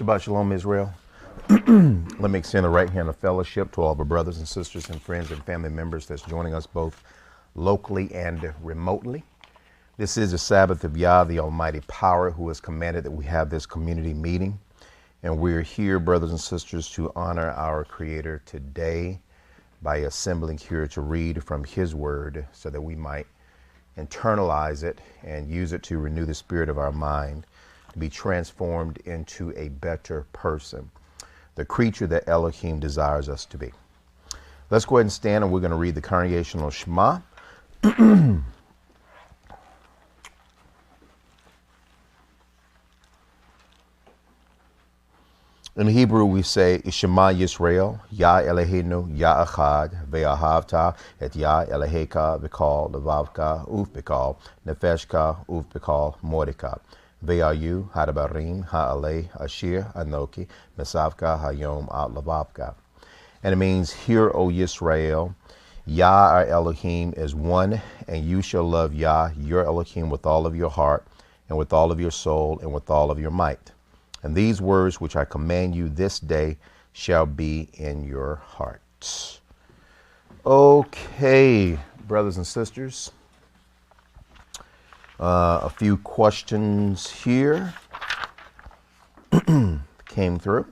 Shabbat Shalom, Israel. Let me extend the right hand of fellowship to all of our brothers and sisters and friends and family members that's joining us both locally and remotely. This is the Sabbath of Yah, the Almighty Power, who has commanded that we have this community meeting. And we're here, brothers and sisters, to honor our Creator today by assembling here to read from His Word so that we might internalize it and use it to renew the spirit of our mind, to be transformed into a better person, the creature that Elohim desires us to be. Let's go ahead and stand, and we're going to read the congregational Shema. In Hebrew, we say, Shema Yisrael, Yah Eloheinu, Yah Echad, Ve'ahavta, et Yah Eloheka, V'kal Levavka, Uf V'kal, Nefeshka, Uf V'kal, Mordeka. Ve'ayu, Hadabarim, Ha'aleh, Ashir, Anoki, Mesavka, Hayom, At Levavka. And it means, Hear, O Yisrael, Yah our Elohim is one, and you shall love Yah, your Elohim, with all of your heart, and with all of your soul, and with all of your might. And these words which I command you this day shall be in your hearts. Okay, brothers and sisters. A few questions here came through.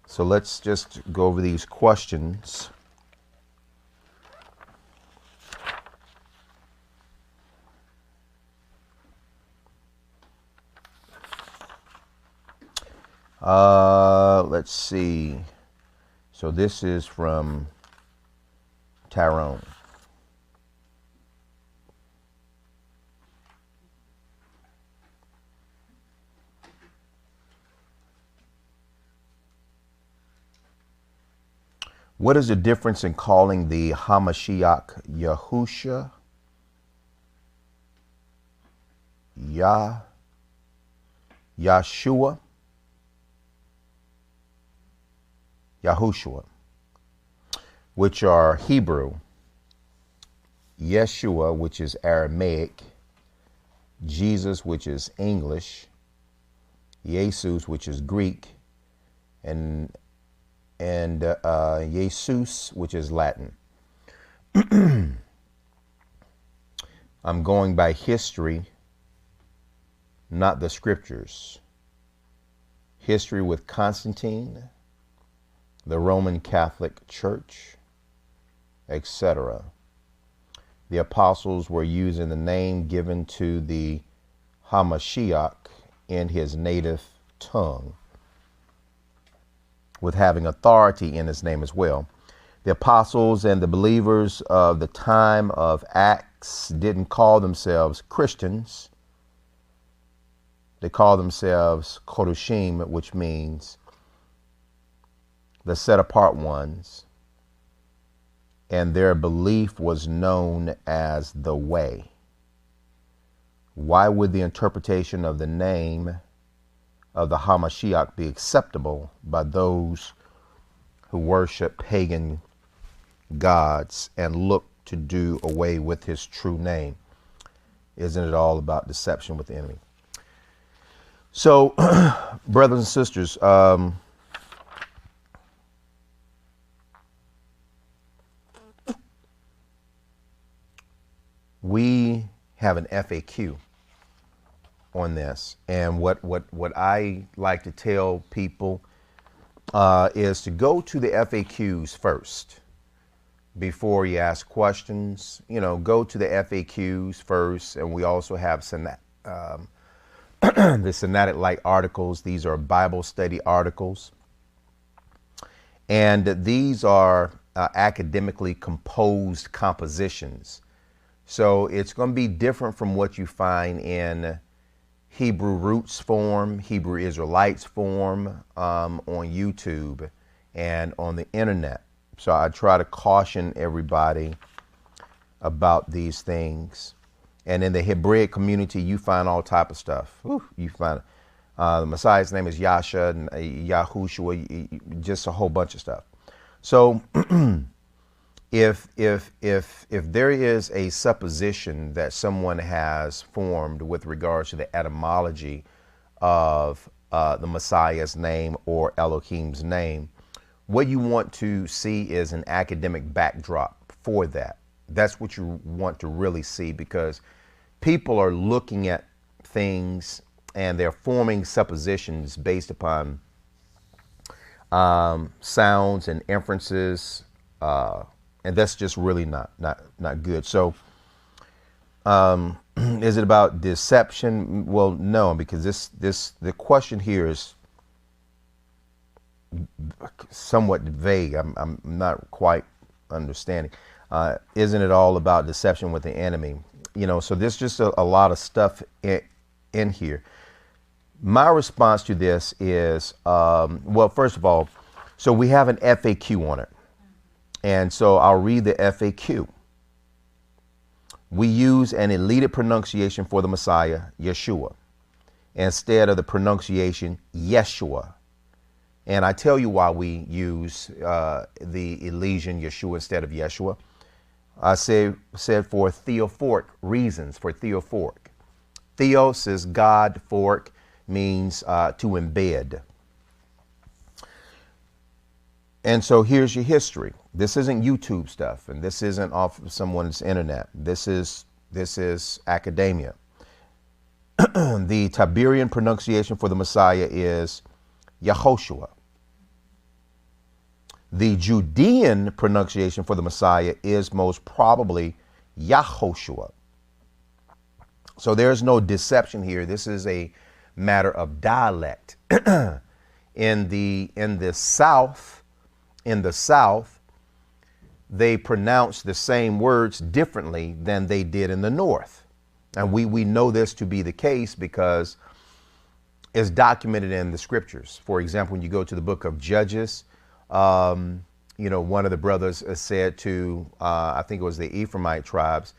So let's just go over these questions. Let's see. So this is from Tyrone. What is the difference in calling the Hamashiach Yahusha, Yahshua, Yahushua, which are Hebrew, Yeshua, which is Aramaic, Jesus, which is English, Jesus, which is Greek, and Jesus, which is Latin. I'm going by history, not the scriptures. History with Constantine, the Roman Catholic Church, etc. The apostles were using the name given to the Hamashiach in his native tongue, with having authority in his name as well. The apostles and the believers of the time of Acts didn't call themselves Christians. They called themselves Kodoshim, which means the set apart ones, and their belief was known as the way. Why would the interpretation of the name of the Hamashiach be acceptable by those who worship pagan gods and look to do away with his true name? Isn't it all about deception with the enemy? So, brothers and sisters, we have an FAQ on this, and what I like to tell people is to go to the FAQs first before you ask questions. You know, go to the FAQs first, and we also have the Synodic Light articles. These are Bible study articles, and these are academically composed compositions. So it's going to be different from what you find in Hebrew Roots form, Hebrew Israelites form on YouTube and on the internet. So I try to caution everybody about these things. And in the Hebraic community, you find all type of stuff. You find the Messiah's name is Yasha and Yahushua, just a whole bunch of stuff. So If there is a supposition that someone has formed with regards to the etymology of the Messiah's name or Elohim's name, what you want to see is an academic backdrop for that. That's what you want to really see, because people are looking at things and they're forming suppositions based upon sounds and inferences, and that's just really not good. So, is it about deception? Well, no, because the question here is somewhat vague. I'm not quite understanding. Isn't it all about deception with the enemy? So there's just a lot of stuff in here. My response to this is, well, first of all, so we have an FAQ on it. And so I'll read the FAQ. We use an elided pronunciation for the Messiah, Yeshua, instead of the pronunciation Yeshua. And I tell you why we use the Elysian Yeshua instead of Yeshua. I said for theophoric reasons, for theophoric. Theos is God, phoric means to embed. And so here's your history. This isn't YouTube stuff, and this isn't off of someone's internet. This is academia. The Tiberian pronunciation for the Messiah is Yehoshua. The Judean pronunciation for the Messiah is most probably Yahoshua. So there's no deception here. This is a matter of dialect. In the South, they pronounce the same words differently than they did in the North. And we know this to be the case because it's documented in the scriptures. For example, when you go to the book of Judges, one of the brothers said to, I think it was the Ephraimite tribes,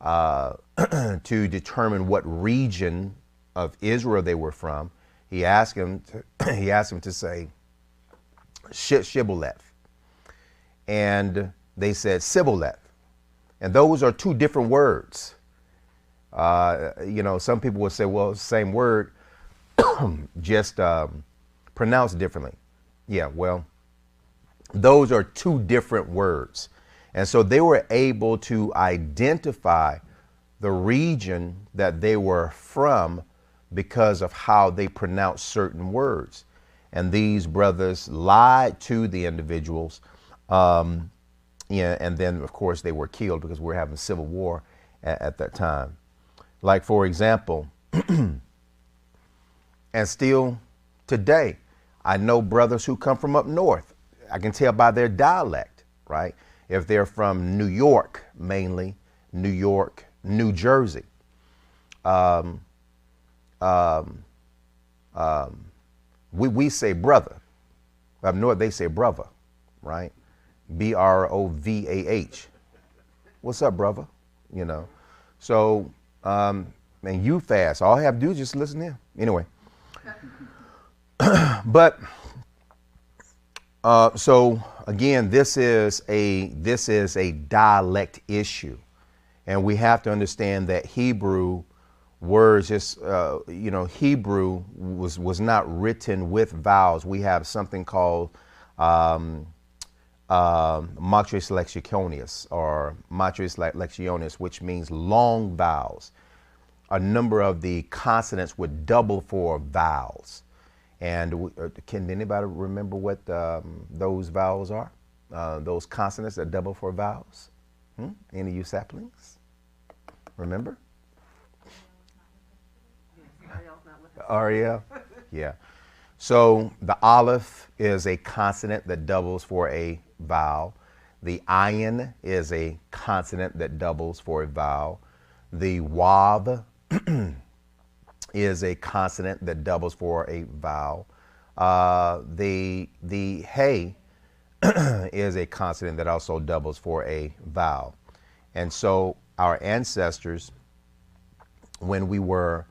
to determine what region of Israel they were from. He asked him to say Shibboleth, and they said Sibboleth, and those are two different words. Some people will say, well, same word, just pronounced differently. Yeah, well, those are two different words. And so they were able to identify the region that they were from because of how they pronounced certain words. And these brothers lied to the individuals. And then, of course, they were killed because we were having civil war at that time. Like, for example, and still today, I know brothers who come from up north. I can tell by their dialect, right? If they're from New York, mainly, New York, New Jersey. We say brother. Up north, they say brother, right? BROVAH. What's up, brother? So, and you fast. All I have to do is just listen in. Anyway. But, so again, this is a dialect issue. And we have to understand that Hebrew words, Hebrew was not written with vowels. We have something called matres lectionis or matres lectionis, which means long vowels. A number of the consonants would double for vowels. And can anybody remember what those vowels are? Those consonants that double for vowels? Any of you saplings? Remember? Ariel? Yeah. So the aleph is a consonant that doubles for a vowel. The ayin is a consonant that doubles for a vowel. The wav is a consonant that doubles for a vowel. The hey is a consonant that also doubles for a vowel. And so our ancestors, when we were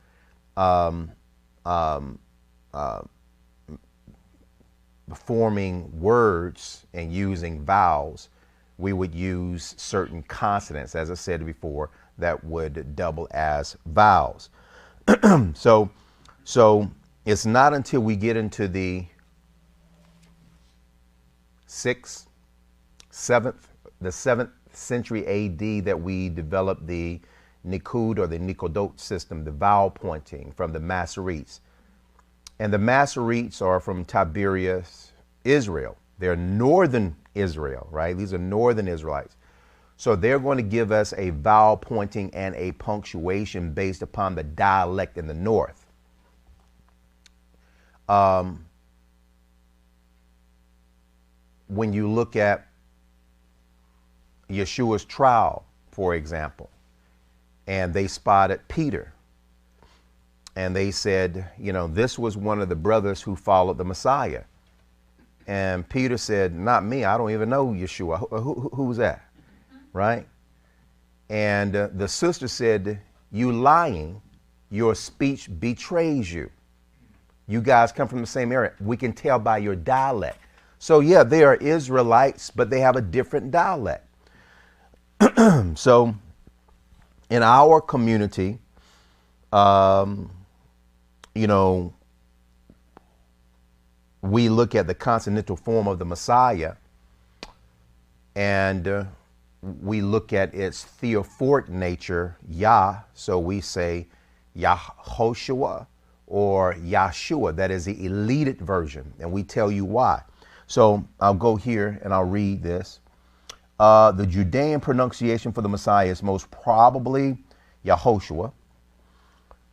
forming words and using vowels, we would use certain consonants, as I said before, that would double as vowels. So it's not until we get into the 7th century AD that we developed the Nikud or the Nikodot system, the vowel pointing from the Masoretes. And the Masoretes are from Tiberias, Israel. They're northern Israel, right? These are northern Israelites. So they're going to give us a vowel pointing and a punctuation based upon the dialect in the north. When you look at Yeshua's trial, for example, and they spotted Peter, and they said, you know, this was one of the brothers who followed the Messiah. And Peter said, not me, I don't even know Yeshua. Who's that? Right? And the sister said, you lying, your speech betrays you. You guys come from the same area. We can tell by your dialect. So yeah, they are Israelites, but they have a different dialect. So in our community, you know, we look at the consonantal form of the Messiah, and we look at its theophoric nature, Yah. So we say Yahoshua or Yahshua. That is the elite version, and we tell you why. So I'll go here and I'll read this. The Judean pronunciation for the Messiah is most probably Yahoshua.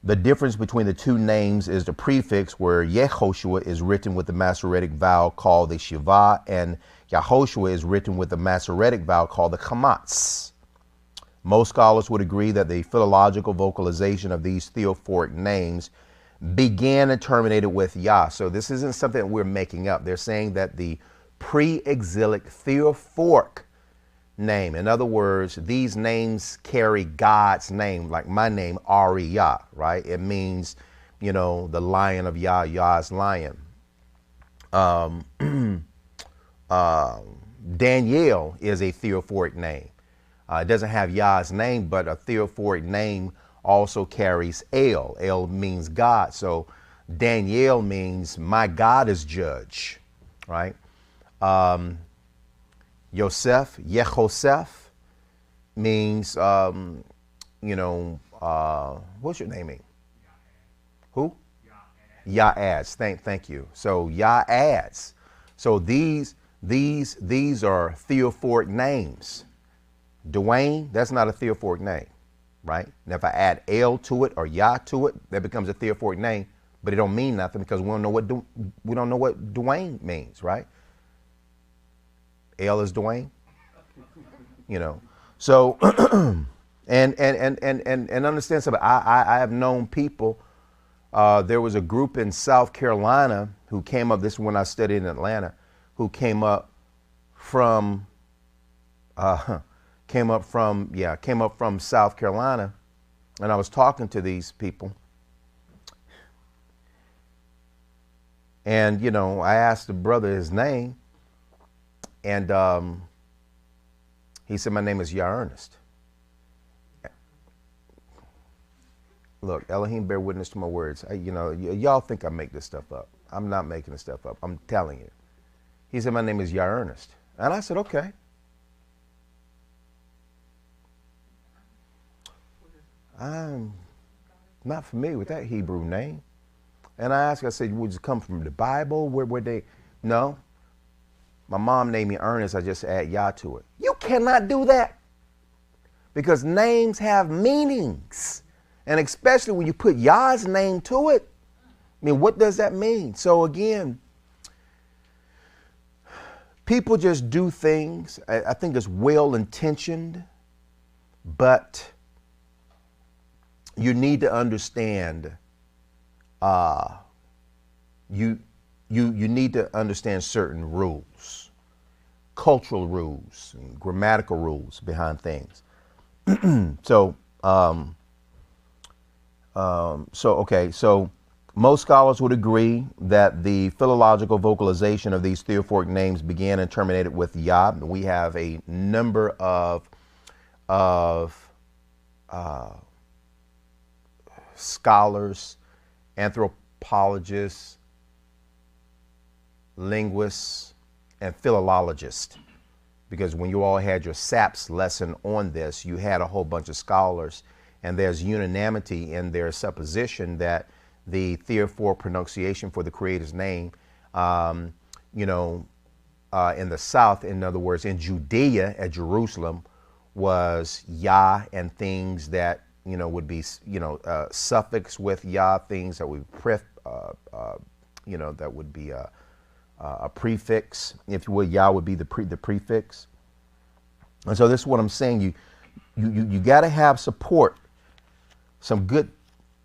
The difference between the two names is the prefix, where Yehoshua is written with the Masoretic vowel called the Shiva, and Yahoshua is written with the Masoretic vowel called the Chamatz. Most scholars would agree that the philological vocalization of these theophoric names began and terminated with Yah. So this isn't something that we're making up. They're saying that the pre-exilic theophoric name, in other words, these names carry God's name, like my name, Ariyah, right? It means, you know, the lion of Yah, Yah's lion. Daniel is a theophoric name. It doesn't have Yah's name, but a theophoric name also carries El. El means God. So Daniel means my God is judge, right? Yosef, Yehosef means, you know, what's your name mean? Who? Yah-adz. Thank you. So Yah-adz. So these are theophoric names. Dwayne, that's not a theophoric name, right? And if I add El to it or Yah to it, that becomes a theophoric name, but it don't mean nothing because we don't know what Dwayne means, right? El is Dwayne, you know. So and understand something. I have known people. There was a group in South Carolina who came up. This is when I studied in Atlanta. Who came up from South Carolina, and I was talking to these people, and you know, I asked the brother his name. And he said, my name is Yah Ernest. Look, Elohim bear witness to my words. You know, y'all think I make this stuff up. I'm not making this stuff up. I'm telling you. He said, my name is Yah Ernest. And I said, okay. I'm not familiar with that Hebrew name. And I asked, I said, would you come from the Bible? Where they? No. My mom named me Ernest. I just add Yah to it. You cannot do that because names have meanings. And especially when you put Yah's name to it. I mean, what does that mean? So again, people just do things. I think it's well-intentioned, but you need to understand, you need to understand certain rules, cultural rules, and grammatical rules behind things. So Most scholars would agree that the philological vocalization of these theophoric names began and terminated with Yah. We have a number of scholars, anthropologists, linguists, and philologists. Because when you all had your SAPS lesson on this, you had a whole bunch of scholars, and there's unanimity in their supposition that the theophoric pronunciation for the Creator's name, in the South, in other words, in Judea at Jerusalem, was Yah, and things that would be suffix with Yah, things that would that would be a prefix, if you will. Yah would be the prefix. And so this is what I'm saying. You got to have support, some good,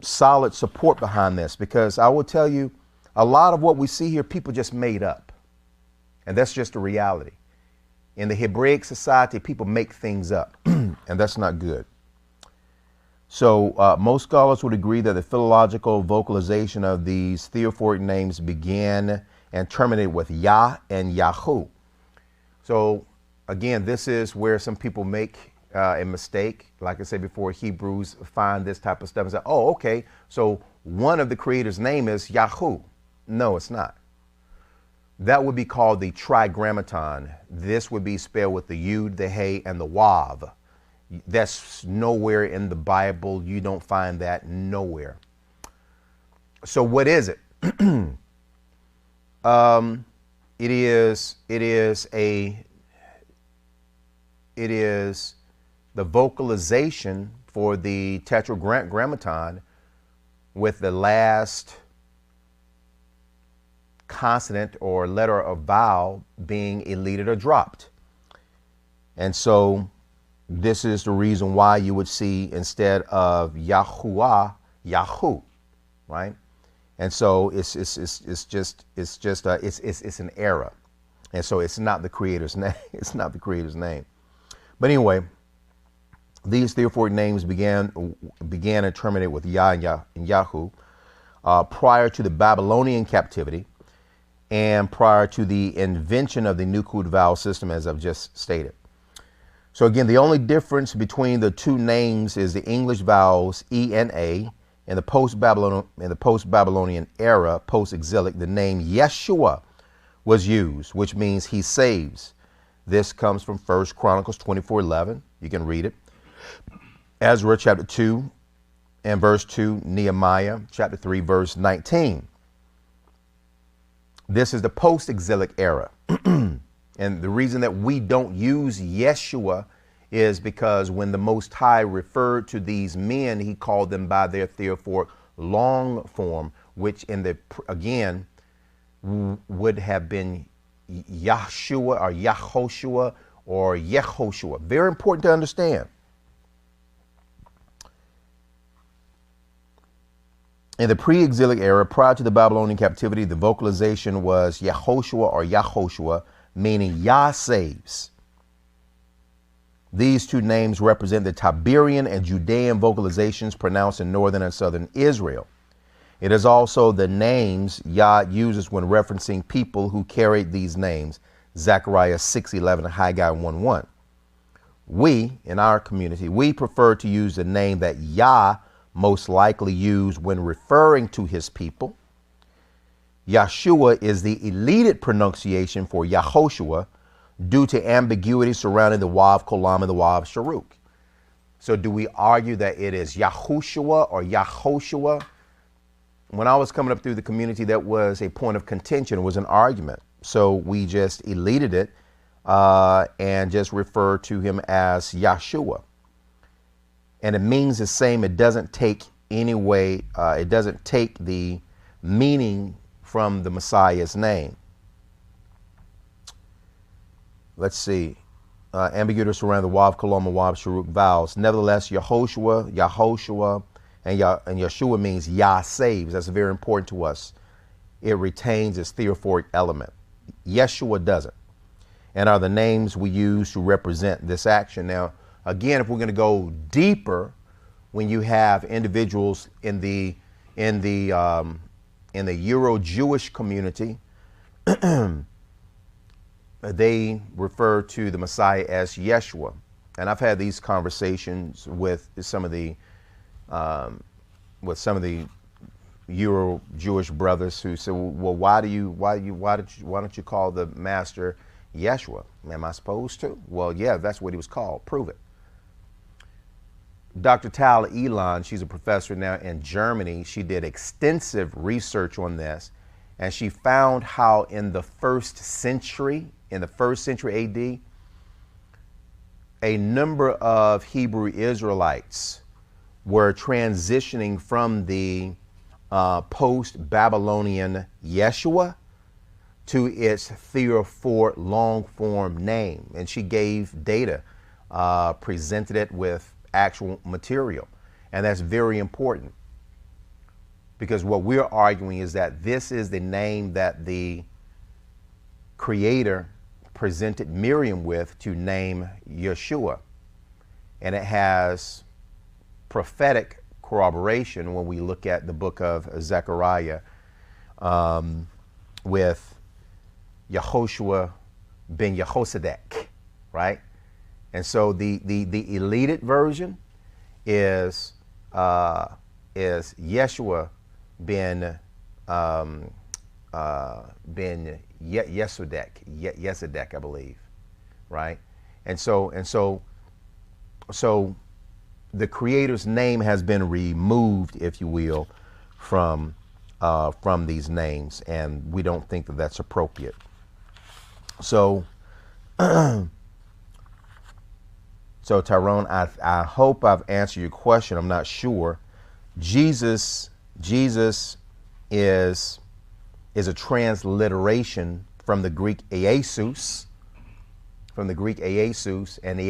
solid support behind this, because I will tell you, a lot of what we see here, people just made up. And that's just a reality. In the Hebraic society, people make things up, and that's not good. So most scholars would agree that the philological vocalization of these theophoric names began and terminated with Yah and Yahu. So again, this is where some people make a mistake. Like I said before, Hebrews find this type of stuff and say, oh, okay, so one of the Creator's name is Yahu. No, it's not. That would be called the Trigrammaton. This would be spelled with the Yud, the Hey, and the Wav. That's nowhere in the Bible. You don't find that nowhere. So what is it? It is the vocalization for the Tetragrammaton with the last consonant or letter or vowel being deleted or dropped. And so this is the reason why you would see, instead of Yahuwah, Yahu, right? And so it's an error. And so it's not the Creator's name. It's not the Creator's name. But anyway, these theophoric names began and terminated with Yah and Yahu prior to the Babylonian captivity and prior to the invention of the Nukud vowel system, as I've just stated. So again, the only difference between the two names is the English vowels E and A. In the post-Babylonian era, post-exilic, the name Yeshua was used, which means he saves. This comes from 1 Chronicles 24:11. You can read it. Ezra chapter 2 and verse 2, Nehemiah chapter 3, verse 19. This is the post-exilic era. And the reason that we don't use Yeshua is because when the Most High referred to these men, he called them by their theophoric long form, which again would have been Yahshua or Yahoshua or Yehoshua. Very important to understand. In the pre-exilic era, prior to the Babylonian captivity, the vocalization was Yehoshua or Yahoshua, meaning Yah saves. These two names represent the Tiberian and Judean vocalizations pronounced in northern and southern Israel. It is also the names Yah uses when referencing people who carried these names, Zechariah 6:11 and Haggai 1:1. We, in our community, we prefer to use the name that Yah most likely used when referring to his people. Yahshua is the elided pronunciation for Yahoshua due to ambiguity surrounding the Wav Kolam and the Wav Sharuk. So do we argue that it is Yahushua or Yahoshua? When I was coming up through the community, that was a point of contention. It was an argument. So we just elided it and just referred to him as Yahshua. And it means the same. It doesn't take it doesn't take the meaning from the Messiah's name. Let's see. Ambiguity around the Wav Kolom and Wav Sharuk vowels. Nevertheless, Yahoshua, and Yeshua means Yah saves. That's very important to us. It retains its theophoric element. Yeshua doesn't. And are the names we use to represent this action. Now, again, if we're going to go deeper, when you have individuals in the in the Euro-Jewish community, they refer to the Messiah as Yeshua. And I've had these conversations with some of the Euro-Jewish brothers who say, well, why don't you call the master Yeshua? Am I supposed to? Well, yeah, that's what he was called. Prove it. Dr. Tal Elon, she's a professor now in Germany. She did extensive research on this, and she found how in the first century AD, a number of Hebrew Israelites were transitioning from the post-Babylonian Yeshua to its Theophor long-form name. And she gave data, presented it with actual material. And that's very important, because what we're arguing is that this is the name that the Creator presented Miriam with to name Yeshua. And it has prophetic corroboration when we look at the book of Zechariah with Yehoshua ben Yehosadek, right? And so the elite version is Yeshua ben Yesadek, I believe, right? And so the Creator's name has been removed, if you will, from these names, and we don't think that that's appropriate. So, Tyrone, I hope I've answered your question. I'm not sure. Jesus is a transliteration from the Greek Iesus, and the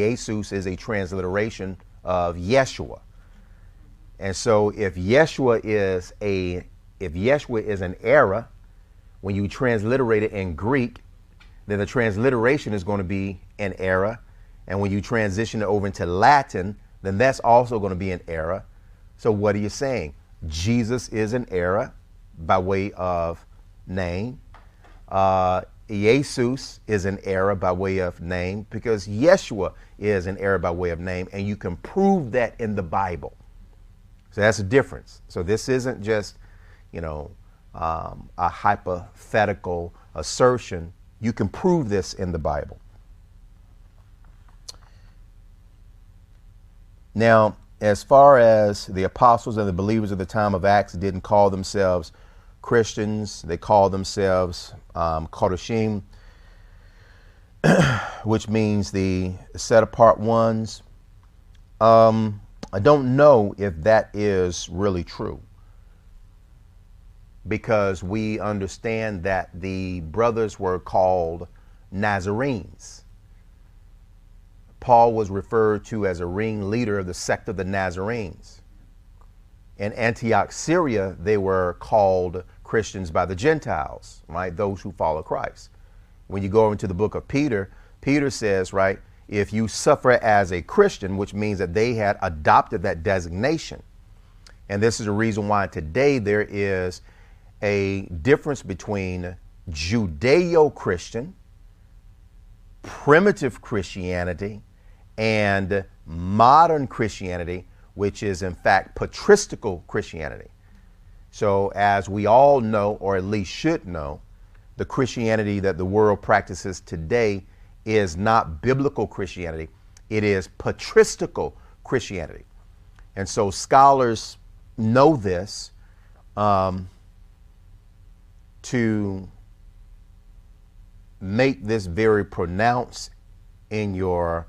Iesus is a transliteration of Yeshua. And so if Yeshua is an error, when you transliterate it in Greek, then the transliteration is going to be an error. And when you transition it over into Latin, then that's also going to be an error. So what are you saying? Jesus is an error by way of name. Jesus is an error by way of name, because Yeshua is an error by way of name, and you can prove that in the Bible. So that's a difference. So this isn't just, a hypothetical assertion. You can prove this in the Bible. Now, as far as the apostles and the believers of the time of Acts didn't call themselves Christians, they called themselves Kodoshim, which means the set apart ones. I don't know if that is really true, because we understand that the brothers were called Nazarenes. Paul was referred to as a ringleader of the sect of the Nazarenes. In Antioch, Syria, they were called Christians by the Gentiles, right? Those who follow Christ. When you go into the book of Peter, Peter says, right, if you suffer as a Christian, which means that they had adopted that designation. And this is the reason why today there is a difference between Judeo-Christian, primitive Christianity, and modern Christianity, which is in fact patristical Christianity. So as we all know, or at least should know, the Christianity that the world practices today is not biblical Christianity. It is patristical Christianity. And so scholars know this to make this very pronounced in your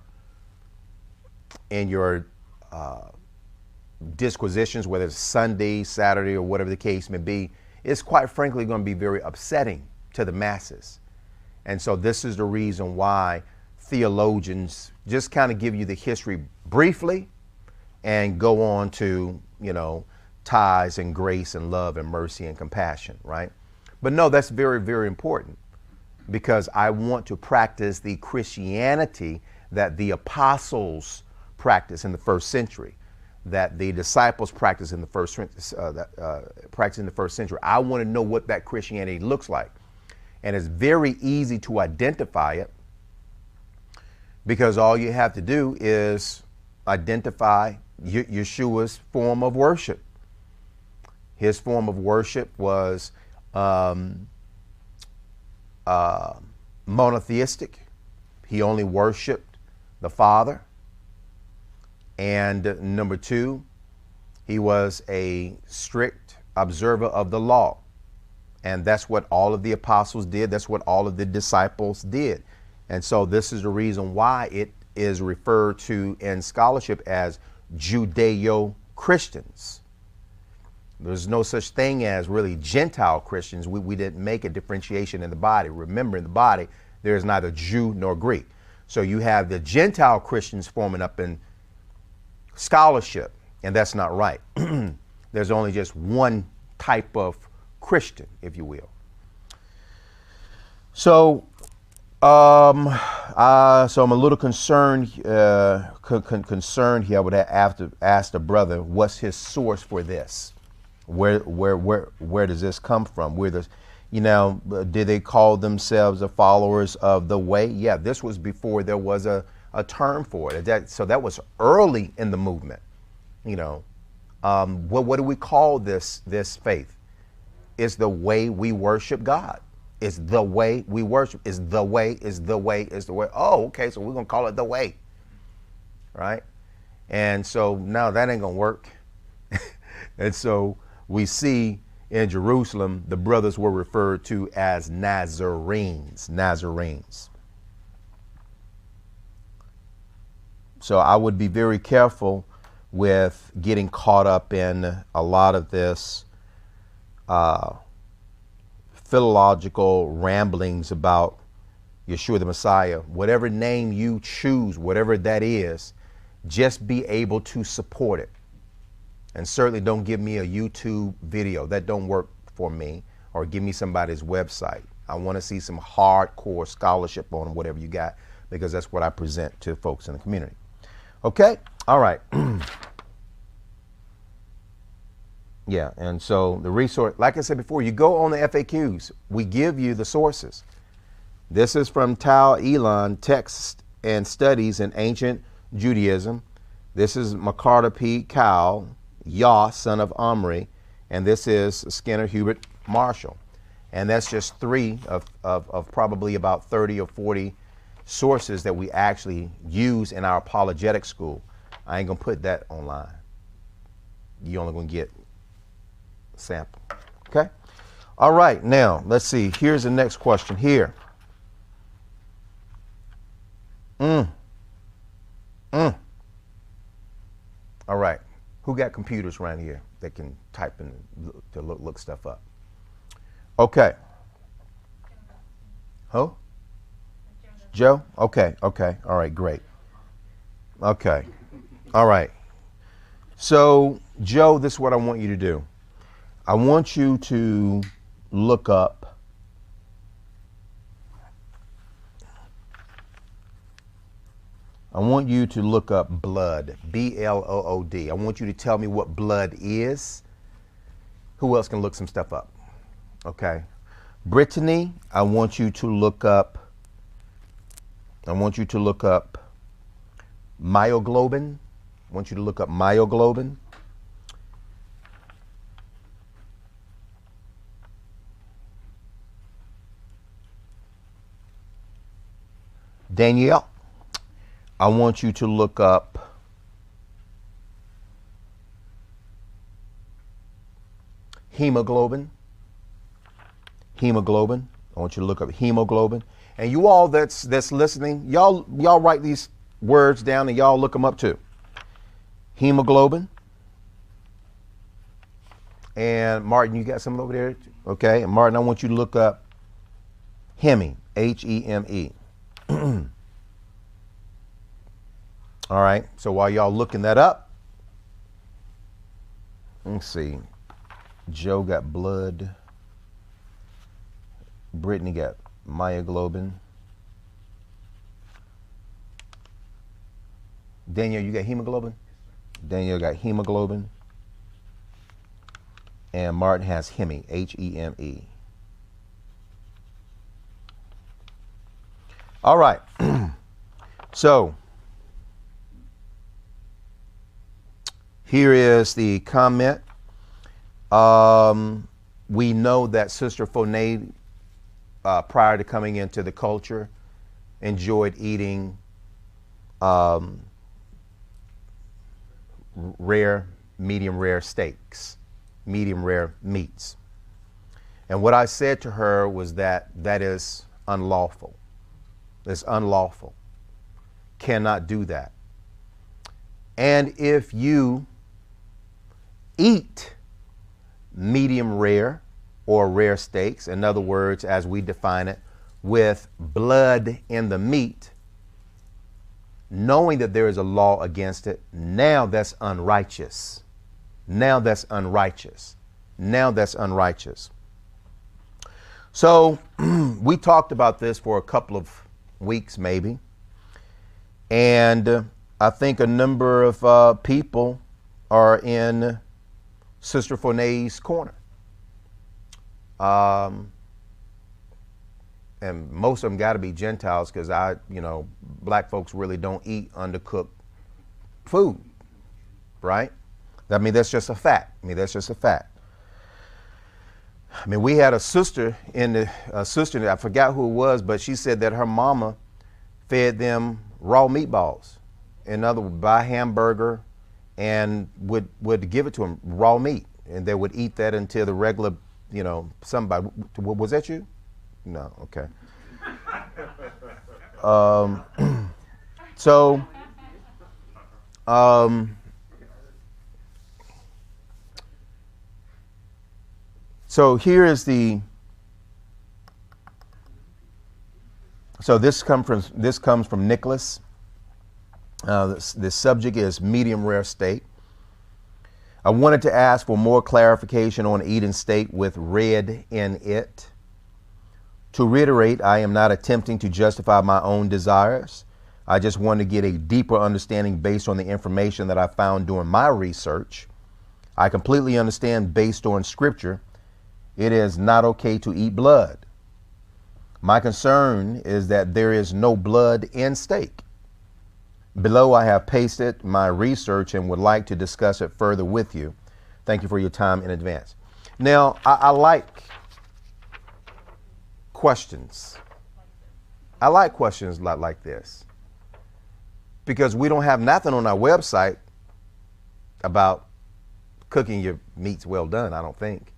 disquisitions, whether it's Sunday, Saturday, or whatever the case may be, it's quite frankly going to be very upsetting to the masses. And so this is the reason why theologians just kind of give you the history briefly and go on to, ties and grace and love and mercy and compassion, right? But no, that's very, very important, because I want to practice the Christianity that the apostles practiced in the first century. that the disciples practiced in the first century. I want to know what that Christianity looks like. And it's very easy to identify it because all you have to do is identify Yeshua's form of worship. His form of worship was monotheistic. He only worshiped the Father. And number two, he was a strict observer of the law. And that's what all of the apostles did. That's what all of the disciples did. And so this is the reason why it is referred to in scholarship as Judeo-Christians. There's no such thing as really Gentile Christians. We didn't make a differentiation in the body. Remember, in the body, there is neither Jew nor Greek. So you have the Gentile Christians forming up in scholarship, and that's not right. There's only just one type of Christian, if you will. So, I'm a little concerned. Concerned here. I would have to ask the brother, what's his source for this? Where does this come from? Where does, did they call themselves the followers of the way? Yeah, this was before there was a term for it. So that was early in the movement. What do we call this faith? It's the way we worship God. It's the way we worship. It's the way. Oh, okay. So we're gonna call it the way, right? And so now that ain't gonna work. And so we see in Jerusalem, the brothers were referred to as Nazarenes. So I would be very careful with getting caught up in a lot of this philological ramblings about Yeshua the Messiah. Whatever name you choose, whatever that is, just be able to support it. And certainly don't give me a YouTube video. That don't work for me. Or give me somebody's website. I want to see some hardcore scholarship on whatever you got, because that's what I present to folks in the community. Okay? All right. Yeah, and so the resource, like I said before, you go on the FAQs. We give you the sources. This is from Tal Elon, Texts and Studies in Ancient Judaism. This is MacArthur P. Cowell, Yah, son of Omri, and this is Skinner Hubert Marshall. And that's just three of probably about 30 or 40 sources that we actually use in our apologetic school. I ain't gonna put that online. You're only gonna get a sample, okay? All right, now, let's see. Here's the next question here. All right. Who got computers around here that can type in to look stuff up? Okay. Who? Joe? Okay. All right, great. Okay. All right. So, Joe, this is what I want you to do. I want you to look up blood, B-L-O-O-D. I want you to tell me what blood is. Who else can look some stuff up? Okay. Brittany, I want you to look up myoglobin. I want you to look up myoglobin. Danielle, I want you to look up hemoglobin. I want you to look up hemoglobin. And you all that's listening, y'all write these words down and y'all look them up too. Hemoglobin. And Martin, you got something over there? Okay. And Martin, I want you to look up Heme, H-E-M-E. All right. So while y'all looking that up, let's see. Joe got blood. Brittany got myoglobin. Daniel, you got hemoglobin? Daniel got hemoglobin. And Martin has Heme, Heme. All right. So here is the comment. We know that Sister Fournette, prior to coming into the culture, enjoyed eating rare, medium rare steaks, medium rare meats. And what I said to her was that is unlawful. It's unlawful. Cannot do that. And if you eat medium rare or rare steaks, in other words, as we define it, with blood in the meat, knowing that there is a law against it, now that's unrighteous. Now that's unrighteous. Now that's unrighteous. So we talked about this for a couple of weeks maybe. And I think a number of people are in Sister Fournette's corner. And most of them got to be Gentiles because black folks really don't eat undercooked food, right? I mean, that's just a fact. I mean, we had a sister I forgot who it was, but she said that her mama fed them raw meatballs. In other words, buy a hamburger and would give it to them raw meat. And they would eat that until the regular, somebody, was that you? No, okay. So here is this comes from Nicholas. The subject is medium rare steak. I wanted to ask for more clarification on eating steak with red in it. To reiterate, I am not attempting to justify my own desires. I just want to get a deeper understanding based on the information that I found during my research. I completely understand based on scripture, it is not okay to eat blood. My concern is that there is no blood in steak. Below, I have pasted my research and would like to discuss it further with you. Thank you for your time in advance. Now, I like questions. I like questions like this because we don't have nothing on our website about cooking your meats well done, I don't think.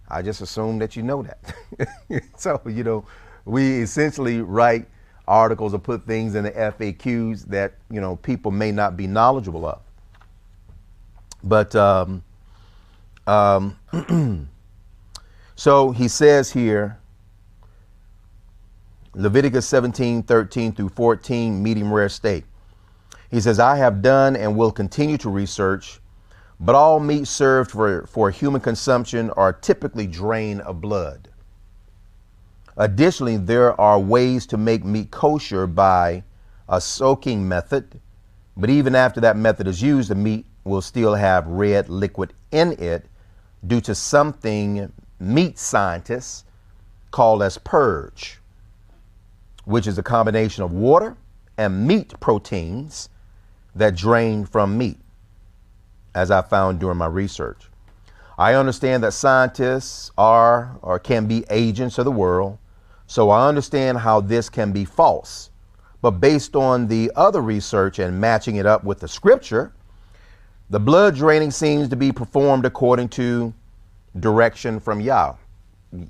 I just assume that you know that. So, we essentially write articles or put things in the FAQs that, people may not be knowledgeable of. But so he says here, Leviticus 17:13 through 14, medium rare steak. He says, I have done and will continue to research, but all meat served for human consumption are typically drained of blood. Additionally, there are ways to make meat kosher by a soaking method, but even after that method is used, the meat will still have red liquid in it due to something meat scientists call as purge, which is a combination of water and meat proteins that drain from meat, as I found during my research. I understand that scientists are or can be agents of the world, so I understand how this can be false. But based on the other research and matching it up with the scripture, the blood draining seems to be performed according to direction from Yah.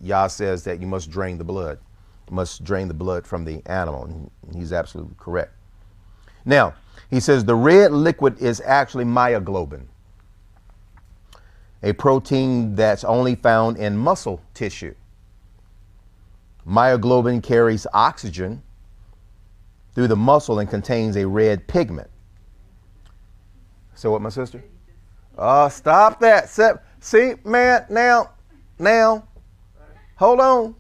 Yah says that you must drain the blood. You must drain the blood from the animal. And he's absolutely correct. Now, he says the red liquid is actually myoglobin, a protein that's only found in muscle tissue. Myoglobin carries oxygen through the muscle and contains a red pigment. So what, my sister? Oh, stop that. See, man, now, hold on.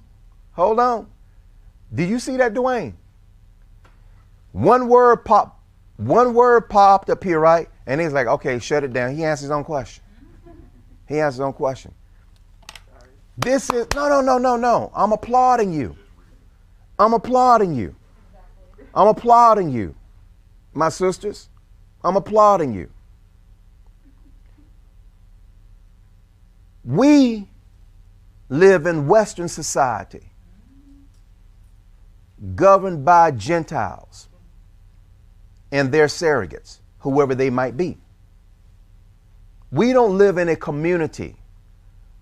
Did you see that, Dwayne? One word popped up here, right? And he's like, okay, shut it down. He answers his own question. He answers his own question. This is, no. I'm applauding you. I'm applauding you. I'm applauding you. My sisters, I'm applauding you. We live in Western society, governed by Gentiles and their surrogates, whoever they might be. We don't live in a community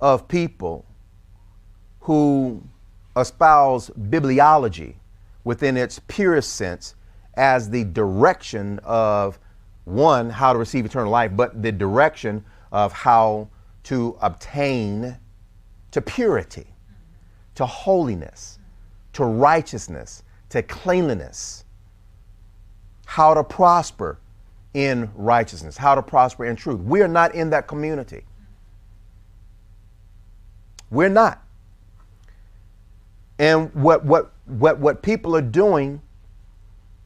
of people who espouse bibliology within its purest sense as the direction of, one, how to receive eternal life, but the direction of how to obtain to purity, to holiness, to righteousness, to cleanliness, how to prosper in righteousness, how to prosper in truth. We are not in that community. We're not. And what people are doing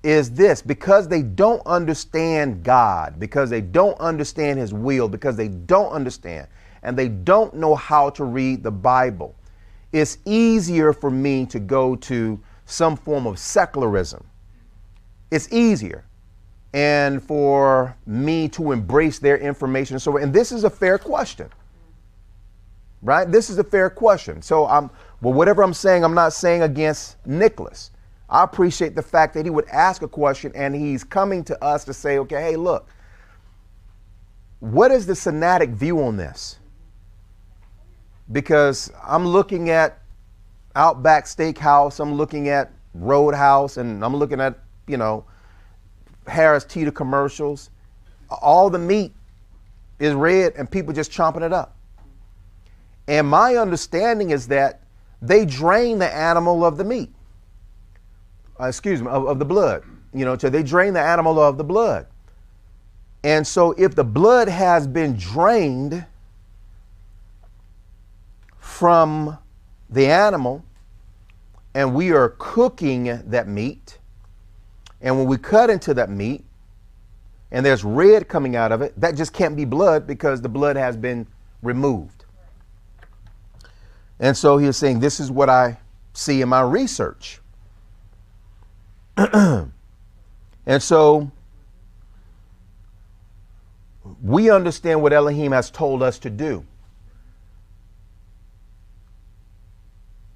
is this, because they don't understand God, because they don't understand his will, because they don't understand and they don't know how to read the Bible. It's easier for me to go to some form of secularism. It's easier. And for me to embrace their information. So, and this is a fair question, right? This is a fair question. So whatever I'm saying, I'm not saying against Nicholas. I appreciate the fact that he would ask a question and he's coming to us to say, okay, hey, look, what is the Synodic view on this? Because I'm looking at Outback Steakhouse, I'm looking at Roadhouse, and I'm looking at, Harris Teeter commercials. All the meat is red and people just chomping it up. And my understanding is that they drain the animal of the meat. Of the blood. So they drain the animal of the blood. And so if the blood has been drained from the animal and we are cooking that meat, and when we cut into that meat and there's red coming out of it, that just can't be blood because the blood has been removed. And so he's saying, this is what I see in my research. And so we understand what Elohim has told us to do.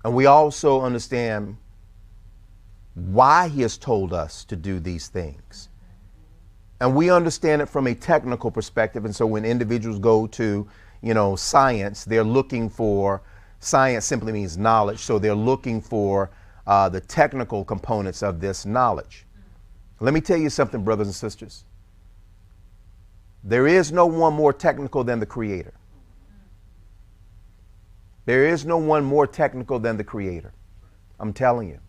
And we also understand why he has told us to do these things. And we understand it from a technical perspective. And so when individuals go to, science, they're looking for, science simply means knowledge. So they're looking for the technical components of this knowledge. Let me tell you something, brothers and sisters. There is no one more technical than the Creator. There is no one more technical than the Creator. I'm telling you.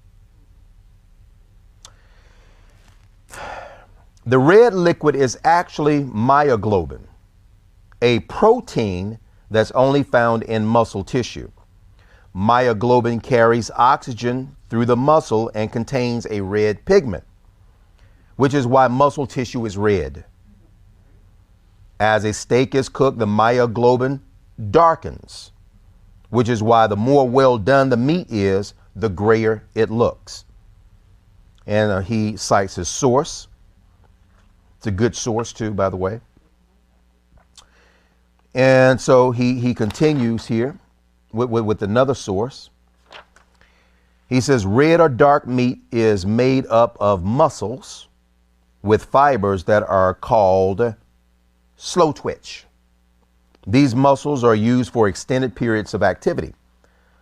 The red liquid is actually myoglobin, a protein that's only found in muscle tissue. Myoglobin carries oxygen through the muscle and contains a red pigment, which is why muscle tissue is red. As a steak is cooked, the myoglobin darkens, which is why the more well done the meat is, the grayer it looks. And he cites his source. It's a good source too, by the way. And so he continues here with another source. He says, red or dark meat is made up of muscles with fibers that are called slow twitch. These muscles are used for extended periods of activity,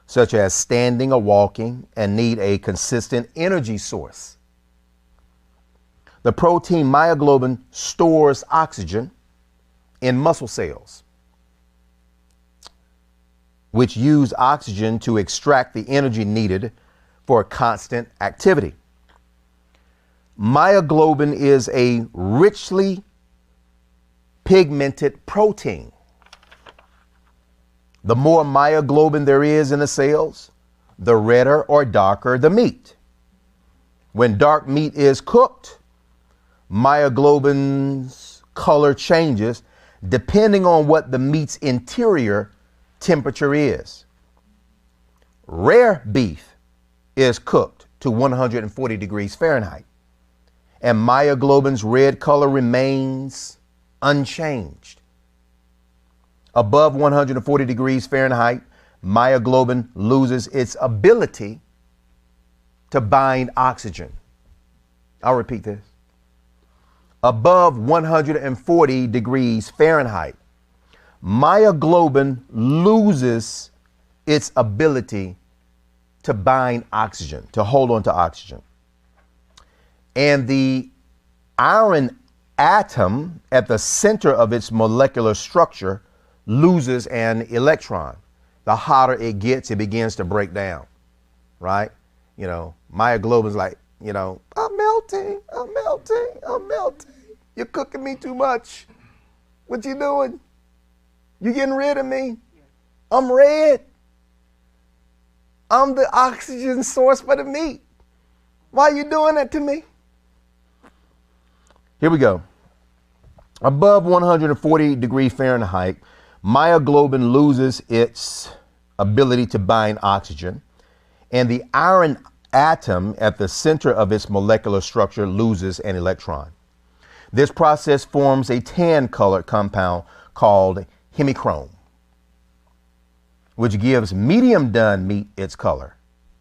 such as standing or walking, and need a consistent energy source. The protein myoglobin stores oxygen in muscle cells, which use oxygen to extract the energy needed for constant activity. Myoglobin is a richly pigmented protein. The more myoglobin there is in the cells, the redder or darker the meat. When dark meat is cooked, myoglobin's color changes depending on what the meat's interior temperature is. Rare beef is cooked to 140 degrees Fahrenheit, and myoglobin's red color remains unchanged. Above 140 degrees Fahrenheit, myoglobin loses its ability to bind oxygen. I'll repeat this. Above 140 degrees Fahrenheit, myoglobin loses its ability to bind oxygen, to hold on to oxygen. And the iron atom at the center of its molecular structure loses an electron. The hotter it gets, it begins to break down, right? You know, myoglobin's like, you know, I'm melting, I'm melting, I'm melting. You're cooking me too much. What you doing? You getting rid of me? I'm red. I'm the oxygen source for the meat. Why are you doing that to me? Here we go. Above 140 degrees Fahrenheit, myoglobin loses its ability to bind oxygen, and the iron atom at the center of its molecular structure loses an electron. This process forms a tan-colored compound called hemichrome, which gives medium done meat its color.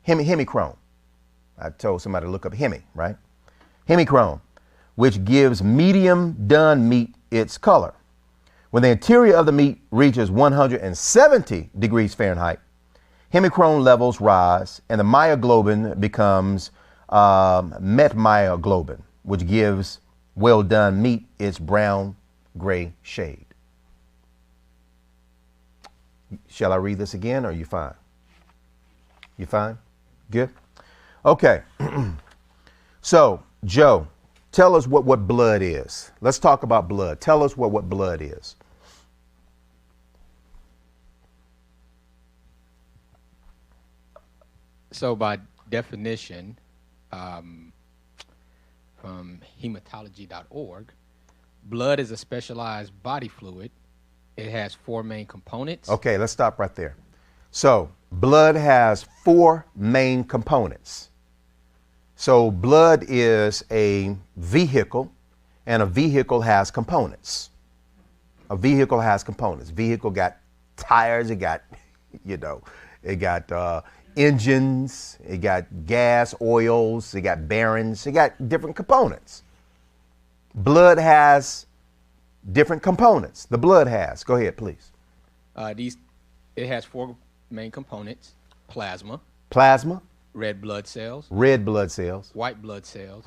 Hemichrome. I told somebody to look up hemi, right? Hemichrome, which gives medium done meat its color. When the interior of the meat reaches 170 degrees Fahrenheit, hemichrome levels rise and the myoglobin becomes metmyoglobin, which gives well done meat its brown gray shade. Shall I read this again or are you fine? You fine? Good? Okay. So, Joe, tell us what blood is. Let's talk about blood. Tell us what blood is. So by definition, from hematology.org, blood is a specialized body fluid. It has 4 main components. Okay, let's stop right there. So blood has 4 main components. So blood is a vehicle, and a vehicle has components. A vehicle has components. Vehicle got tires, it got, you know, it got engines, it got gas, oils, it got bearings, it got different components. Blood has different components. The blood has. Go ahead, please. It has 4 main components: plasma, Plasma, red blood cells, red blood cells, white blood cells,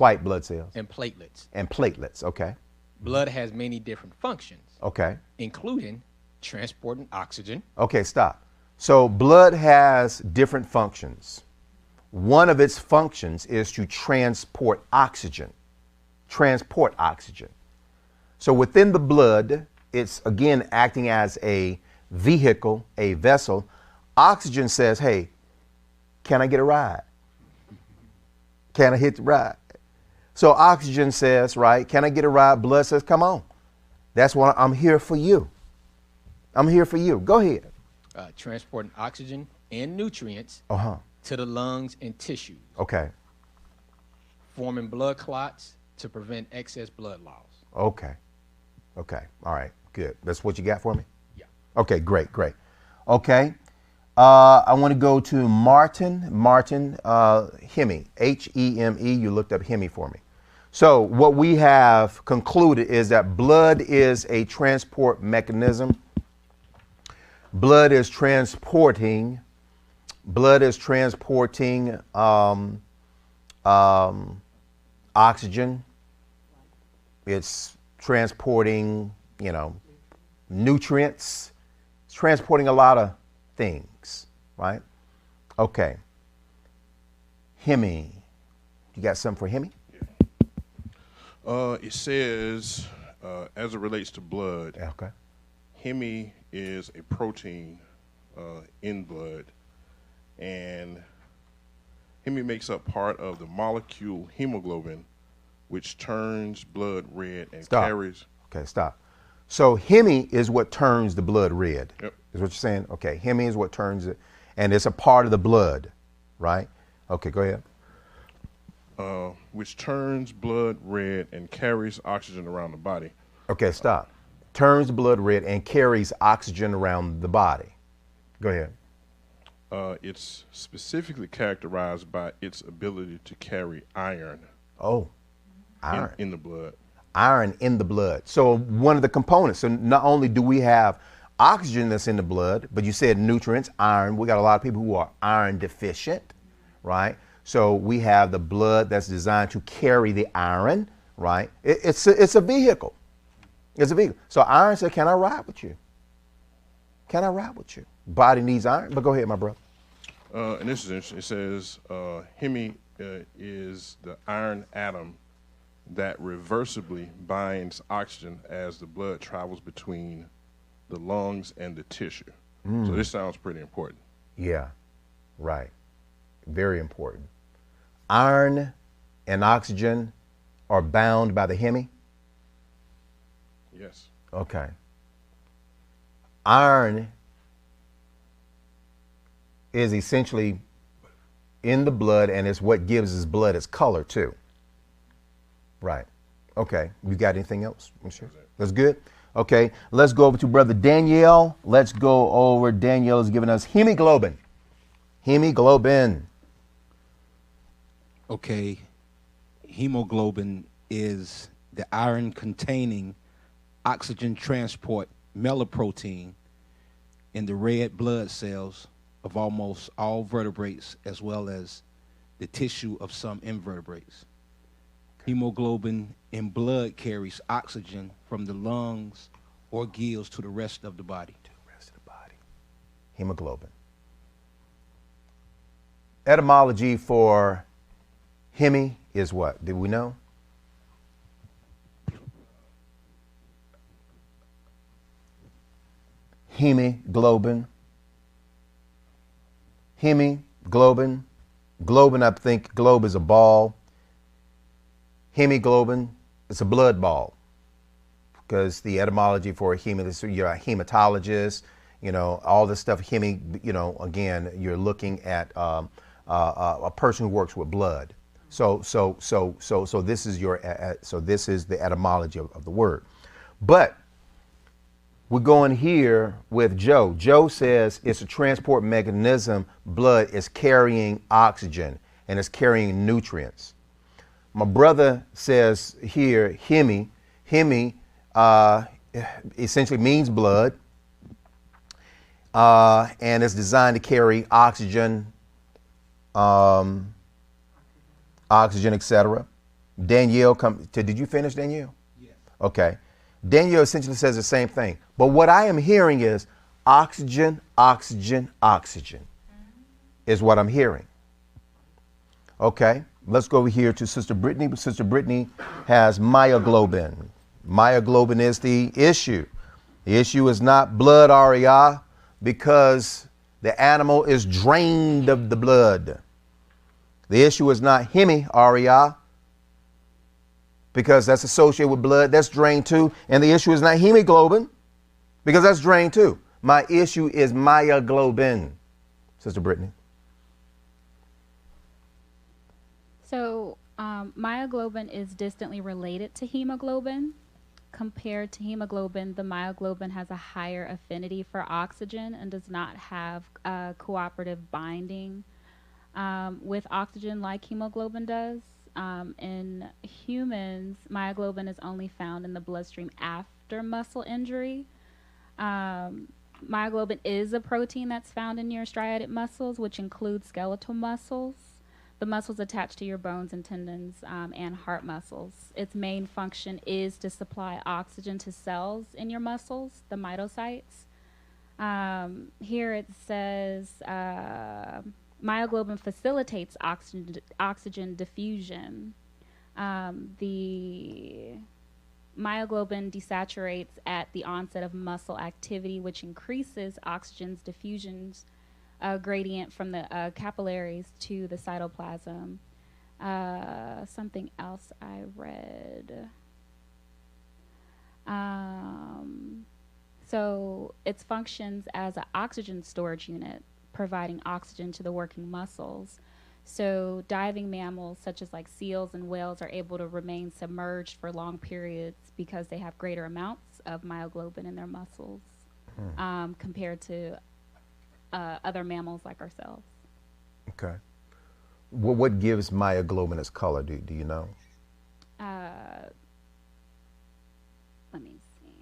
and platelets. And platelets. Okay. Blood has many different functions, Okay. including transporting oxygen. Okay, stop. So blood has different functions. One of its functions is to transport oxygen. Transport oxygen. So within the blood, it's again acting as a vehicle, a vessel. Oxygen says, hey, can I get a ride? Can I hit the ride? So oxygen says, right, can I get a ride? Blood says, come on. That's why I'm here for you. I'm here for you. Go ahead. Transporting oxygen and nutrients to the lungs and tissues. Okay. Forming blood clots to prevent excess blood loss. Okay. Okay. All right. Good. That's what you got for me? Yeah. Okay. Great. Great. Okay. I want to go to Martin, Hemi, H-E-M-E. You looked up Hemi for me. So what we have concluded is that blood is a transport mechanism. Blood is transporting oxygen. It's transporting, you know, nutrients. It's transporting a lot of things, right? Okay. Hemi. You got something for Hemi? It says, as it relates to blood, Okay. Hemi is a protein in blood, and Hemi makes up part of the molecule hemoglobin, which turns blood red and Stop. carries. Okay, stop. So heme is what turns the blood red. Yep. Is what you're saying? Okay, heme is what turns it, and it's a part of the blood, right? Okay, go ahead. Which turns blood red and carries oxygen around the body. Okay, stop. Turns the blood red and carries oxygen around the body. Go ahead. It's specifically characterized by its ability to carry iron Oh, iron. in the blood. Iron in the blood. So one of the components. So not only do we have oxygen that's in the blood, but you said nutrients, iron. We got a lot of people who are iron deficient, right? So we have the blood that's designed to carry the iron, right? It's a vehicle. It's a vehicle. So iron said, "Can I ride with you? Can I ride with you?" Body needs iron. But go ahead, my brother. And this is interesting. It says heme is the iron atom that reversibly binds oxygen as the blood travels between the lungs and the tissue. So this sounds pretty important. Yeah, right. Very important. Iron and oxygen are bound by the heme. Yes. Okay. Iron is essentially in the blood, and it's what gives his blood its color too. Right. Okay. You got anything else? That's good. Okay. Let's go over to Brother Danielle. Let's go over. Danielle is giving us hemoglobin. Hemoglobin. Okay, hemoglobin is the iron-containing oxygen transport melanoprotein in the red blood cells of almost all vertebrates, as well as the tissue of some invertebrates. Hemoglobin in blood carries oxygen from the lungs or gills to the rest of the body. Hemoglobin. Etymology for heme is what? Did we know? Hemoglobin. Hemoglobin. Globin, I think globe is a ball. Hemoglobin, it's a blood ball. Because the etymology for you're a hematologist, you know, all this stuff, you know, again, you're looking at a person who works with blood. So this is this is the etymology of the word. But we're going here with Joe. Joe says it's a transport mechanism. Blood is carrying oxygen and it's carrying nutrients. My brother says here, heme essentially means blood, and it's designed to carry oxygen, etc. Danielle, did you finish, Danielle? Yes. Okay. Danielle essentially says the same thing. But what I am hearing is oxygen, oxygen, oxygen is what I'm hearing. Okay. Let's go over here to Sister Brittany. Sister Brittany has myoglobin. Myoglobin is the issue. The issue is not blood, REI, because the animal is drained of the blood. The issue is not heme, REI, because that's associated with blood. That's drained too. And the issue is not hemoglobin, because that's drained too. My issue is myoglobin. Sister Brittany. So myoglobin is distantly related to hemoglobin. Compared to hemoglobin, the myoglobin has a higher affinity for oxygen and does not have cooperative binding with oxygen like hemoglobin does. In humans, myoglobin is only found in the bloodstream after muscle injury. Myoglobin is a protein that's found in your striated muscles, which include skeletal muscles, the muscles attached to your bones and tendons, and heart muscles. Its main function is to supply oxygen to cells in your muscles, the myocytes. Here it says myoglobin facilitates oxygen diffusion. The myoglobin desaturates at the onset of muscle activity, which increases oxygen's diffusion's gradient from the capillaries to the cytoplasm. Something else I read. So it functions as an oxygen storage unit, providing oxygen to the working muscles. So diving mammals such as like seals and whales are able to remain submerged for long periods because they have greater amounts of myoglobin in their muscles compared to other mammals like ourselves. Okay. What gives myoglobin its color? Do you know? Let me see.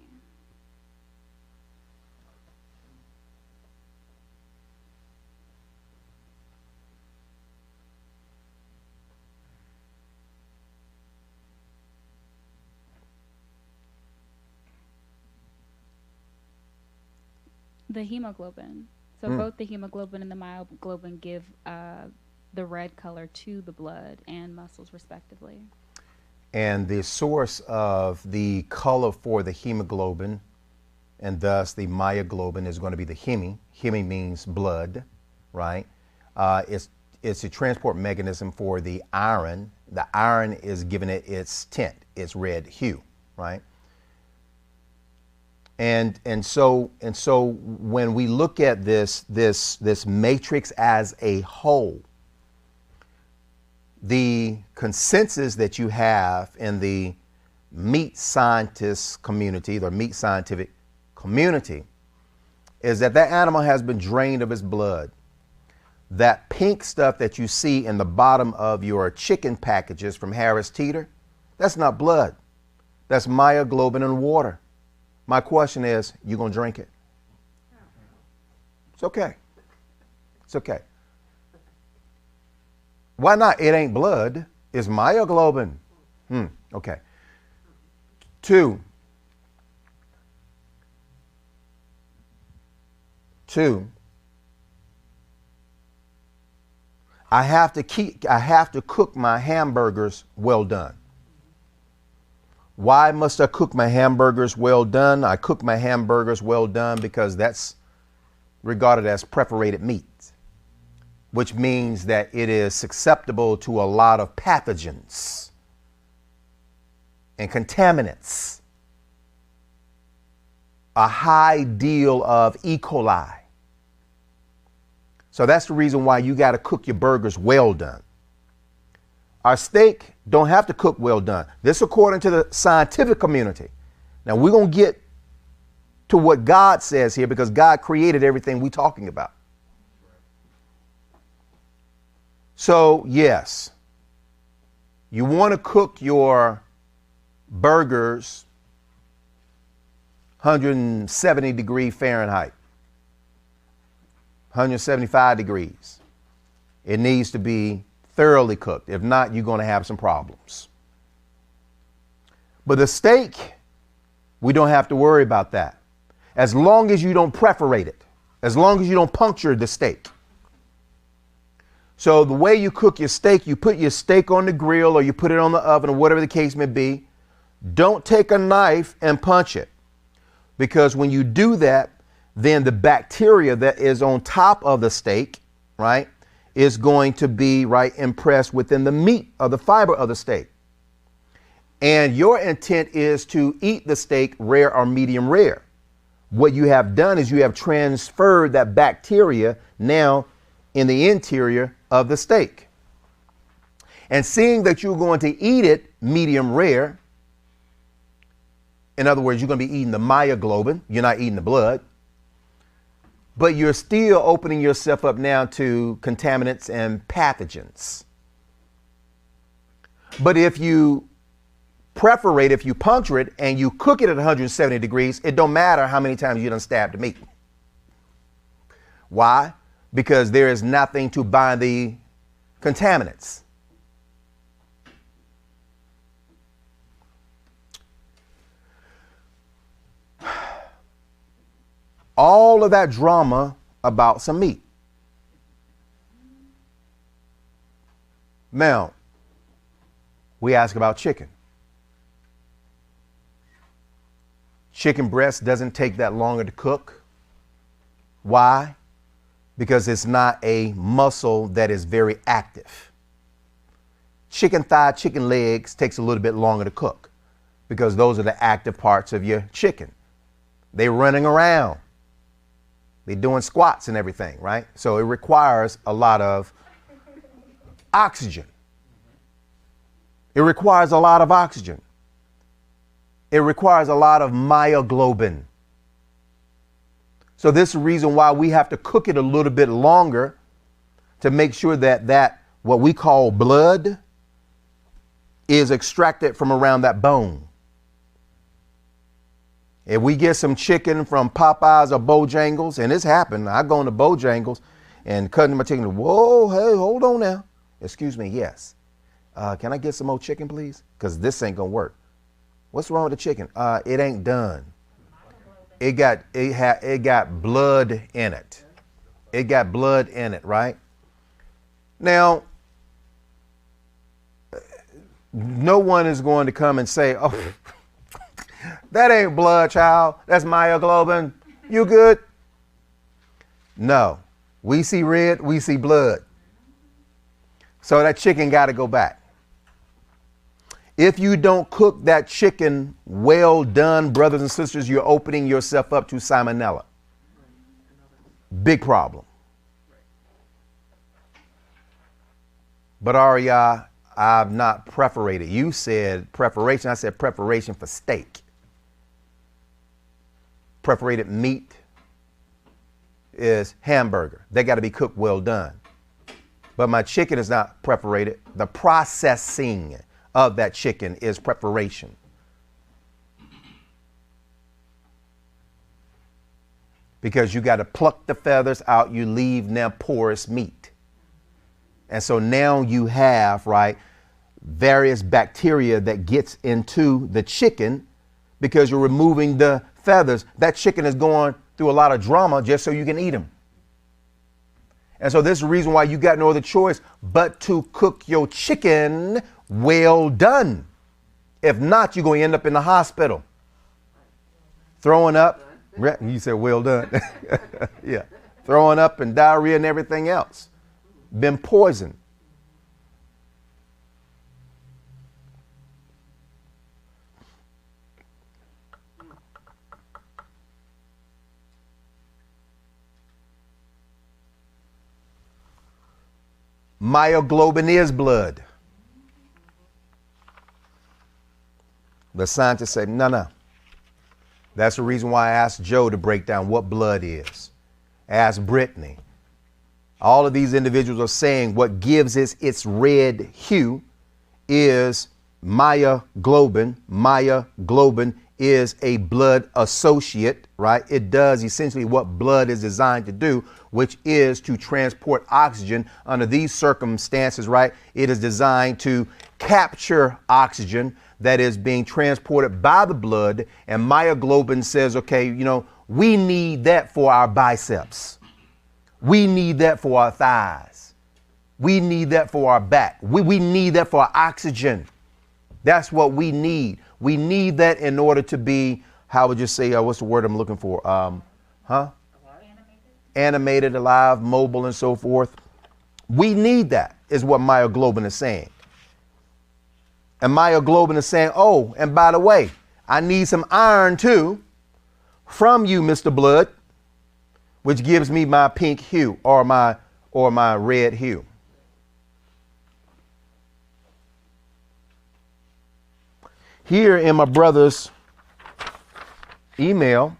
The hemoglobin. So both the hemoglobin and the myoglobin give the red color to the blood and muscles respectively. And the source of the color for the hemoglobin and thus the myoglobin is going to be the heme. Heme means blood, right? It's a transport mechanism for the iron. The iron is giving it its tint, its red hue, right? And so when we look at this matrix as a whole, the consensus that you have in the meat scientist community, the meat scientific community, is that that animal has been drained of its blood. That pink stuff that you see in the bottom of your chicken packages from Harris Teeter, that's not blood. That's myoglobin and water. My question is, you gonna drink it? It's okay. It's okay. Why not? It ain't blood. It's myoglobin. Okay. 2. I have to cook my hamburgers well done. Why must I cook my hamburgers well done? I cook my hamburgers well done because that's regarded as perforated meat, which means that it is susceptible to a lot of pathogens and contaminants, a high deal of E. coli. So that's the reason why you got to cook your burgers well done. Our steak don't have to cook well done. This according to the scientific community. Now we're going to get to what God says here because God created everything we're talking about. So yes, you want to cook your burgers 170 degrees Fahrenheit, 175 degrees. It needs to be thoroughly cooked. If not, you're going to have some problems. But the steak, we don't have to worry about that. As long as you don't perforate it, as long as you don't puncture the steak. So the way you cook your steak, you put your steak on the grill or you put it on the oven or whatever the case may be. Don't take a knife and punch it, because when you do that, then the bacteria that is on top of the steak, right, is going to be impressed within the meat of the fiber of the steak. And your intent is to eat the steak rare or medium rare. What you have done is you have transferred that bacteria now in the interior of the steak. And seeing that you're going to eat it medium rare, in other words, you're going to be eating the myoglobin, you're not eating the blood, but you're still opening yourself up now to contaminants and pathogens. But if you perforate, if you puncture it and you cook it at 170 degrees, it don't matter how many times you done stabbed the meat. Why? Because there is nothing to bind the contaminants. All of that drama about some meat. Now, we ask about chicken. Chicken breast doesn't take that longer to cook. Why? Because it's not a muscle that is very active. Chicken thigh, chicken legs takes a little bit longer to cook. because those are the active parts of your chicken. They're running around. They're doing squats and everything, right? So it requires a lot of oxygen. It requires a lot of oxygen. It requires a lot of myoglobin. So this is the reason why we have to cook it a little bit longer to make sure that what we call blood is extracted from around that bone. If we get some chicken from Popeyes or Bojangles, and it's happened, I go into Bojangles and cutting my chicken. Whoa, hey, hold on now. Excuse me, yes. Can I get some more chicken, please? Because this ain't gonna work. What's wrong with the chicken? It ain't done. It got blood in it. It got blood in it, right? Now, no one is going to come and say, oh, that ain't blood, child. That's myoglobin. You good? No. We see red, we see blood. So that chicken got to go back. If you don't cook that chicken well done, brothers and sisters, you're opening yourself up to salmonella. Big problem. But Aria, I've not preparated. You said preparation. I said preparation for steak. Preparated meat is hamburger. They got to be cooked well done. But my chicken is not preparated. The processing of that chicken is preparation. Because you got to pluck the feathers out, you leave now porous meat. And so now you have, right, various bacteria that gets into the chicken because you're removing the feathers. That chicken is going through a lot of drama just so you can eat them. And so this is the reason why you got no other choice but to cook your chicken well done. If not, you're going to end up in the hospital. Throwing up. You said well done. Yeah. Throwing up and diarrhea and everything else. Been poisoned. Myoglobin is blood. The scientists say, no. That's the reason why I asked Joe to break down what blood is. Ask Brittany. All of these individuals are saying what gives it its red hue is myoglobin. Myoglobin is a blood associate, right? It does essentially what blood is designed to do, which is to transport oxygen under these circumstances, right? It is designed to capture oxygen that is being transported by the blood. And myoglobin says, okay, we need that for our biceps. We need that for our thighs. We need that for our back. We need that for our oxygen. That's what we need. We need that in order to be, how would you say, what's the word I'm looking for? Animated, alive, mobile, and so forth. We need that, is what myoglobin is saying. And myoglobin is saying, oh, and by the way, I need some iron too from you, Mr. Blood, which gives me my pink hue or my red hue. Here in my brother's email,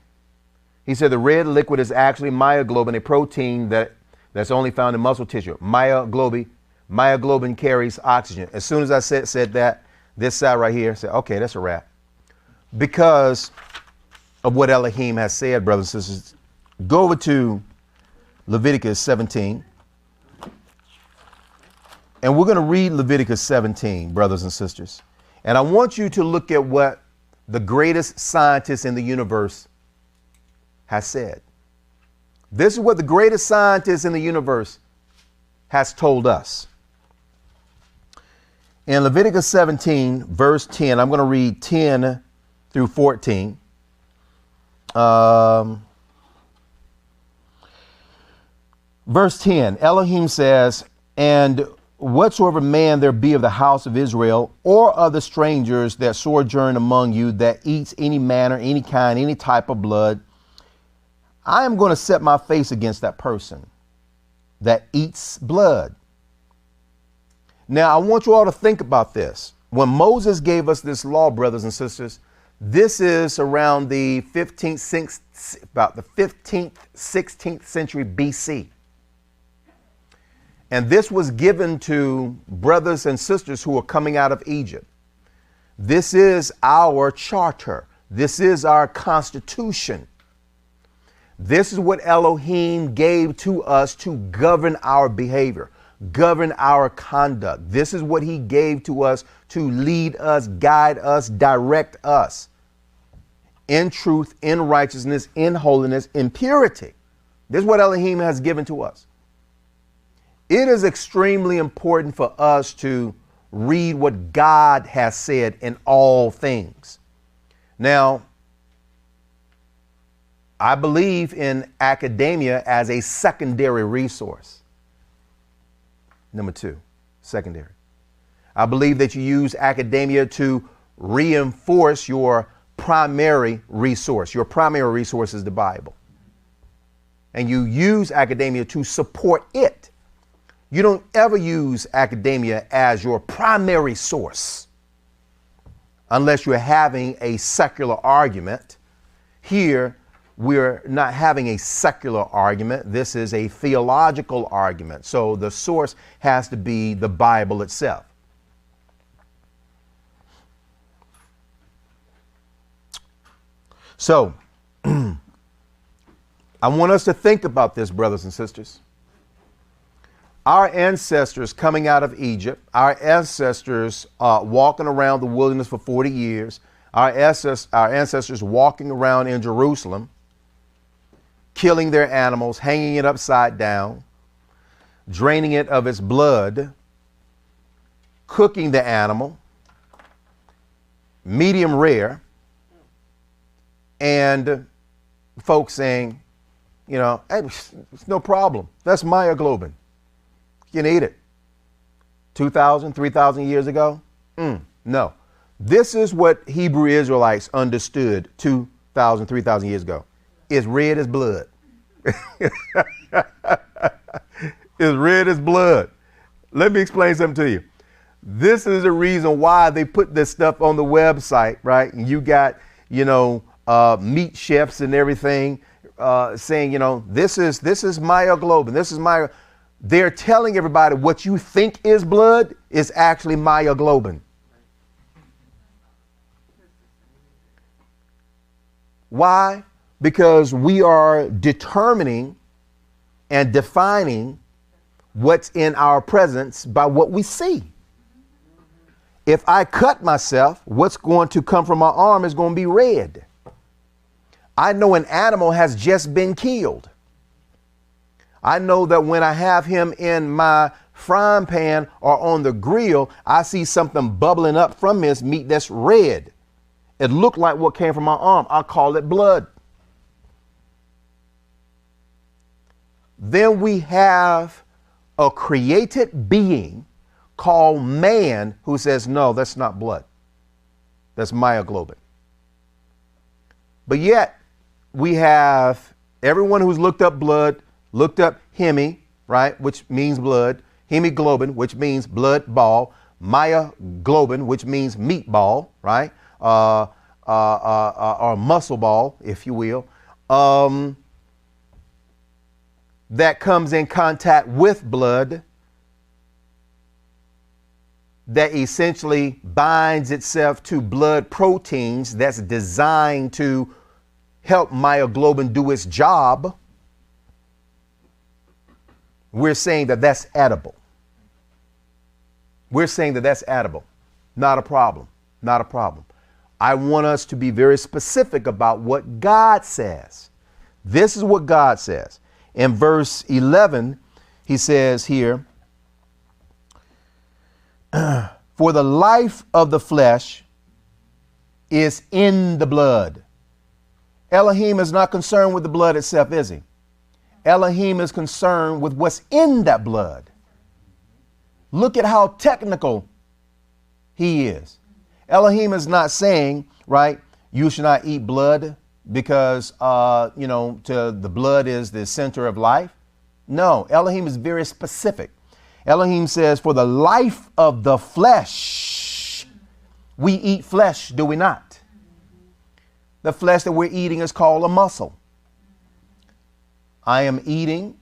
he said the red liquid is actually myoglobin, a protein that's only found in muscle tissue. Myoglobin carries oxygen. As soon as I said that, this side right here said, okay, that's a wrap. Because of what Elohim has said, brothers and sisters, go over to Leviticus 17. And we're going to read Leviticus 17, brothers and sisters. And I want you to look at what the greatest scientist in the universe has said. This is what the greatest scientist in the universe has told us. In Leviticus 17, verse 10, I'm going to read 10 through 14. Verse 10, Elohim says, and whatsoever man there be of the house of Israel or of the strangers that sojourn among you that eats any manner, any kind, any type of blood, I am going to set my face against that person that eats blood. Now, I want you all to think about this. When Moses gave us this law, brothers and sisters, this is around the 15th, about the 15th, 16th century BC. And this was given to brothers and sisters who were coming out of Egypt. This is our charter. This is our constitution. This is what Elohim gave to us to govern our behavior, govern our conduct. This is what he gave to us to lead us, guide us, direct us in truth, in righteousness, in holiness, in purity. This is what Elohim has given to us. It is extremely important for us to read what God has said in all things. Now, I believe in academia as a secondary resource. Number two, secondary. I believe that you use academia to reinforce your primary resource. Your primary resource is the Bible. And you use academia to support it. You don't ever use academia as your primary source unless you're having a secular argument. Here, we're not having a secular argument. This is a theological argument. So the source has to be the Bible itself. So I want us to think about this, brothers and sisters. Our ancestors coming out of Egypt, our ancestors walking around the wilderness for 40 years, our ancestors walking around in Jerusalem, killing their animals, hanging it upside down, draining it of its blood, cooking the animal, medium rare, and folks saying, you know, hey, it's no problem. That's myoglobin. You can eat it. 2,000, 3,000 years ago? No. This is what Hebrew Israelites understood 2,000, 3,000 years ago. It's red as blood. It's red as blood. Let me explain something to you. This is the reason why they put this stuff on the website, right? And you got, you know, meat chefs and everything saying, you know, this is myoglobin. This is my. They're telling everybody what you think is blood is actually myoglobin. Why? Because we are determining and defining what's in our presence by what we see. If I cut myself, what's going to come from my arm is going to be red. I know an animal has just been killed. I know that when I have him in my frying pan or on the grill, I see something bubbling up from his meat that's red. It looked like what came from my arm. I call it blood. Then we have a created being called man who says, no, that's not blood. That's myoglobin. But yet we have everyone who's looked up blood, looked up hemi, right, which means blood, hemoglobin, which means blood ball, myoglobin, which means meatball, right, or muscle ball, if you will, that comes in contact with blood, that essentially binds itself to blood proteins that's designed to help myoglobin do its job. We're saying that that's edible. We're saying that that's edible. Not a problem. Not a problem. I want us to be very specific about what God says. This is what God says. In verse 11, he says here, for the life of the flesh is in the blood. Elohim is not concerned with the blood itself, is he? Elohim is concerned with what's in that blood. Look at how technical he is. Elohim is not saying, right, you should not eat blood because, the blood is the center of life. No, Elohim is very specific. Elohim says, for the life of the flesh, we eat flesh, do we not? The flesh that we're eating is called a muscle. I am eating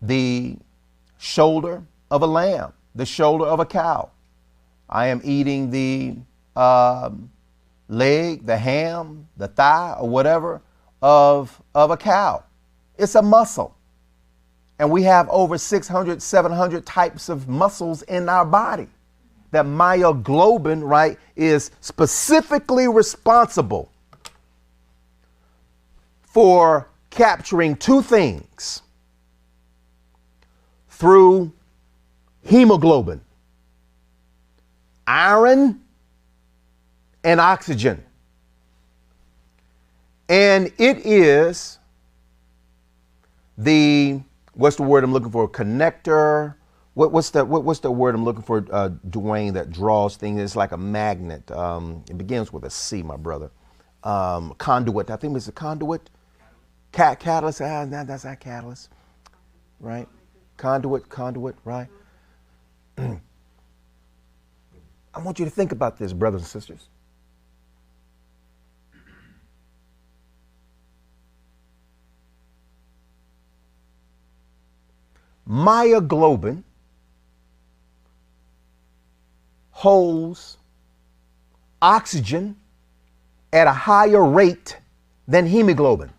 the shoulder of a lamb, the shoulder of a cow. I am eating the leg, the ham, the thigh, or whatever of a cow. It's a muscle. And we have over 600, 700 types of muscles in our body. That myoglobin, right, is specifically responsible for capturing two things through hemoglobin: iron and oxygen. And it is what's the word I'm looking for? Connector. What's the word I'm looking for, Dwayne, that draws things? It's like a magnet. It begins with a C, my brother. Conduit. I think it's a conduit. Catalyst. That's that catalyst, right? Conduit, right? I want you to think about this, brothers and sisters. Myoglobin holds oxygen at a higher rate than hemoglobin.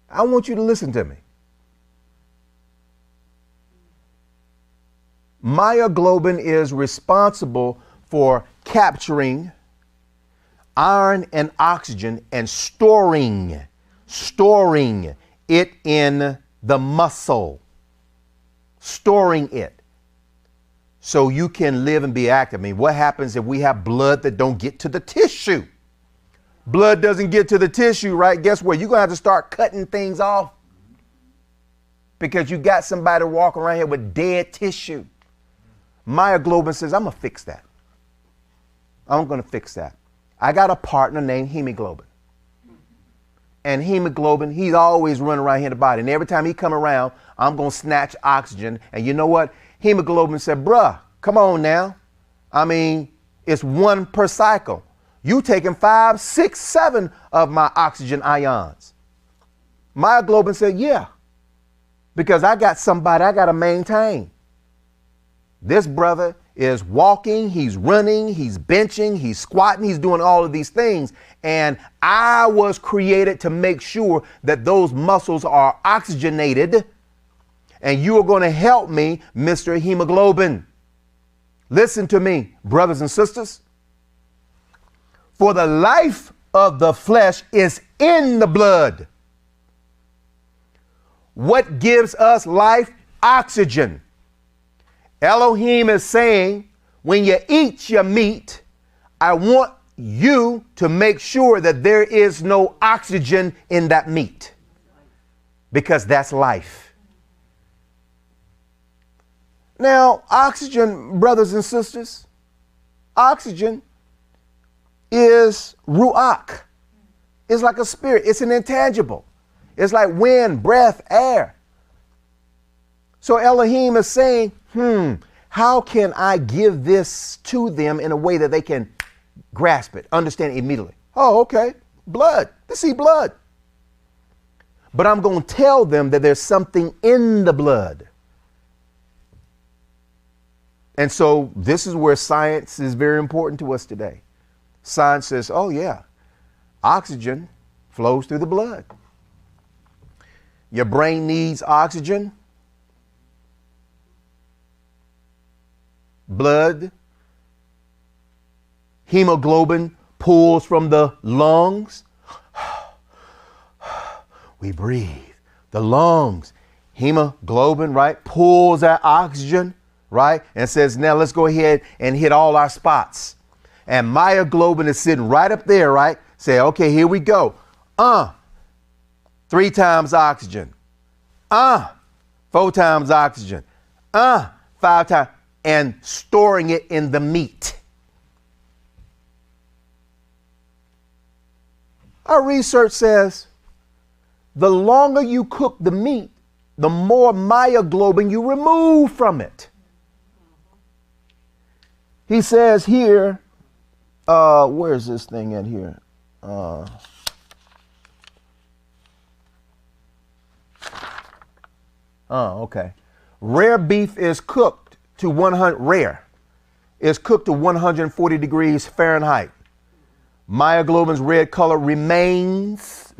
I want you to listen to me. Myoglobin is responsible for capturing iron and oxygen and storing it in the muscle, storing it so you can live and be active. I mean, what happens if we have blood that don't get to the tissue? Blood doesn't get to the tissue, right? Guess what? You're going to have to start cutting things off because you got somebody walking around here with dead tissue. Myoglobin says, I'm going to fix that. I'm going to fix that. I got a partner named hemoglobin. And hemoglobin, he's always running around here in the body. And every time he come around, I'm going to snatch oxygen. And you know what? Hemoglobin said, bruh, come on now. I mean, it's one per cycle. You taking 5, 6, 7 of my oxygen ions. Myoglobin said, yeah, because I got somebody I got to maintain. This brother is walking, he's running, he's benching, he's squatting, he's doing all of these things. And I was created to make sure that those muscles are oxygenated. And you are going to help me, Mr. Hemoglobin. Listen to me, brothers and sisters. For the life of the flesh is in the blood. What gives us life? Oxygen. Elohim is saying, when you eat your meat, I want you to make sure that there is no oxygen in that meat, because that's life. Now, oxygen, brothers and sisters, oxygen is ruach. It's like a spirit. It's an intangible. It's like wind, breath, air. So Elohim is saying, how can I give this to them in a way that they can grasp it, understand it immediately? Oh, okay, blood. They see blood. But I'm going to tell them that there's something in the blood. And so this is where science is very important to us today. Science says, oh yeah, oxygen flows through the blood. Your brain needs oxygen. Blood, hemoglobin pulls from the lungs. We breathe. The lungs, hemoglobin, right, pulls that oxygen, right, and says, now let's go ahead and hit all our spots. And myoglobin is sitting right up there, right? Say, okay, here we go. 3 times oxygen. 4 times oxygen. 5 times. And storing it in the meat. Our research says the longer you cook the meat, the more myoglobin you remove from it. He says here, where's this thing at here? Okay. Rare beef is cooked to 140 degrees Fahrenheit. Myoglobin's red color remains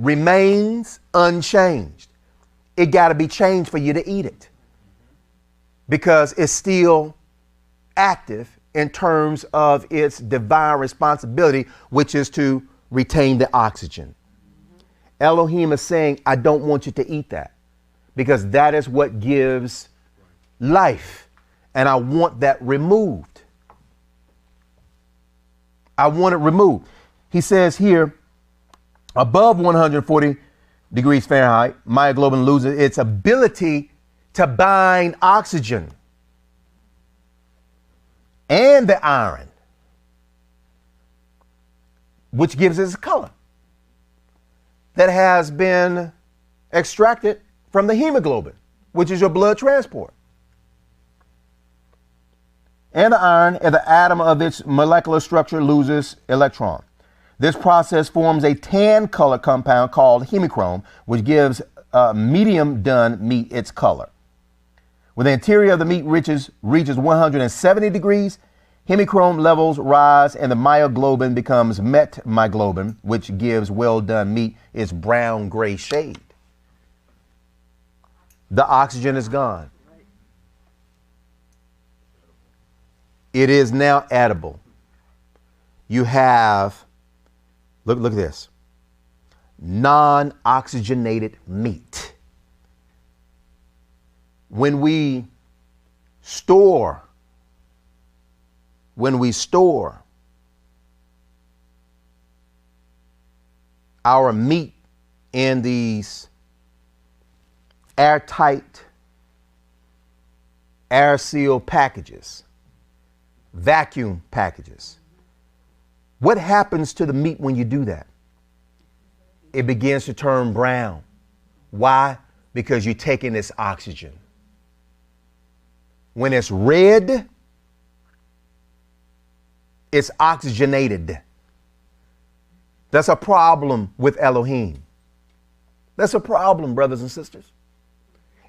unchanged. It got to be changed for you to eat it because it's still active in terms of its divine responsibility, which is to retain the oxygen. Elohim is saying, I don't want you to eat that because that is what gives life. And I want that removed. I want it removed. He says here, above 140 degrees Fahrenheit, myoglobin loses its ability to bind oxygen and the iron, which gives it its color that has been extracted from the hemoglobin, which is your blood transport. And the iron and the atom of its molecular structure loses electron. This process forms a tan color compound called hemochrome, which gives medium done meat its color. When the interior of the meat reaches 170 degrees, hemochrome levels rise and the myoglobin becomes metmyoglobin, which gives well done meat its brown gray shade. The oxygen is gone. It is now edible. You have, look at this, non-oxygenated meat. When we store our meat in these airtight, air-sealed packages, vacuum packages. What happens to the meat when you do that? It begins to turn brown. Why? Because you're taking this oxygen. When it's red, it's oxygenated. That's a problem with Elohim. That's a problem, brothers and sisters.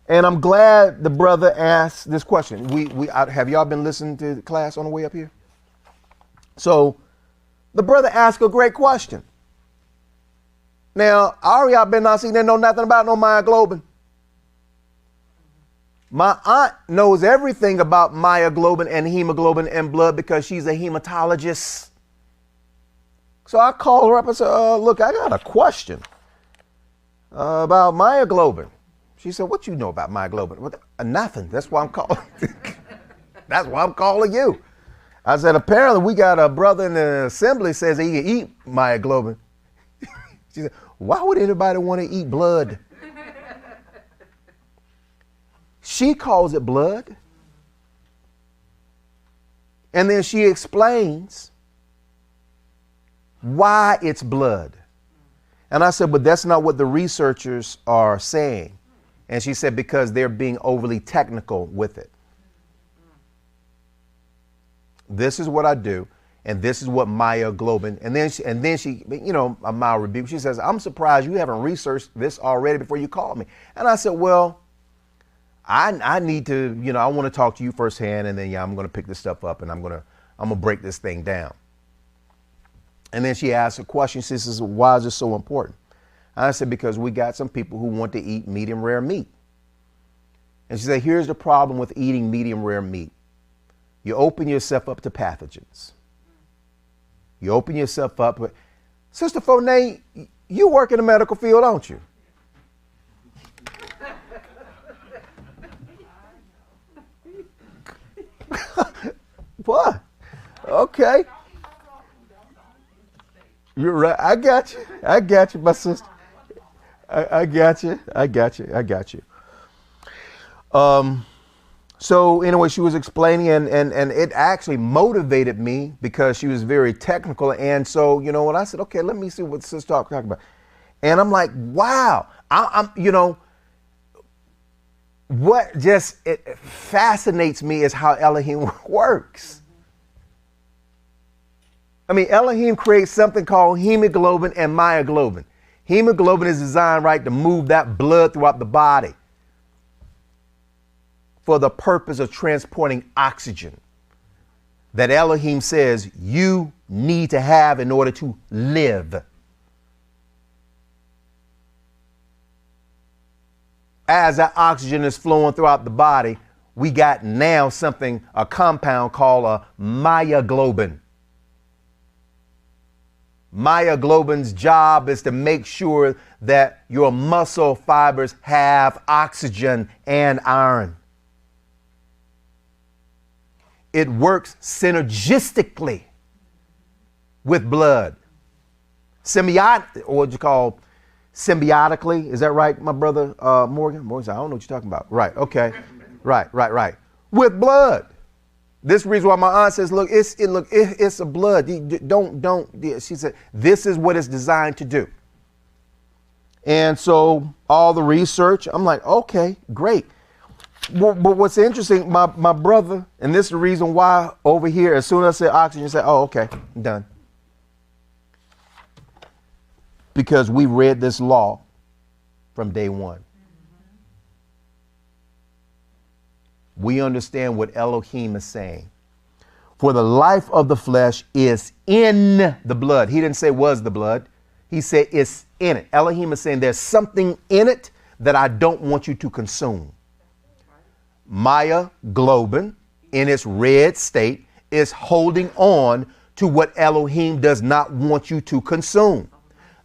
And I'm glad the brother asked this question. Have y'all been listening to the class on the way up here? So the brother asked a great question. Now, y'all been not seen, they know nothing about no myoglobin. My aunt knows everything about myoglobin and hemoglobin and blood because she's a hematologist. So I called her up and said, look, I got a question about myoglobin. She said, what you know about myoglobin? Nothing. That's why I'm calling. That's why I'm calling you. I said, apparently we got a brother in the assembly says he can eat myoglobin. She said, why would anybody want to eat blood? She calls it blood. And then she explains why it's blood. And I said, but that's not what the researchers are saying. And she said, because they're being overly technical with it. This is what I do. And this is what myoglobin. And then she, a mild rebuke. She says, I'm surprised you haven't researched this already before you called me. And I said, well, I need to, I want to talk to you firsthand. And then, I'm going to pick this stuff up and I'm going to break this thing down. And then she asked a question. She says, why is this so important? I said, because we got some people who want to eat medium rare meat. And she said, here's the problem with eating medium rare meat. You open yourself up to pathogens. You open yourself up. Sister Fournay, you work in the medical field, don't you? What? Okay. You're right. I got you, my sister. I got you. So anyway, she was explaining and it actually motivated me because she was very technical. And so, you know, when I said, okay, let me see what Sister talking about. And I'm like, wow, I'm you know, what just it fascinates me is how Elohim works. I mean, Elohim creates something called hemoglobin and myoglobin. Hemoglobin is designed, right, to move that blood throughout the body for the purpose of transporting oxygen that Elohim says you need to have in order to live. As that oxygen is flowing throughout the body, we got now something, a compound called a myoglobin. Myoglobin's job is to make sure that your muscle fibers have oxygen and iron. It works synergistically with blood. Symbiotic, or what you call symbiotically. Is that right, my brother Morgan? Morgan said, I don't know what you're talking about. Right, okay. Right. With blood. This is the reason why my aunt says, look, it's a blood. Don't. She said, this is what it's designed to do. And so all the research, I'm like, okay, great. But what's interesting, my brother, and this is the reason why over here, as soon as I say oxygen, you say, oh, okay, I'm done. Because we read this law from day one. We understand what Elohim is saying. For the life of the flesh is in the blood. He didn't say was the blood. He said it's in it. Elohim is saying there's something in it that I don't want you to consume. Myoglobin, in its red state, is holding on to what Elohim does not want you to consume.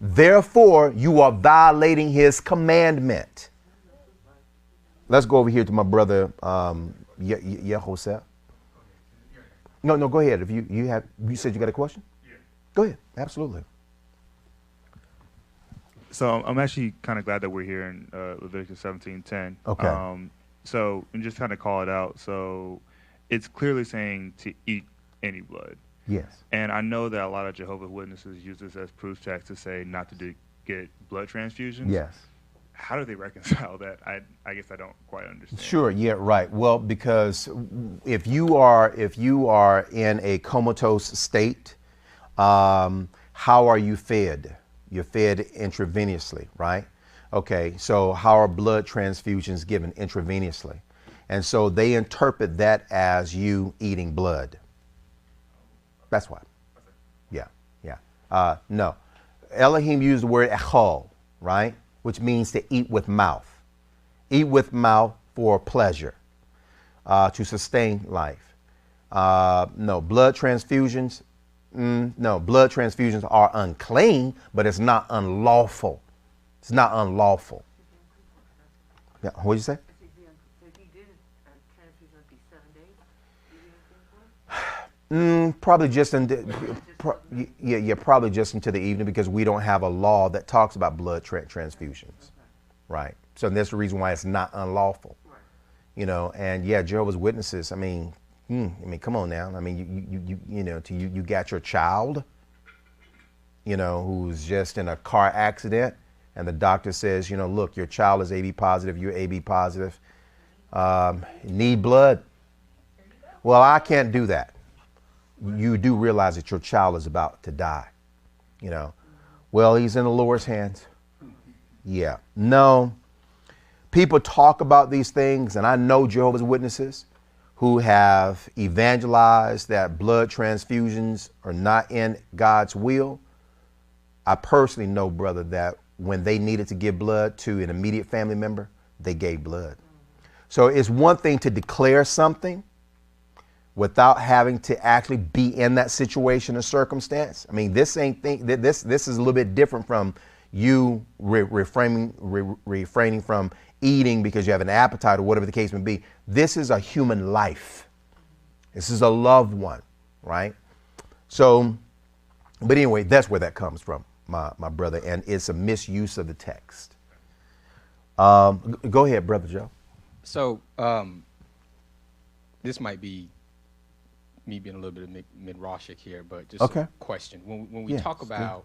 Therefore, you are violating his commandment. Let's go over here to my brother, Yehosef. No, go ahead. If you said you got a question? Yeah. Go ahead. Absolutely. So I'm actually kind of glad that we're here in Leviticus 17:10. Okay. So, and just kind of call it out. So it's clearly saying to eat any blood. Yes. And I know that a lot of Jehovah's Witnesses use this as proof text to say not to get blood transfusions. Yes. How do they reconcile that? I guess I don't quite understand. Sure. Yeah. Right. Well, because if you are in a comatose state, how are you fed? You're fed intravenously, right? Okay. So how are blood transfusions given? Intravenously, and so they interpret that as you eating blood. That's why. Yeah. No. Elohim used the word echol, right? Which means to eat with mouth. Eat with mouth for pleasure, to sustain life. No, blood transfusions. No, blood transfusions are unclean, but it's not unlawful. It's not unlawful. Yeah, what did you say? Probably just probably just into the evening, because we don't have a law that talks about blood transfusions, right? So that's the reason why it's not unlawful, you know. And yeah, Jehovah's Witnesses. I mean, come on now. I mean, you got your child, you know, who's just in a car accident, and the doctor says, you know, look, your child is AB positive. You're AB positive. Need blood. Well, I can't do that. You do realize that your child is about to die, you know. Well, he's in the Lord's hands. Yeah. No. People talk about these things, and I know Jehovah's Witnesses who have evangelized that blood transfusions are not in God's will. I personally know, brother, that when they needed to give blood to an immediate family member, they gave blood. So it's one thing to declare something without having to actually be in that situation or circumstance. I mean, this is a little bit different from you refraining from eating because you have an appetite or whatever the case may be. This is a human life. This is a loved one, right? So, but anyway, that's where that comes from, my brother, and it's a misuse of the text. Go ahead, Brother Joe. So this might be me being a little bit of midrashic here, but just Okay. a question. When we Yes, talk yeah. about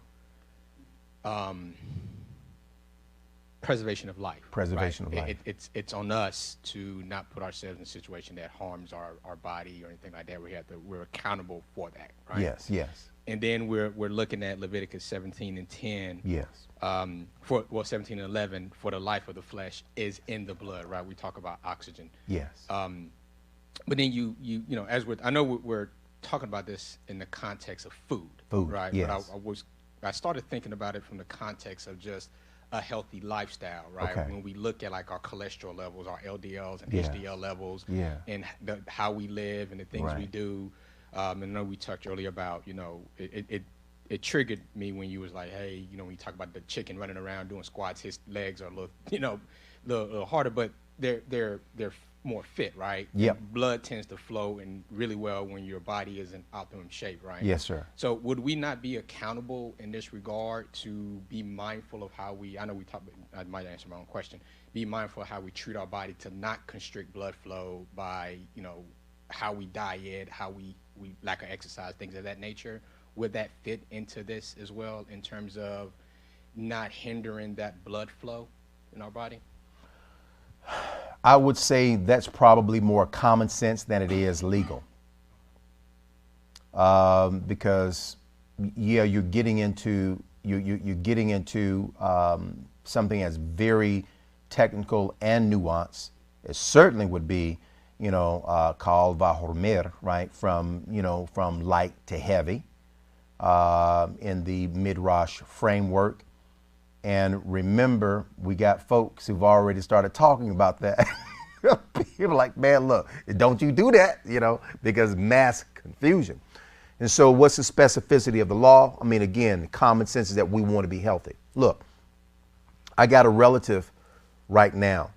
preservation of life, Preservation right? of life. It's on us to not put ourselves in a situation that harms our body or anything like that. We're accountable for that, right? Yes, yes, And then we're looking at Leviticus 17 and 10. yes. 17 and 11, for the life of the flesh is in the blood, right? We talk about oxygen. Yes. But then you know, I know we're talking about this in the context of food, Food, right? yes. But I started thinking about it from the context of just a healthy lifestyle, right? Okay. When we look at like our cholesterol levels, our LDLs and Yes. HDL levels, Yeah. and how we live and the things we Right. do. And I know we talked earlier about, you know, it triggered me when you was like, hey, you know, when you talk about the chicken running around doing squats, his legs are a little, you know, little harder, but they're more fit, right? Yep. And blood tends to flow and really well when your body is in optimum shape, right? Yes, sir. So would we not be accountable in this regard to be mindful of how I know we talked, I might answer my own question, be mindful of how we treat our body to not constrict blood flow by, you know, how we diet, how we lack of exercise, things of that nature? Would that fit into this as well in terms of not hindering that blood flow in our body? I would say that's probably more common sense than it is legal. Because yeah, you're getting into something that's very technical and nuanced. It certainly would be, you know, called vahormer, right? From light to heavy, in the Midrash framework. And remember, we got folks who've already started talking about that. People are like, man, look, don't you do that, you know, because mass confusion. And so what's the specificity of the law? I mean, again, common sense is that we want to be healthy. Look, I got a relative right now.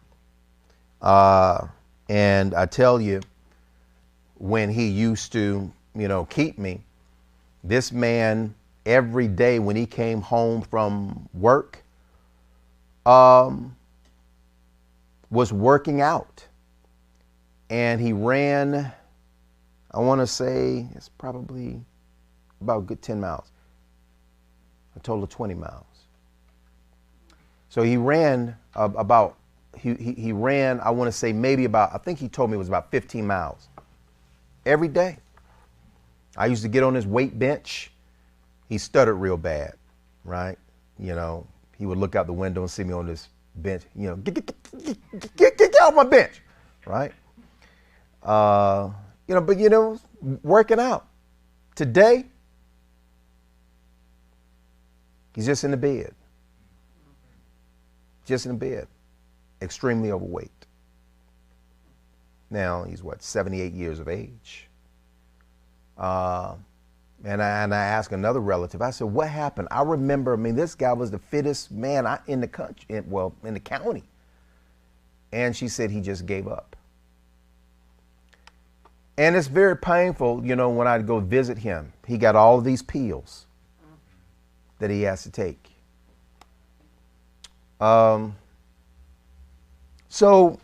And I tell you, when he used to, you know, keep me, this man, every day when he came home from work, was working out. And he ran, I want to say it's probably about a good 10 miles, a total of 20 miles. So he ran he ran, I want to say maybe about, I think he told me it was about 15 miles every day. I used to get on his weight bench. He stuttered real bad, right? You know, he would look out the window and see me on this bench, you know, get off my bench, right? You know, but you know, working out. Today, he's just in the bed. Just in the bed. Extremely overweight. Now, he's what, 78 years of age. And I asked another relative, I said, what happened? I remember, I mean, this guy was the fittest man in the country, in the county. And she said he just gave up. And it's very painful, you know, when I go visit him. He got all of these pills that he has to take. So,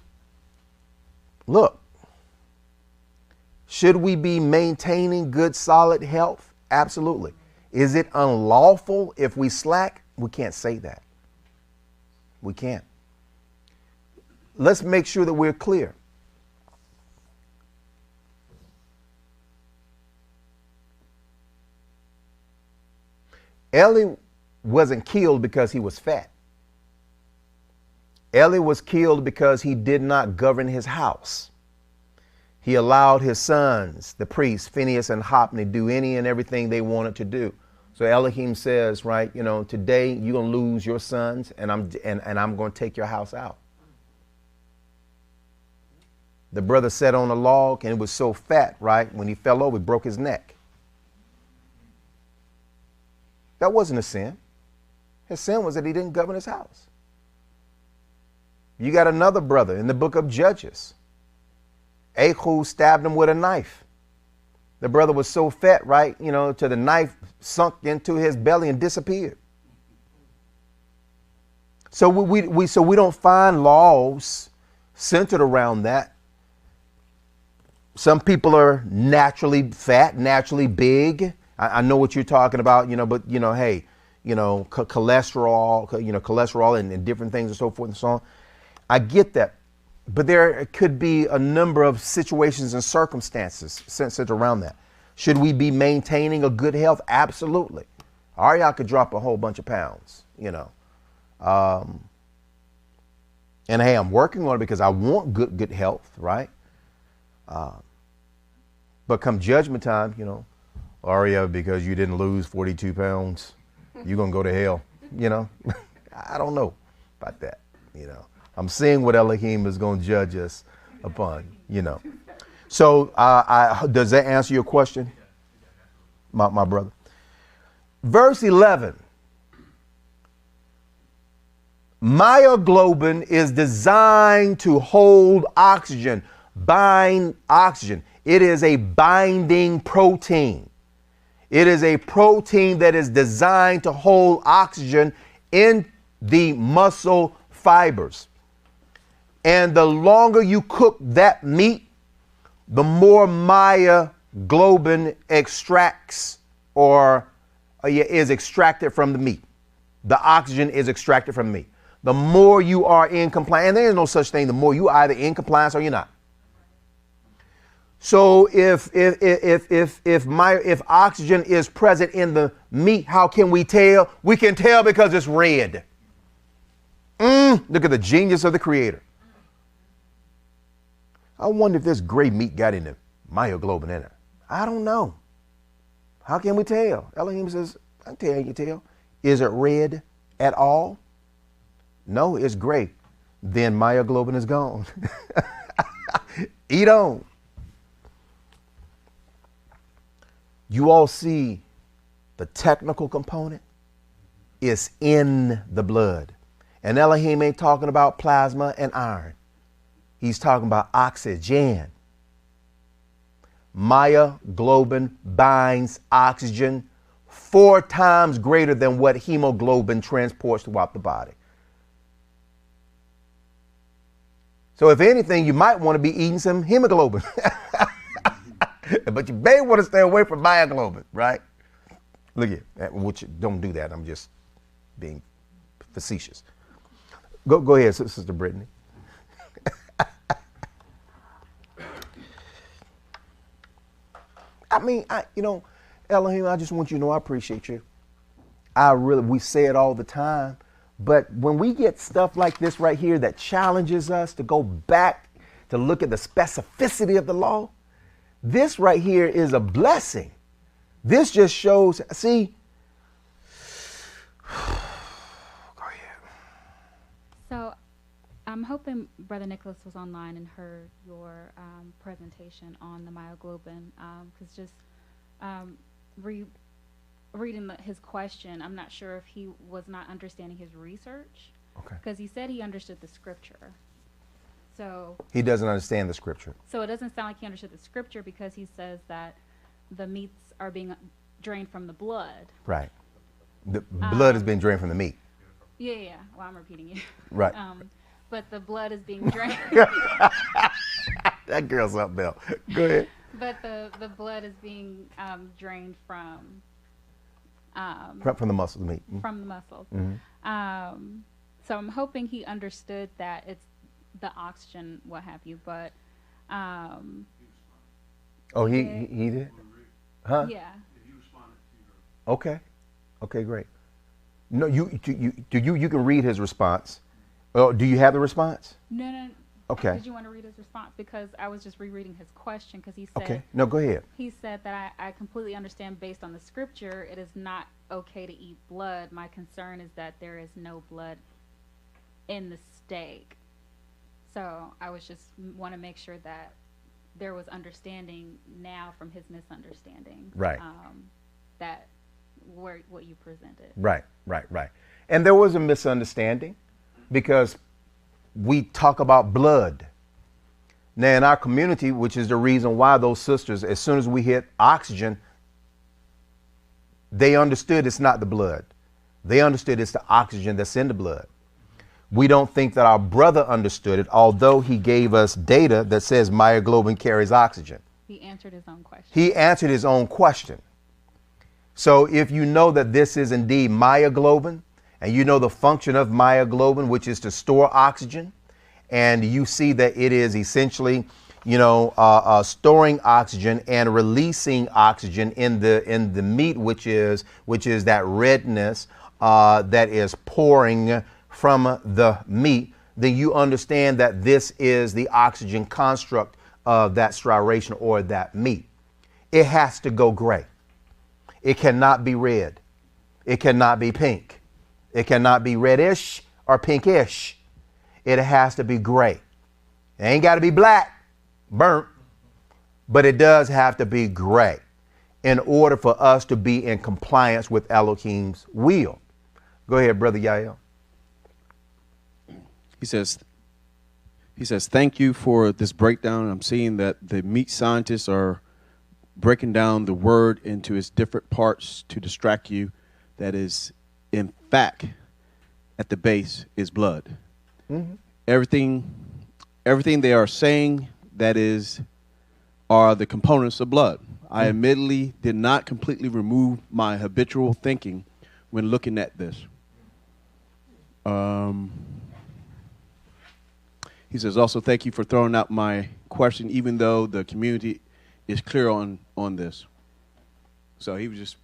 look, should we be maintaining good, solid health? Absolutely. Is it unlawful if we slack? We can't say that. We can't. Let's make sure that we're clear. Eli wasn't killed because he was fat. Eli was killed because he did not govern his house. He allowed his sons, the priests, Phinehas and Hophni, do any and everything they wanted to do. So Elohim says, right, you know, today you're going to lose your sons and I'm going to take your house out. The brother sat on a log and it was so fat, right, when he fell over, he broke his neck. That wasn't a sin. His sin was that he didn't govern his house. You got another brother in the book of Judges. Ehud stabbed him with a knife. The brother was so fat, right, you know, till the knife sunk into his belly and disappeared. So we don't find laws centered around that. Some people are naturally fat, naturally big. I know what you're talking about, but hey, cholesterol, cholesterol and different things and so forth and so on. I get that. But there could be a number of situations and circumstances centered around that. Should we be maintaining a good health? Absolutely. Y'all could drop a whole bunch of pounds, and hey, I'm working on it because I want good health, right? But come judgment time, Aria, because you didn't lose 42 pounds, you're going to go to hell, I don't know about that, I'm seeing what Elohim is going to judge us upon, So does that answer your question, my brother? Verse 11. Myoglobin is designed to hold oxygen, bind oxygen. It is a binding protein. It is a protein that is designed to hold oxygen in the muscle fibers. And the longer you cook that meat, the more myoglobin extracts or is extracted from the meat. The oxygen is extracted from the meat. The more you are in compliance, and there is no such thing, the more you are either in compliance or you're not. So if oxygen is present in the meat, how can we tell? We can tell because it's red. Look at the genius of the Creator. I wonder if this gray meat got any myoglobin in it. I don't know. How can we tell? Elohim says, I can tell you tell. Is it red at all? No, it's gray. Then myoglobin is gone. Eat on. You all see the technical component is in the blood. And Elohim ain't talking about plasma and iron. He's talking about oxygen. Myoglobin binds oxygen 4 times greater than what hemoglobin transports throughout the body. So if anything, you might want to be eating some hemoglobin. But you may want to stay away from myoglobin, right? Look at which don't do that. I'm just being facetious. Go ahead, Sister Brittany. I mean, Elohim, I just want you to know I appreciate you. We say it all the time, but when we get stuff like this right here that challenges us to go back to look at the specificity of the law, this right here is a blessing. This just shows, see. Go ahead. So I'm hoping Brother Nicholas was online and heard your presentation on the myoglobin, because just reading his question, I'm not sure if he was not understanding his research. Okay. Because he said he understood the scripture. So he doesn't understand the scripture. So it doesn't sound like he understood the scripture, because he says that the meats are being drained from the blood. Right. The blood is being drained from the meat. Yeah. Well, I'm repeating it. Right. But the blood is being drained. That girl's up, Bell. Go ahead. But the blood is being drained from the muscle, the meat. From the muscles. Mm-hmm. So I'm hoping he understood that it's the oxygen, what have you. But he did? Huh? Yeah. Okay, great. No, you can read his response. Oh, do you have the response? No. Okay. Did you want to read his response? Because I was just rereading his question, because he said. Okay. No, go ahead. He said that I completely understand, based on the scripture, it is not okay to eat blood. My concern is that there is no blood in the steak. So I was just want to make sure that there was understanding now from his misunderstanding. Right. That what you presented. Right. And there was a misunderstanding because we talk about blood. Now in our community, which is the reason why those sisters, as soon as we hit oxygen, they understood it's not the blood. They understood it's the oxygen that's in the blood. We don't think that our brother understood it, although he gave us data that says myoglobin carries oxygen. He answered his own question. He answered his own question. So if you know that this is indeed myoglobin, and you know the function of myoglobin, which is to store oxygen, and you see that it is essentially, storing oxygen and releasing oxygen in the meat, which is that redness that is pouring from the meat, then you understand that this is the oxygen construct of that striation or that meat. It has to go gray. It cannot be red. It cannot be pink. It cannot be reddish or pinkish. It has to be gray. It ain't got to be black, burnt, but it does have to be gray in order for us to be in compliance with Elohim's will. Go ahead, Brother Yael. He says, thank you for this breakdown. I'm seeing that the meat scientists are breaking down the word into its different parts to distract you. That is, in fact, at the base is blood. Mm-hmm. Everything they are saying are the components of blood. I admittedly did not completely remove my habitual thinking when looking at this. He says, also, thank you for throwing out my question, even though the community is clear on this. So he was just,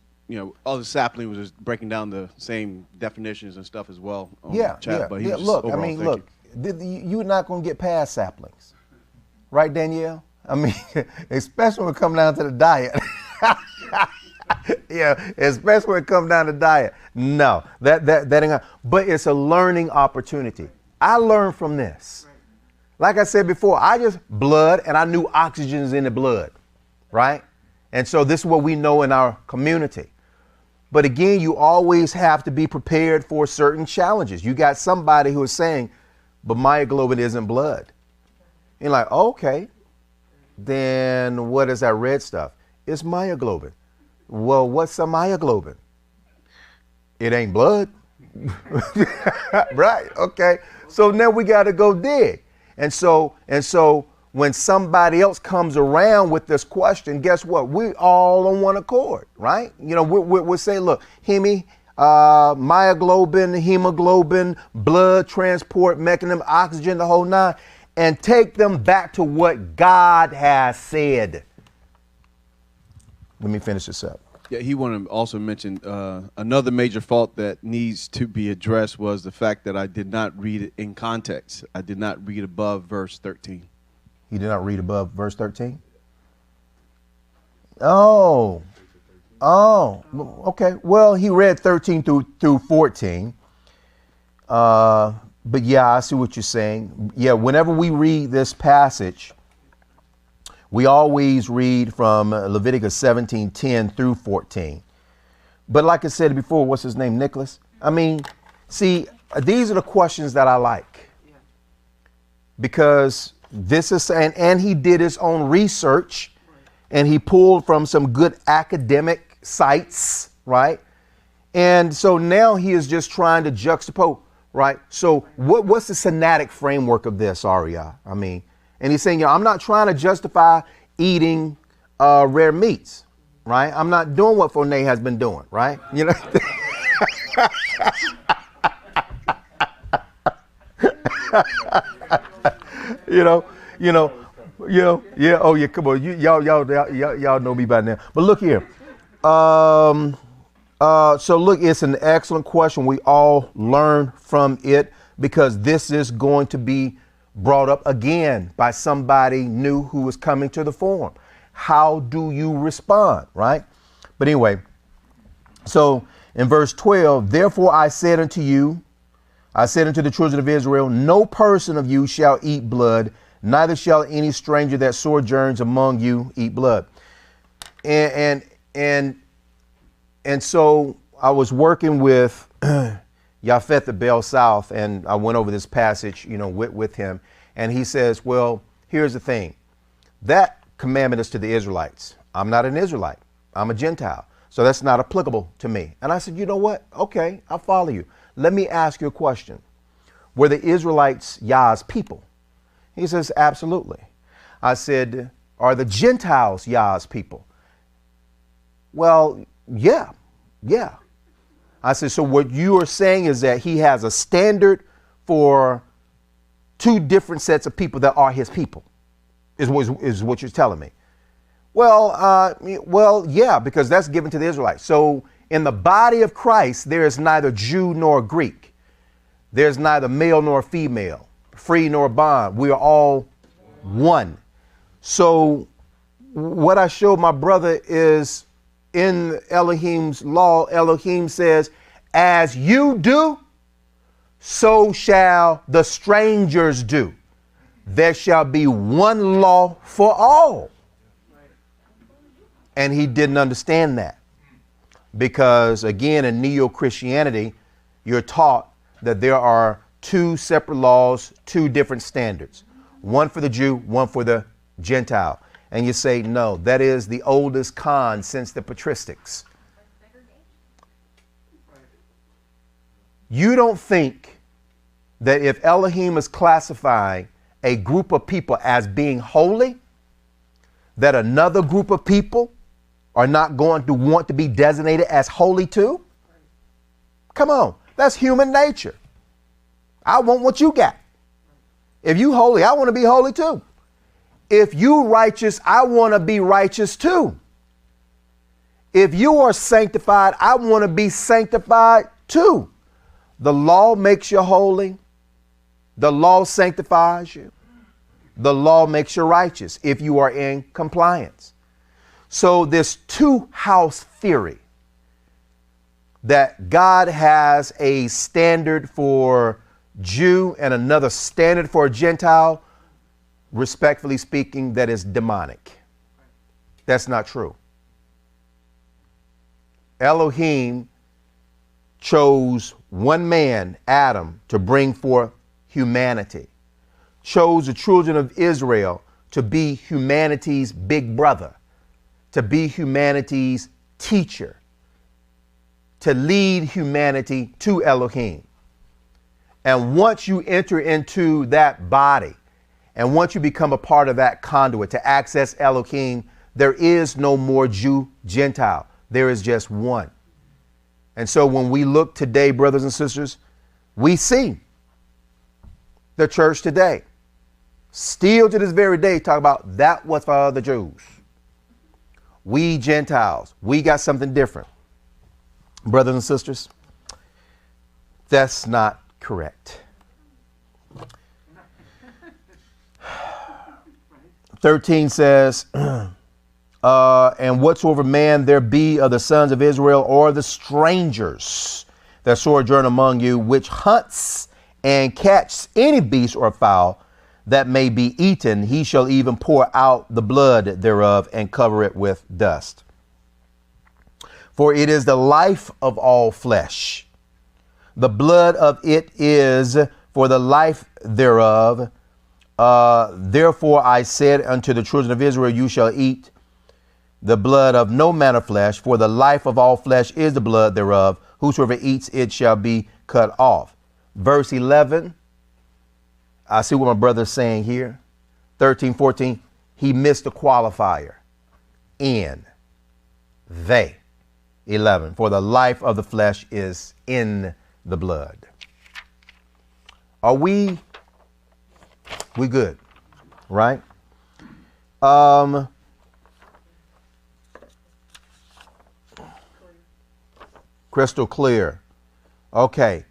all the sapling was just breaking down the same definitions and stuff as well on the chat. But he was look, overall, you're not going to get past saplings. Right, Danielle? I mean, especially when it comes down to the diet. Yeah, especially when it comes down to diet. No, that ain't. But it's a learning opportunity. I learned from this. Like I said before, I just blood, and I knew oxygen is in the blood, right? And so this is what we know in our community. But again, you always have to be prepared for certain challenges. You got somebody who is saying, but myoglobin isn't blood. You're like, okay, then what is that red stuff? It's myoglobin. Well, what's a myoglobin? It ain't blood. Right, okay. So now we got to go dig. And so when somebody else comes around with this question, guess what? We all on one accord, right? We'll say, look, myoglobin, hemoglobin, blood transport mechanism, oxygen, the whole nine, and take them back to what God has said. Let me finish this up. Yeah, he wanted to also mention another major fault that needs to be addressed was the fact that I did not read it in context. I did not read above verse 13. You did not read above verse 13? Oh, okay. Well, he read 13 through 14. But yeah, I see what you're saying. Yeah, whenever we read this passage, we always read from Leviticus 17:10 through 14. But like I said before, what's his name, Nicholas? I mean, see, these are the questions that I like. Because this is, and he did his own research, and he pulled from some good academic sites, right? And so now he is just trying to juxtapose, right? So what's the synaptic framework of this, Arya? I mean, and he's saying, I'm not trying to justify eating rare meats, right? I'm not doing what Fournette has been doing, right? Yeah. Oh yeah, come on, y'all know me by now. But look here. So look, it's an excellent question. We all learn from it because this is going to be brought up again by somebody new who is coming to the forum. How do you respond, right? But anyway, so in verse 12, therefore I said unto the children of Israel, no person of you shall eat blood, neither shall any stranger that sojourns among you eat blood. And so I was working with Yafet the Bell South, and I went over this passage, with him. And he says, well, here's the thing. That commandment is to the Israelites. I'm not an Israelite. I'm a Gentile. So that's not applicable to me. And I said, you know what? Okay, I'll follow you. Let me ask you a question. Were the Israelites Yah's people? He says, absolutely. I said, are the Gentiles Yah's people? Well, yeah. I said, so what you are saying is that he has a standard for two different sets of people that are his people, is what you're telling me. Well, yeah, because that's given to the Israelites. So in the body of Christ, there is neither Jew nor Greek. There's neither male nor female, free nor bond. We are all one. So what I showed my brother is in Elohim's law, Elohim says, as you do, so shall the strangers do. There shall be one law for all. And he didn't understand that because, again, in neo-Christianity, you're taught that there are two separate laws, two different standards, one for the Jew, one for the Gentile. And you say, no, that is the oldest con since the patristics. You don't think that if Elohim is classifying a group of people as being holy, that another group of people are not going to want to be designated as holy too? Come on, that's human nature. I want what you got. If you holy, I want to be holy too. If you righteous, I want to be righteous too. If you are sanctified, I want to be sanctified too. The law makes you holy. The law sanctifies you. The law makes you righteous if you are in compliance. So this two-house theory that God has a standard for Jew and another standard for a Gentile, respectfully speaking, that is demonic. That's not true. Elohim chose one man, Adam, to bring forth humanity, chose the children of Israel to be humanity's big brother, to be humanity's teacher, to lead humanity to Elohim. And once you enter into that body, and once you become a part of that conduit to access Elohim, there is no more Jew, Gentile. There is just one. And so when we look today, brothers and sisters, we see the church today still to this very day talk about that was for the Jews. We Gentiles, we got something different. Brothers and sisters, that's not correct. 13 says, and whatsoever man there be of the sons of Israel or the strangers that sojourn among you, which hunts and catch any beast or fowl that may be eaten, he shall even pour out the blood thereof and cover it with dust. For it is the life of all flesh. The blood of it is for the life thereof. Therefore I said unto the children of Israel, you shall eat the blood of no manner of flesh, for the life of all flesh is the blood thereof. Whosoever eats it shall be cut off. Verse 11, I see what my brother's saying here. 13, 14, he missed the qualifier. In, they. 11, for the life of the flesh is in the blood. Are we good, right? Crystal clear. Okay.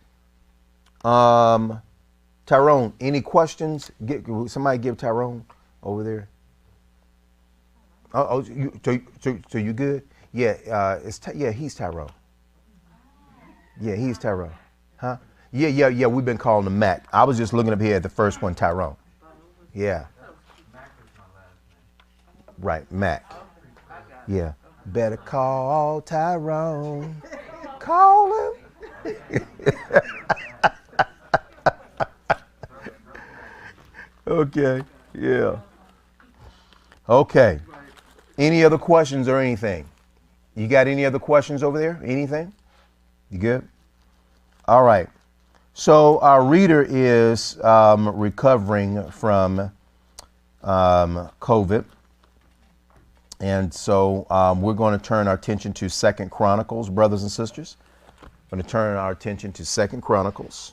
Tyrone, any questions? Somebody give Tyrone over there. So you good? Yeah, he's Tyrone. Yeah, he's Tyrone. Huh? Yeah. We've been calling him Mac. I was just looking up here at the first one, Tyrone. Yeah. Right, Mac. Yeah. Better call Tyrone. Call him. Okay. Yeah. Okay. Any other questions or anything? You got any other questions over there? Anything? You good? All right. So our reader is recovering from COVID. And so we're going to turn our attention to 2 Chronicles, brothers and sisters. We're going to turn our attention to 2 Chronicles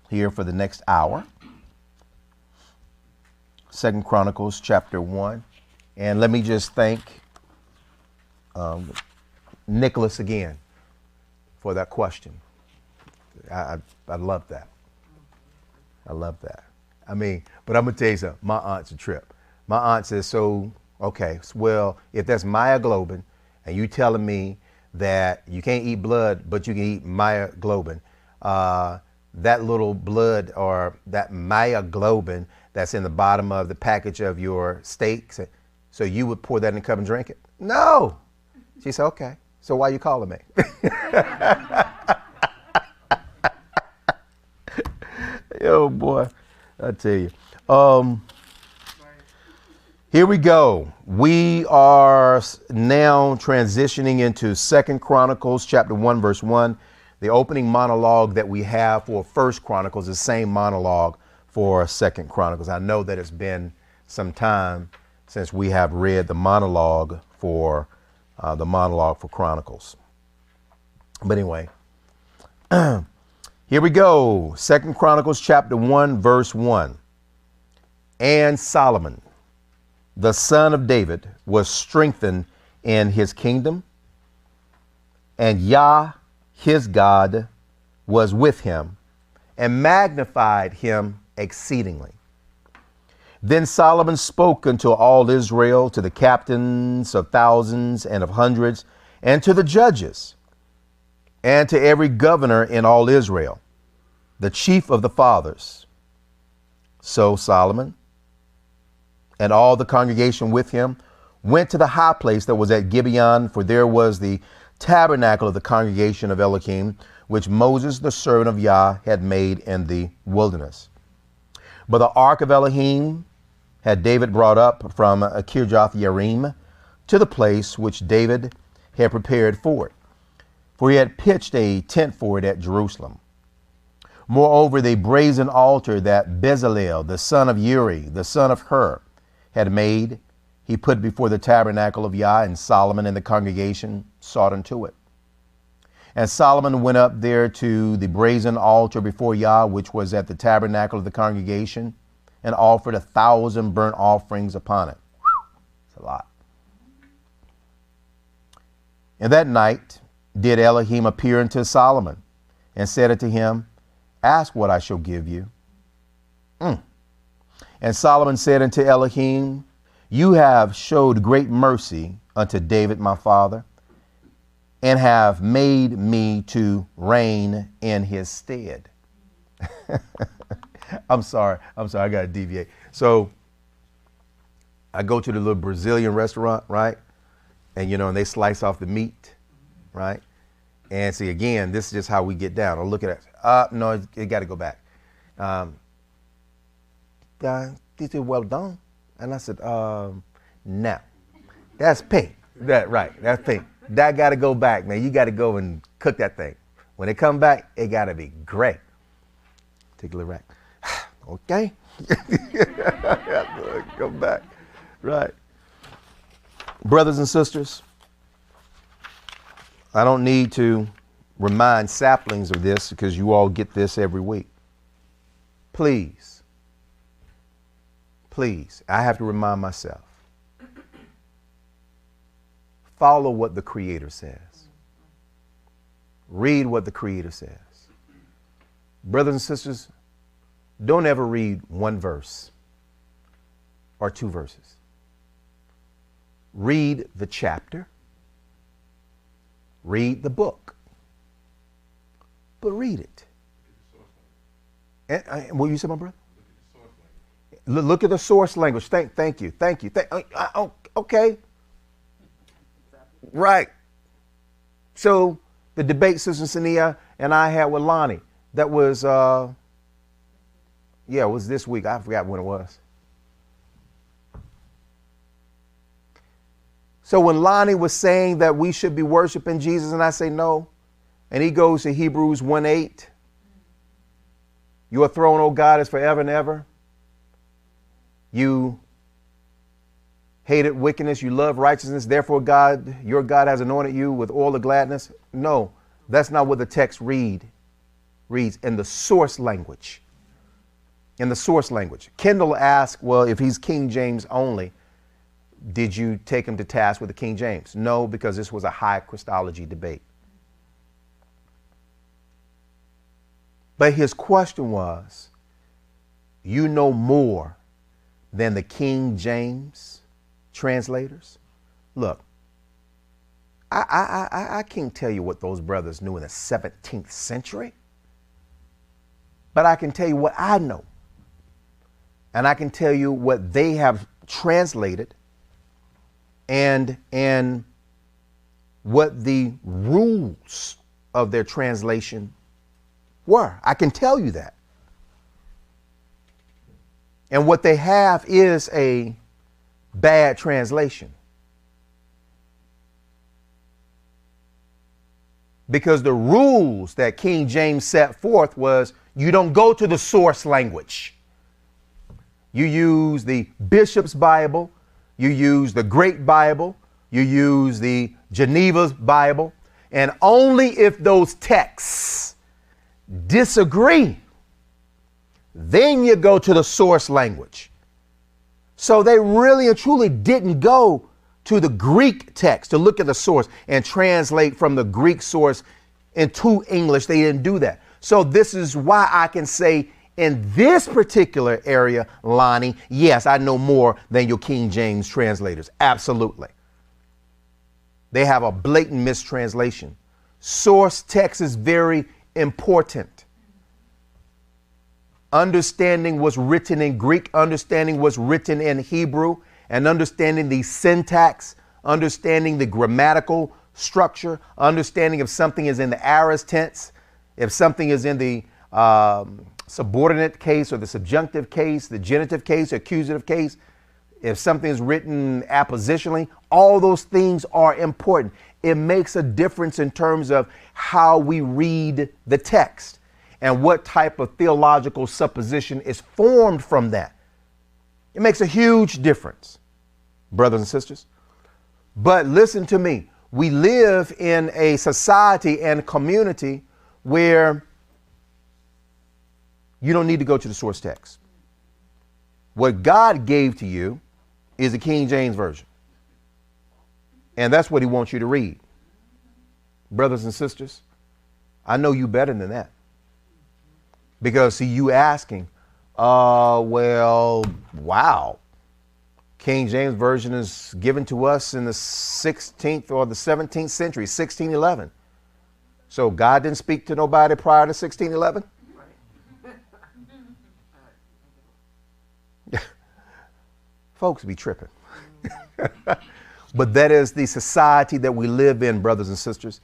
here for the next hour. 2 Chronicles chapter 1. And let me just thank Nicholas again for that question. I love that. I love that. I mean, but I'm going to tell you something. My aunt's a trip. My aunt says, so, okay, well, if that's myoglobin and you telling me that you can't eat blood, but you can eat myoglobin, that little blood or that myoglobin that's in the bottom of the package of your steaks, so you would pour that in a cup and drink it? No. She said, okay, so why you calling me? Oh boy, I tell you. Here we go. We are now transitioning into 2 Chronicles chapter 1, verse 1. The opening monologue that we have for 1 Chronicles is the same monologue for 2 Chronicles. I know that it's been some time since we have read the monologue for Chronicles. But anyway, here we go. 2 Chronicles chapter 1, verse 1. And Solomon, the son of David, was strengthened in his kingdom, and Yah, his God, was with him and magnified him exceedingly. Then Solomon spoke unto all Israel, to the captains of thousands and of hundreds, and to the judges, and to every governor in all Israel, the chief of the fathers. So Solomon and all the congregation with him went to the high place that was at Gibeon, for there was the tabernacle of the congregation of Elohim, which Moses, the servant of Yah, had made in the wilderness. But the ark of Elohim had David brought up from Kirjath Yearim to the place which David had prepared for it, for he had pitched a tent for it at Jerusalem. Moreover, the brazen altar that Bezalel, the son of Uri, the son of Hur, had made, he put before the tabernacle of Yah, and Solomon and the congregation sought unto it. And Solomon went up there to the brazen altar before Yah, which was at the tabernacle of the congregation, and offered 1,000 burnt offerings upon it. It's a lot. And that night did Elohim appear unto Solomon, and said unto him, ask what I shall give you. And Solomon said unto Elohim, you have showed great mercy unto David my father, and have made me to reign in his stead. I'm sorry, I got to deviate. So I go to the little Brazilian restaurant, right? And, and they slice off the meat, right? And see, again, this is just how we get down. I'll look at it. No, it got to go back. This is well done. And I said, no, that's pink. That's pink. That got to go back, man. You got to go and cook that thing. When it come back, it got to be great. Take a little rack. Okay. Go back. Right. Brothers and sisters, I don't need to remind saplings of this because you all get this every week. Please, I have to remind myself. Follow what the Creator says. Read what the Creator says. Brothers and sisters, don't ever read one verse or two verses. Read the chapter. Read the book. But read it. And, what you said, my brother? Look at the source language. Thank you. Okay. Right. So the debate Sister Sania and I had with Lonnie, that was, it was this week. I forgot when it was. So when Lonnie was saying that we should be worshiping Jesus, and I say no, And he goes to Hebrews 1:8. Your throne, O God, is forever and ever. You hated wickedness, you love righteousness. Therefore, God, your God has anointed you with all the gladness. No, that's not what the text reads in the source language. In the source language. Kendall asked, well, if he's King James only, did you take him to task with the King James? No, because this was a high Christology debate. But his question was, you know more than the King James translators? Look, I can't tell you what those brothers knew in the 17th century, but I can tell you what I know. And I can tell you what they have translated and what the rules of their translation were. I can tell you that. And what they have is a bad translation. Because the rules that King James set forth was you don't go to the source language. You use the Bishop's Bible, you use the Great Bible, you use the Geneva's Bible, and only if those texts disagree, then you go to the source language. So they really and truly didn't go to the Greek text to look at the source and translate from the Greek source into English. They didn't do that. So this is why I can say in this particular area, Lonnie, yes, I know more than your King James translators. Absolutely. They have a blatant mistranslation. Source text is very important. Understanding what's written in Greek, understanding what's written in Hebrew, and understanding the syntax, understanding the grammatical structure, understanding if something is in the aorist tense, if something is in the subordinate case or the subjunctive case, the genitive case, accusative case, if something is written appositionally, all those things are important. It makes a difference in terms of how we read the text and what type of theological supposition is formed from that. It makes a huge difference, brothers and sisters. But listen to me. We live in a society and community where you don't need to go to the source text. What God gave to you is the King James Version. And that's what he wants you to read. Brothers and sisters, I know you better than that. Because see, you asking, well, wow. King James Version is given to us in the 16th or the 17th century, 1611. So God didn't speak to nobody prior to 1611? Folks be tripping. But that is the society that we live in, brothers and sisters.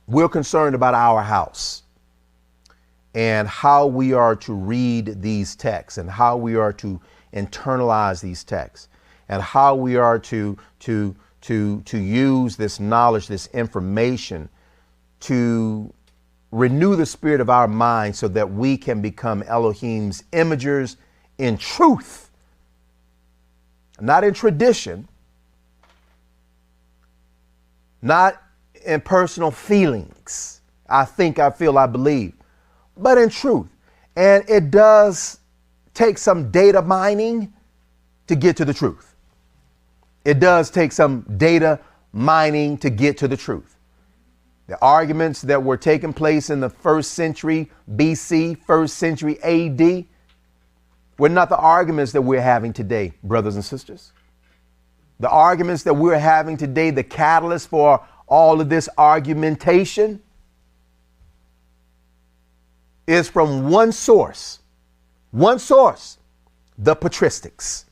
We're concerned about our house and how we are to read these texts and how we are to internalize these texts and how we are to use this knowledge, this information to renew the spirit of our mind so that we can become Elohim's imagers in truth. Not in tradition, not in personal feelings. I think, I feel, I believe, but in truth. And it does take some data mining to get to the truth. It does take some data mining to get to the truth. The arguments that were taking place in the 1st century BC, 1st century AD, were not the arguments that we're having today, brothers and sisters. The arguments that we're having today, the catalyst for all of this argumentation is from one source, the patristics.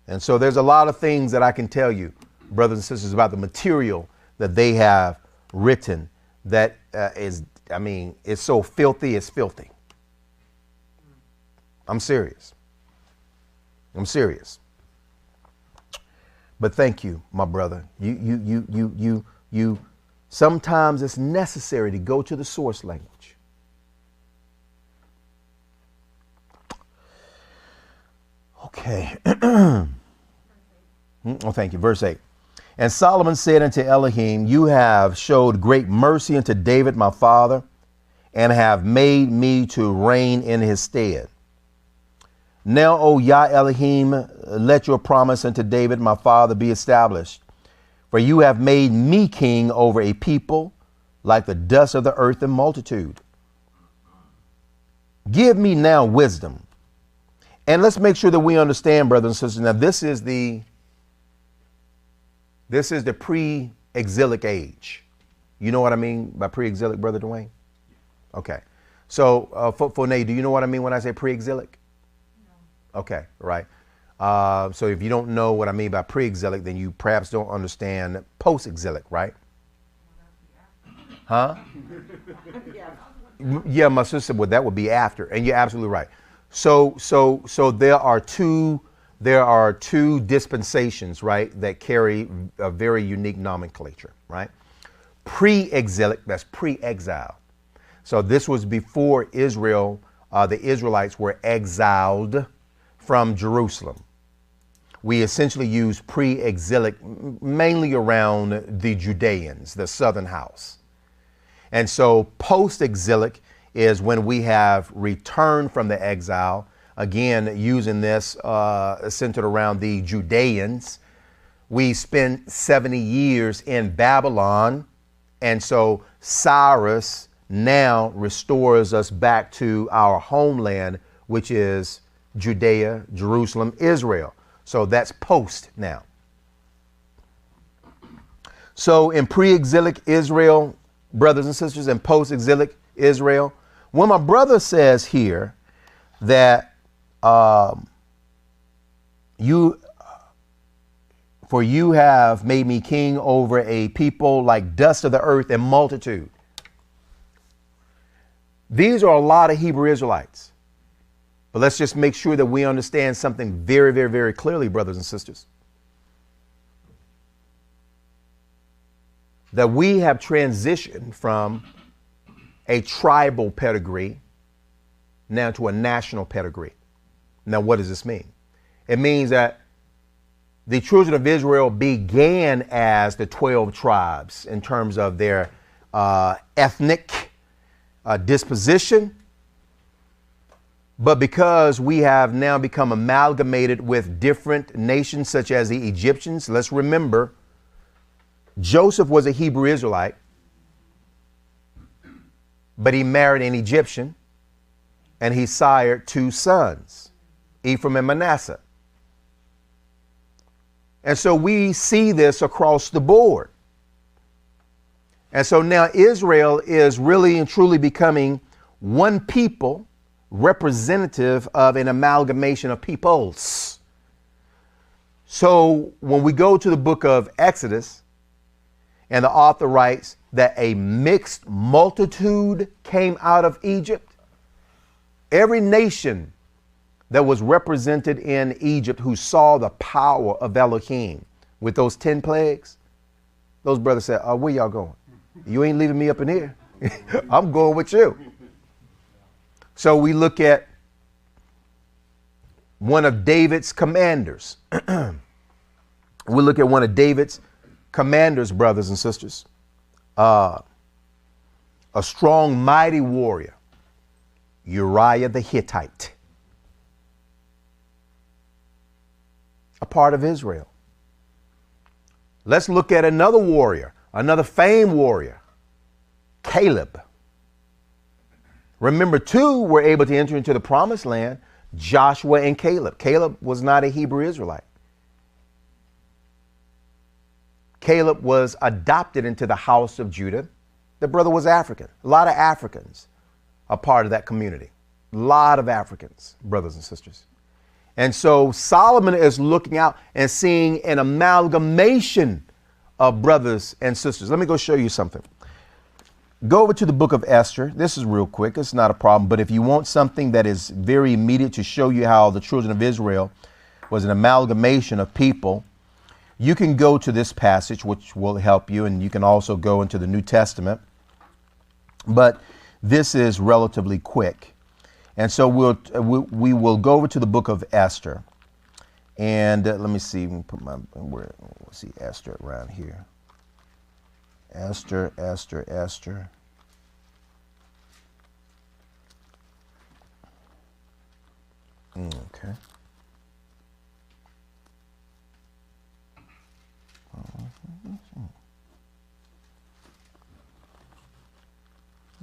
And so there's a lot of things that I can tell you, brothers and sisters, about the material that they have written that it's so filthy, it's filthy. I'm serious. But thank you, my brother. You. Sometimes it's necessary to go to the source language. Okay. Oh, thank you. Verse 8. And Solomon said unto Elohim, you have showed great mercy unto David my father, and have made me to reign in his stead. Now, O Yah Elohim, let your promise unto David my father be established. For you have made me king over a people like the dust of the earth in multitude. Give me now wisdom. And let's make sure that we understand, brothers and sisters. Now, this is the pre-exilic age. You know what I mean by pre-exilic, Brother Dwayne? Okay. So, for Nate, do you know what I mean when I say pre-exilic? No. Okay, right. So if you don't know what I mean by pre-exilic, then you perhaps don't understand post-exilic, right? Huh? Yeah, my sister, well, that would be after, and you're absolutely right. So there are two dispensations, right, that carry a very unique nomenclature, right? Pre-exilic, that's pre-exile. So this was before Israel, the Israelites were exiled from Jerusalem. We essentially use pre-exilic mainly around the Judeans, the southern house. And so post-exilic is when we have returned from the exile, again, using this centered around the Judeans. We spent 70 years in Babylon, and so Cyrus now restores us back to our homeland, which is Judea, Jerusalem, Israel. So that's post now. So in pre-exilic Israel, brothers and sisters, and post-exilic Israel, when my brother says here that you have made me king over a people like dust of the earth and multitude. These are a lot of Hebrew Israelites. But let's just make sure that we understand something very, very, very clearly, brothers and sisters. That we have transitioned from a tribal pedigree now to a national pedigree. Now, what does this mean? It means that the children of Israel began as the 12 tribes in terms of their ethnic disposition. But because we have now become amalgamated with different nations such as the Egyptians, let's remember, Joseph was a Hebrew Israelite, but he married an Egyptian and he sired two sons, Ephraim and Manasseh. And so we see this across the board. And so now Israel is really and truly becoming one people, representative of an amalgamation of peoples. So when we go to the book of Exodus, and the author writes that a mixed multitude came out of Egypt, every nation that was represented in Egypt who saw the power of Elohim with those 10 plagues, those brothers said, where y'all going? You ain't leaving me up in here. I'm going with you. So we look at one of David's commanders. We look at one of David's commanders, brothers and sisters. A strong, mighty warrior, Uriah the Hittite. A part of Israel. Let's look at another warrior, another famed warrior, Caleb. Remember, two were able to enter into the promised land, Joshua and Caleb. Caleb was not a Hebrew Israelite. Caleb was adopted into the house of Judah. The brother was African. A lot of Africans are part of that community. A lot of Africans, brothers and sisters. And so Solomon is looking out and seeing an amalgamation of brothers and sisters. Let me go show you something. Go over to the book of Esther. This is real quick. It's not a problem. But if you want something that is very immediate to show you how the children of Israel was an amalgamation of people, You can go to this passage, which will help you, and you can also go into the New Testament. But this is relatively quick. And so we will go over to the book of Esther. And let me see, let's see Esther around here. Esther. Okay.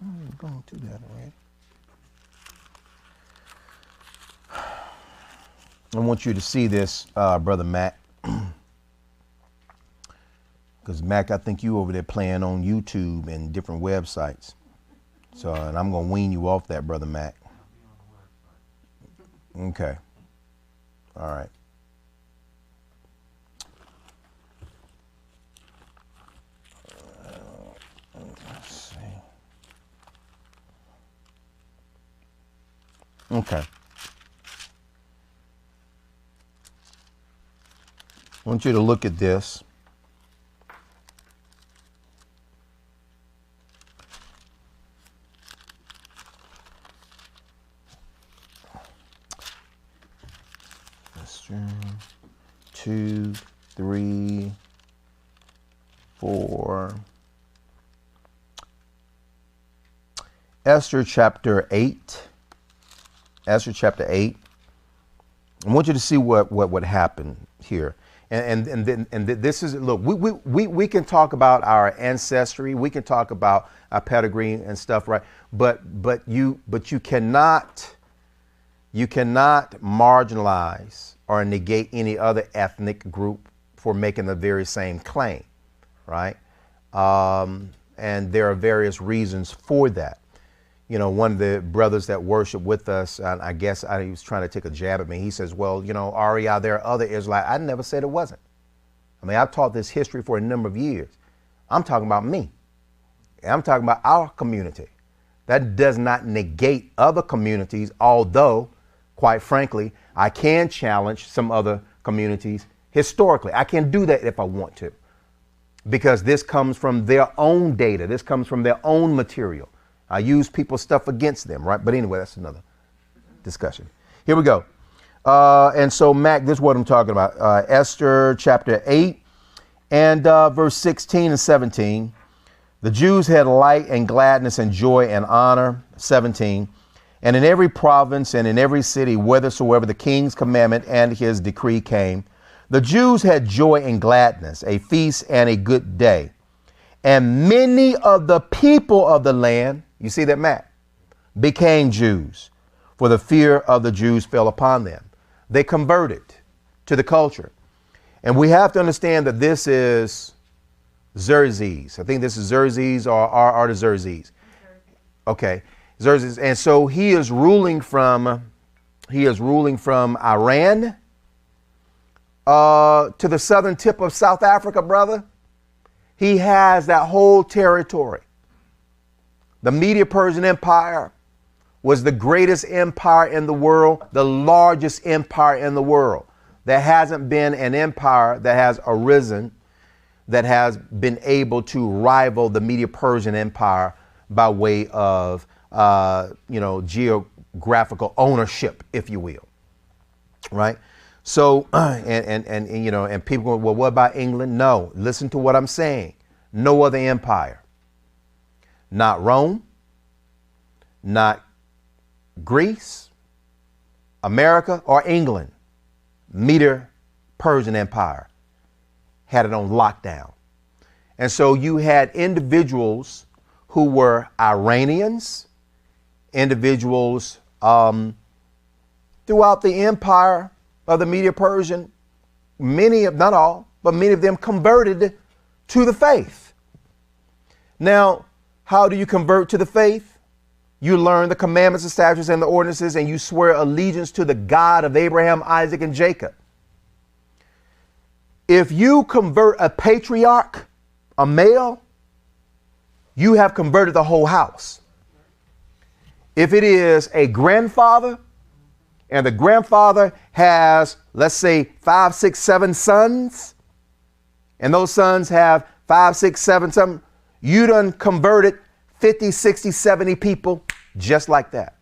I'm going to that already. I want you to see this, Brother Mac. Because, Mac, I think you over there playing on YouTube and different websites. So, and I'm going to wean you off that, Brother Mac. Okay. All right. Let's see. Okay. I want you to look at this. Esther 2, 3, 4. Esther chapter 8. Esther chapter 8. I want you to see what happened here. And this is, look, we can talk about our ancestry, we can talk about our pedigree and stuff, right? But you cannot marginalize or negate any other ethnic group for making the very same claim, right? And there are various reasons for that. You know, one of the brothers that worship with us, and I guess he was trying to take a jab at me. He says, well, you know, Ari, there are other Israelites. I never said it wasn't. I mean, I've taught this history for a number of years. I'm talking about me. I'm talking about our community. That does not negate other communities, although, quite frankly, I can challenge some other communities historically. I can do that if I want to, because this comes from their own data. This comes from their own material. I use people's stuff against them, right? But anyway, that's another discussion. Here we go. And so, Mac, this is what I'm talking about. Esther chapter 8 and verse 16 and 17. The Jews had light and gladness and joy and honor, 17. And in every province and in every city, whithersoever the king's commandment and his decree came, the Jews had joy and gladness, a feast and a good day. And many of the people of the land, you see that, Matt, became Jews, for the fear of the Jews fell upon them. They converted to the culture. And we have to understand that this is Xerxes. I think this is Xerxes or the Xerxes. Okay, Xerxes. And so he is ruling from Iran to the southern tip of South Africa, brother. He has that whole territory. The Medo-Persian Empire was the greatest empire in the world, the largest empire in the world. There hasn't been an empire that has arisen that has been able to rival the Medo-Persian Empire by way of, geographical ownership, if you will. Right? So, and people go, well, what about England? No, listen to what I'm saying. No other empire. Not Rome, not Greece, America, or England. Medo-Persian Empire had it on lockdown. And so you had individuals who were Iranians, individuals throughout the empire of the Medo-Persian, many of, not all, but many of them converted to the faith. Now, how do you convert to the faith? You learn the commandments, the statutes, and the ordinances, and you swear allegiance to the God of Abraham, Isaac, and Jacob. If you convert a patriarch, a male, you have converted the whole house. If it is a grandfather, and the grandfather has, let's say, 5, 6, 7 sons, and those sons have 5, 6, 7, something, you done converted 50, 60, 70 people just like that.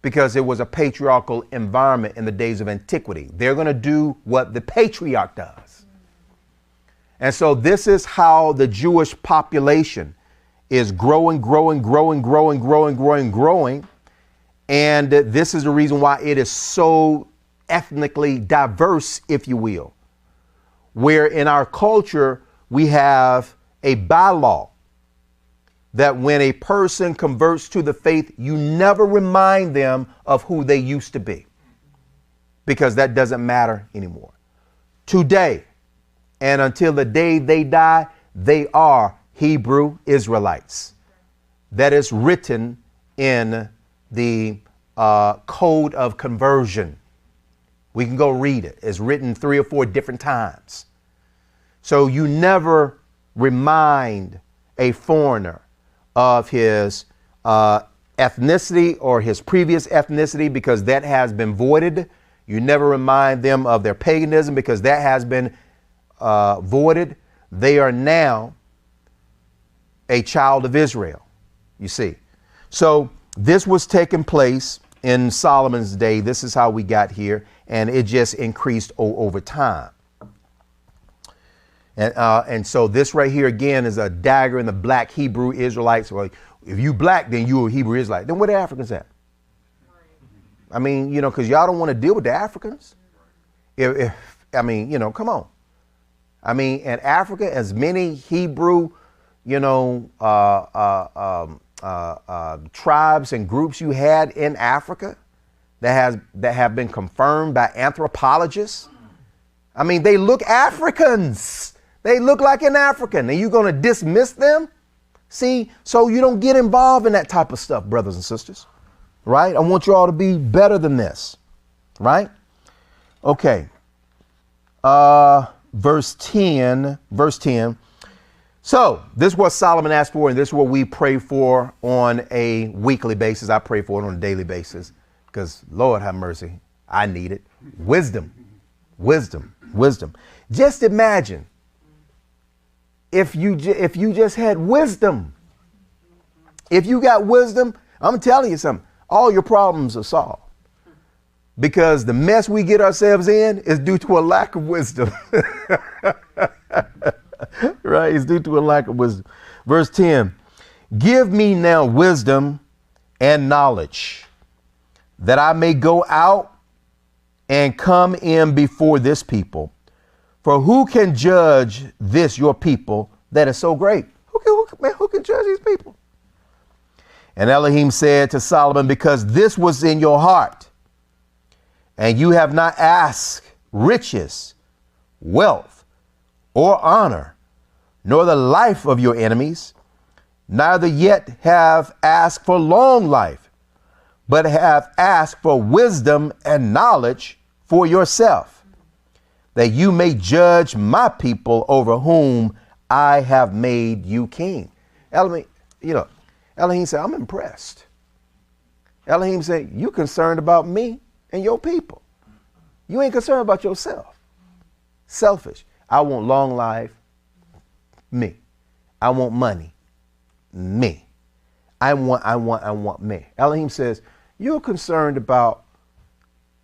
Because it was a patriarchal environment in the days of antiquity. They're going to do what the patriarch does. And so this is how the Jewish population is growing. And this is the reason why it is so ethnically diverse, if you will. Where in our culture, we have a bylaw that when a person converts to the faith, you never remind them of who they used to be, because that doesn't matter anymore. Today, and until the day they die, they are Hebrew Israelites. That is written in the Code of Conversion. We can go read it. It's written 3 or 4 different times. So you never remind a foreigner of his ethnicity or his previous ethnicity, because that has been voided. You never remind them of their paganism, because that has been voided. They are now a child of Israel, you see. So this was taking place in Solomon's day. This is how we got here, and it just increased over time. And so this right here again is a dagger in the black Hebrew Israelites. Well, if you black, then you a Hebrew Israelite. Then where the Africans at? I mean, you know, because y'all don't want to deal with the Africans. I mean, you know, come on. I mean, in Africa, as many Hebrew, you know, tribes and groups you had in Africa that have been confirmed by anthropologists. I mean, they look Africans. They look like an African, and you're going to dismiss them? See, so you don't get involved in that type of stuff, brothers and sisters, right? I want you all to be better than this, right? Okay. Verse 10. So this is what Solomon asked for, and this is what we pray for on a weekly basis. I pray for it on a daily basis because, Lord have mercy, I need it. Wisdom. Just imagine if you just had wisdom. If you got wisdom, I'm telling you something, all your problems are solved. Because the mess we get ourselves in is due to a lack of wisdom. Right? It's due to a lack of wisdom. Verse 10, give me now wisdom and knowledge, that I may go out and come in before this people. For who can judge this your people that is so great? Who can judge these people? And Elohim said to Solomon, because this was in your heart, and you have not asked riches, wealth, or honor, nor the life of your enemies, neither yet have asked for long life, but have asked for wisdom and knowledge for yourself, that you may judge my people over whom I have made you king. Elohim said, I'm impressed. Elohim said, you concerned about me and your people. You ain't concerned about yourself. Selfish. I want long life. Me. I want money. Me. I want me. Elohim says, you're concerned about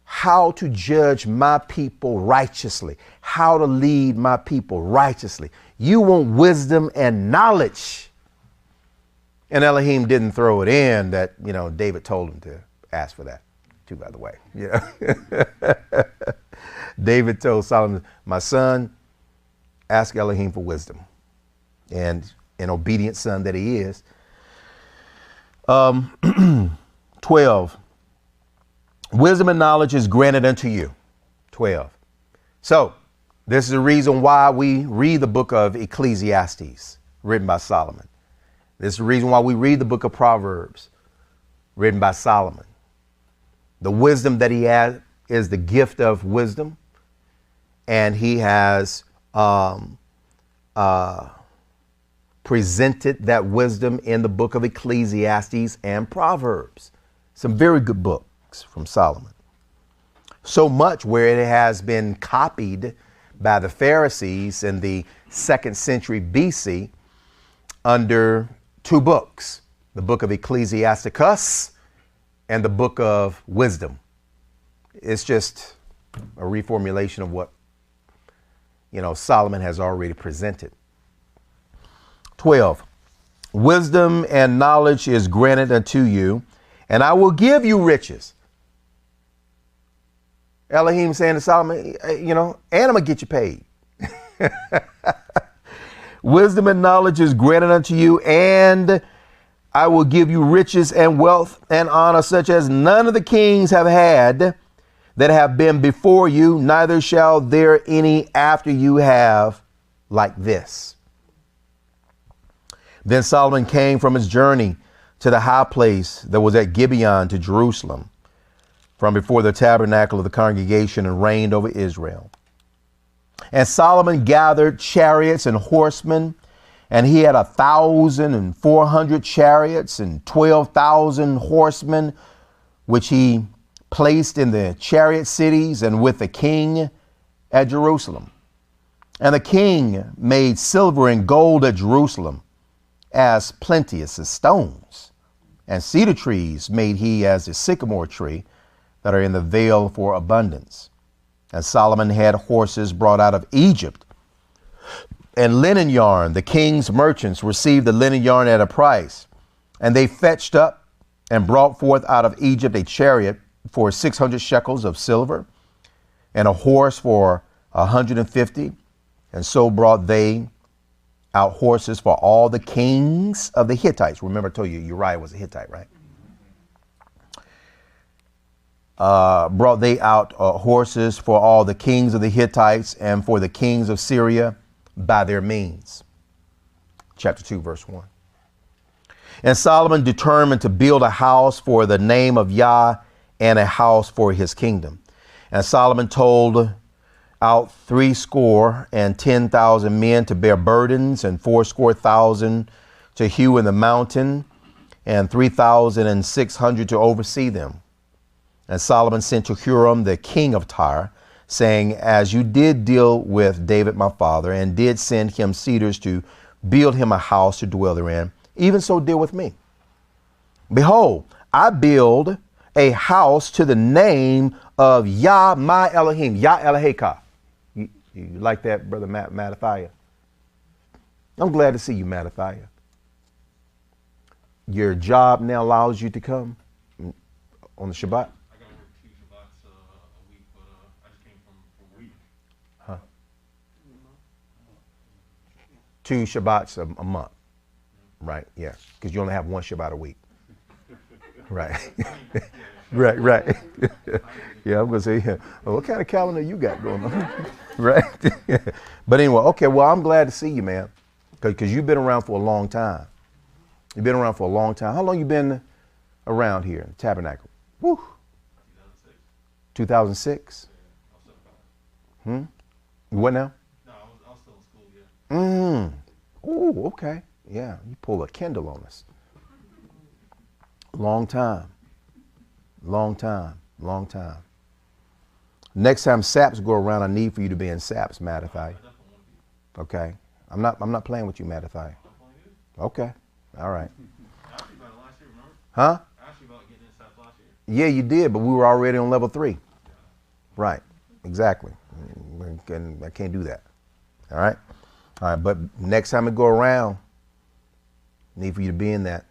how to judge my people righteously, how to lead my people righteously. You want wisdom and knowledge. And Elohim didn't throw it in that, you know, David told him to ask for that too, by the way. Yeah. David told Solomon, my son, ask Elohim for wisdom. And an obedient son that he is. 12. Wisdom and knowledge is granted unto you. 12. So this is the reason why we read the book of Ecclesiastes, written by Solomon. This is the reason why we read the book of Proverbs, written by Solomon. The wisdom that he has is the gift of wisdom. And he has presented that wisdom in the book of Ecclesiastes and Proverbs. Some very good books from Solomon. So much where it has been copied by the Pharisees in the 2nd century BC under 2 books, the book of Ecclesiasticus and the book of Wisdom. It's just a reformulation of what, Solomon has already presented. 12, wisdom and knowledge is granted unto you, and I will give you riches. Elohim saying to Solomon, and I'm going to get you paid. Wisdom and knowledge is granted unto you, and I will give you riches and wealth and honor such as none of the kings have had that have been before you, neither shall there any after you have like this. Then Solomon came from his journey to the high place that was at Gibeon to Jerusalem, from before the tabernacle of the congregation, and reigned over Israel. And Solomon gathered chariots and horsemen, and he had 1,400 chariots and 12,000 horsemen, which he placed in the chariot cities and with the king at Jerusalem. And the king made silver and gold at Jerusalem as plenteous as stones, and cedar trees made he as the sycamore tree that are in the vale for abundance. And Solomon had horses brought out of Egypt, and linen yarn. The king's merchants received the linen yarn at a price, and they fetched up and brought forth out of Egypt a chariot for 600 shekels of silver, and a horse for 150. And so brought they out horses for all the kings of the Hittites. Remember, I told you Uriah was a Hittite, right? Brought they out horses for all the kings of the Hittites and for the kings of Syria by their means. Chapter 2, verse 1. And Solomon determined to build a house for the name of Yah and a house for his kingdom. And Solomon told out 70,000 men to bear burdens, and 80,000 to hew in the mountain, and 3,600 to oversee them. And Solomon sent to Huram, the king of Tyre, saying, as you did deal with David my father, and did send him cedars to build him a house to dwell therein, even so deal with me. Behold, I build a house to the name of Yah my Elohim, Yah Eloheka. You like that, Brother Mattathiah? I'm glad to see you, Mattathiah. Your job now allows you to come on the Shabbat? I got to work 2 Shabbats a week, but I just came from a week. Huh? 2 Shabbats a month. Right, yeah, because you only have 1 Shabbat a week. Right. right. Yeah, I'm going to say, well, what kind of calendar you got going on? Right. But anyway, okay, well, I'm glad to see you, man, because you've been around for a long time. You've been around for a long time. How long you been around here in the Tabernacle? Woo. 2006? Yeah, what now? No, I was still in school, yeah. Oh, okay. Yeah, you pull a Kindle on us. Long time. Next time SAPs go around, I need for you to be in SAPs, Mattathiah. Okay. I'm not playing with you, Mattathiah. Okay. All right. I asked you about it last year, remember? Huh? I asked you about getting in SAPs last year. Yeah, you did, but we were already on level 3. Right. Exactly. I can't do that. All right. All right. But next time it go around, need for you to be in that.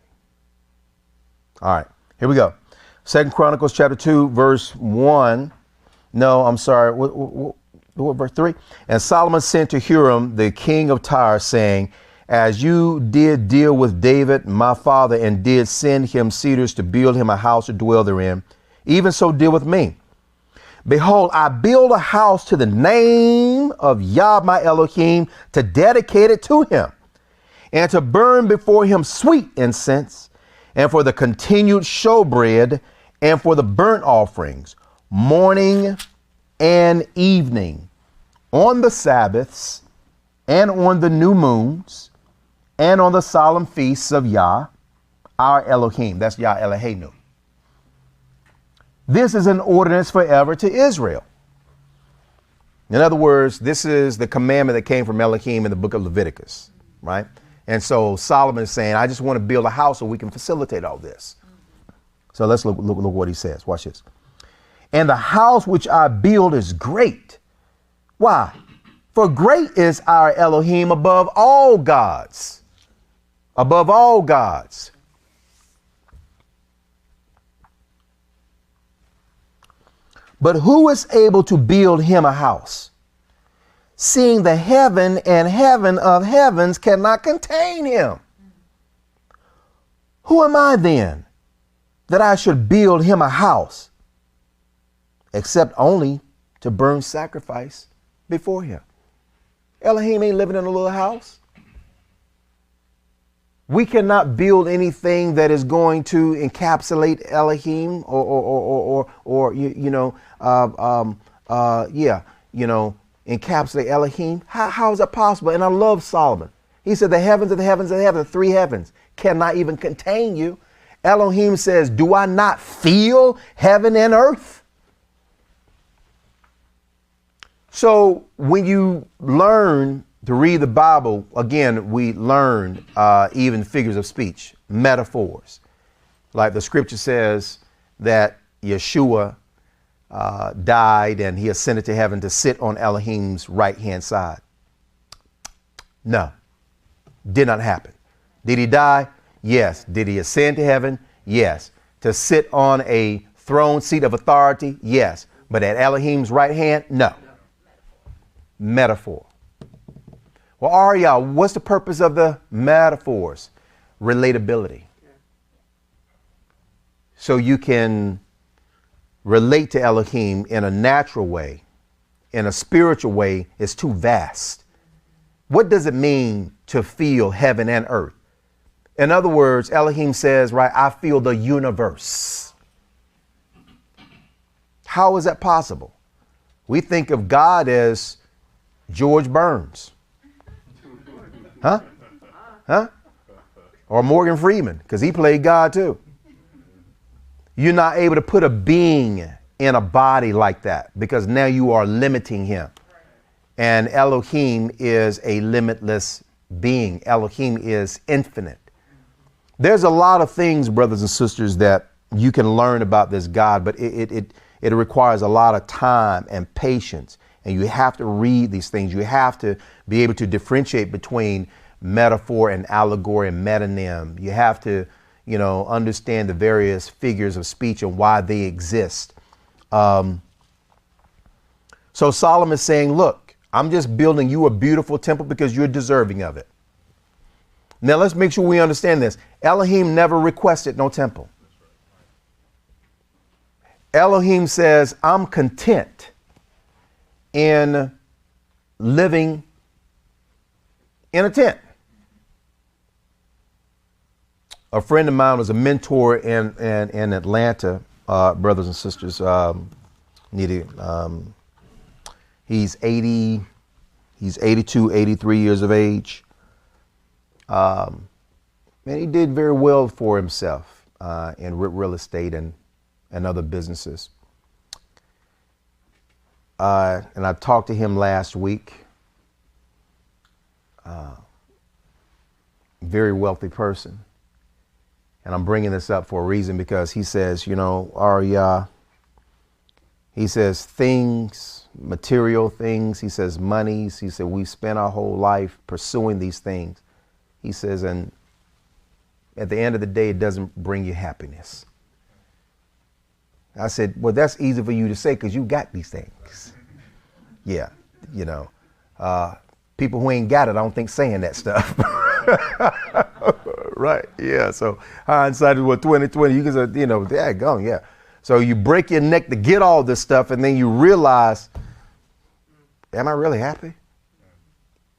All right. Here we go. 2 Chronicles chapter 2, verse 1. No, I'm sorry. What verse 3? And Solomon sent to Huram, the king of Tyre, saying, as you did deal with David, my father, and did send him cedars to build him a house to dwell therein, even so deal with me. Behold, I build a house to the name of Yah my Elohim, to dedicate it to him, and to burn before him sweet incense, and for the continued showbread, and for the burnt offerings, morning and evening, on the Sabbaths, and on the new moons, and on the solemn feasts of Yah, our Elohim. That's Yah Eloheinu. This is an ordinance forever to Israel. In other words, this is the commandment that came from Elohim in the book of Leviticus, right? And so Solomon is saying, I just want to build a house so we can facilitate all this. So let's look what he says. Watch this. And the house which I build is great. Why? For great is our Elohim above all gods. Above all gods. But who is able to build him a house, seeing the heaven and heaven of heavens cannot contain him? Who am I then that I should build him a house, except only to burn sacrifice before him? Elohim ain't living in a little house. We cannot build anything that is going to encapsulate Elohim or encapsulate Elohim. How is that possible? And I love Solomon. He said the heavens of the heavens of the heavens, the three heavens, cannot even contain you. Elohim says, do I not feel heaven and earth? So when you learn to read the Bible, again, we learn even figures of speech, metaphors. Like the scripture says that Yeshua died and he ascended to heaven to sit on Elohim's right-hand side. No, did not happen. Did he die? Yes. Did he ascend to heaven? Yes. To sit on a throne seat of authority? Yes. But at Elohim's right hand? No. Metaphor. Well, Arya, what's the purpose of the metaphors? Relatability. So you can relate to Elohim in a natural way, in a spiritual way. It's too vast. What does it mean to feel heaven and earth? In other words, Elohim says, right, I feel the universe. How is that possible? We think of God as George Burns. Huh? Or Morgan Freeman, because he played God too. You're not able to put a being in a body like that because now you are limiting him. And Elohim is a limitless being. Elohim is infinite. There's a lot of things, brothers and sisters, that you can learn about this God, but it requires a lot of time and patience. And you have to read these things. You have to be able to differentiate between metaphor and allegory and metonym. You have to, understand the various figures of speech and why they exist. So Solomon is saying, look, I'm just building you a beautiful temple because you're deserving of it. Now let's make sure we understand this. Elohim never requested no temple. Elohim says, I'm content in living in a tent. A friend of mine was a mentor in Atlanta, brothers and sisters. He's 82, 83 years of age. And he did very well for himself in real estate and other businesses. And I talked to him last week. Very wealthy person. And I'm bringing this up for a reason because he says, Arya, he says things, material things, he says monies, he said we spent our whole life pursuing these things. He says, and at the end of the day, it doesn't bring you happiness. I said, well, that's easy for you to say because you got these things. Yeah, people who ain't got it, I don't think saying that stuff. Right, yeah, so hindsight is what 2020, you can say, daggone, yeah. So you break your neck to get all this stuff and then you realize, am I really happy?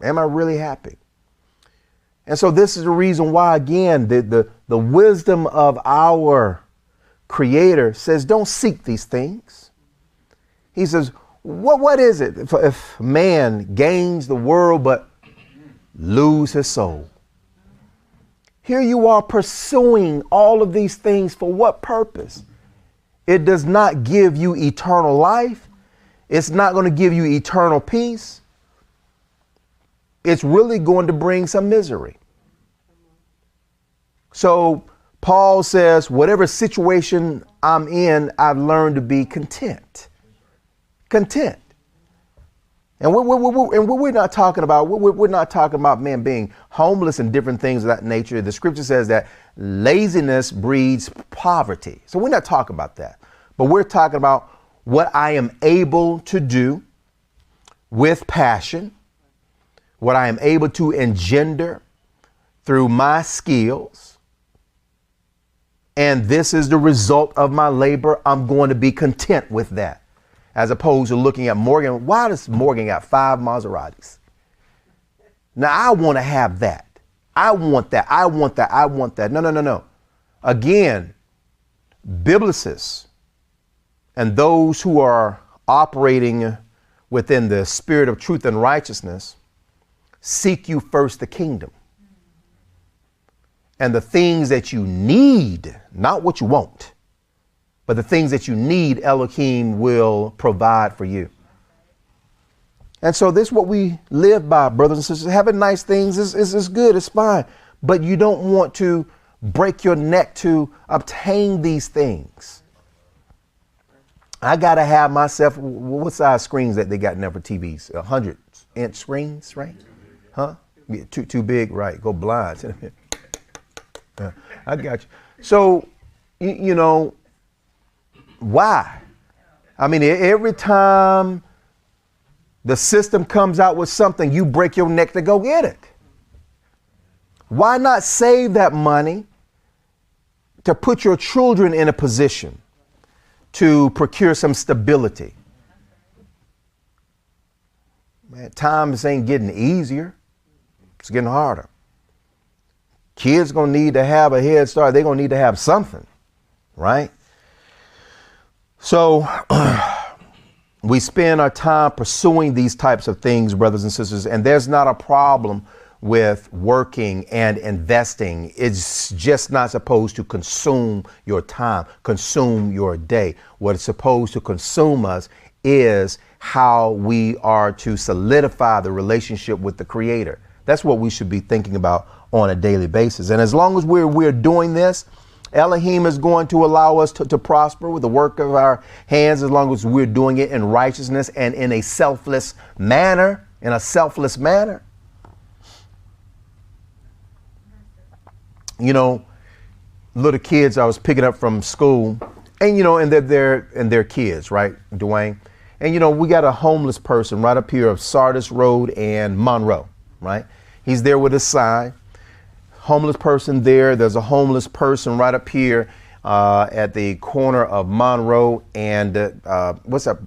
Am I really happy? And so this is the reason why, again, the wisdom of our Creator says, don't seek these things. He says, what is it if man gains the world but lose his soul? Here you are pursuing all of these things for what purpose? It does not give you eternal life. It's not going to give you eternal peace. It's really going to bring some misery. So Paul says, whatever situation I'm in, I've learned to be content. Content. And we're not talking about, we're not talking about men being homeless and different things of that nature. The scripture says that laziness breeds poverty. So we're not talking about that. But we're talking about what I am able to do with passion, what I am able to engender through my skills. And this is the result of my labor. I'm going to be content with that. As opposed to looking at Morgan. Why does Morgan got 5 Maseratis? Now I want to have that. I want that. I want that. I want that. No. Again, biblicists and those who are operating within the spirit of truth and righteousness, seek you first the kingdom. And the things that you need, not what you want, but the things that you need, Elohim will provide for you. And so this is what we live by, brothers and sisters. Having nice things is good, it's fine. But you don't want to break your neck to obtain these things. I got to have myself, what size screens that they got now for TVs? 100-inch screens, right? Huh? Yeah, too big, right? Go blind. I got you. So, you know, why? I mean, every time the system comes out with something, you break your neck to go get it. Why not save that money to put your children in a position to procure some stability? Man, times ain't getting easier. It's getting harder. Kids gonna need to have a head start. They're gonna need to have something, right? So we spend our time pursuing these types of things, brothers and sisters, and there's not a problem with working and investing. It's just not supposed to consume your time, consume your day. What it's supposed to consume us is how we are to solidify the relationship with the Creator. That's what we should be thinking about on a daily basis. And as long as we're doing this, Elohim is going to allow us to prosper with the work of our hands, as long as we're doing it in righteousness and in a selfless manner, You know, little kids I was picking up from school, and you know, and they're kids, right, Dwayne? And you know, we got a homeless person right up here of Sardis Road and Monroe, right? He's there with his sign. Homeless person there. There's a homeless person right up here at the corner of Monroe and what's that?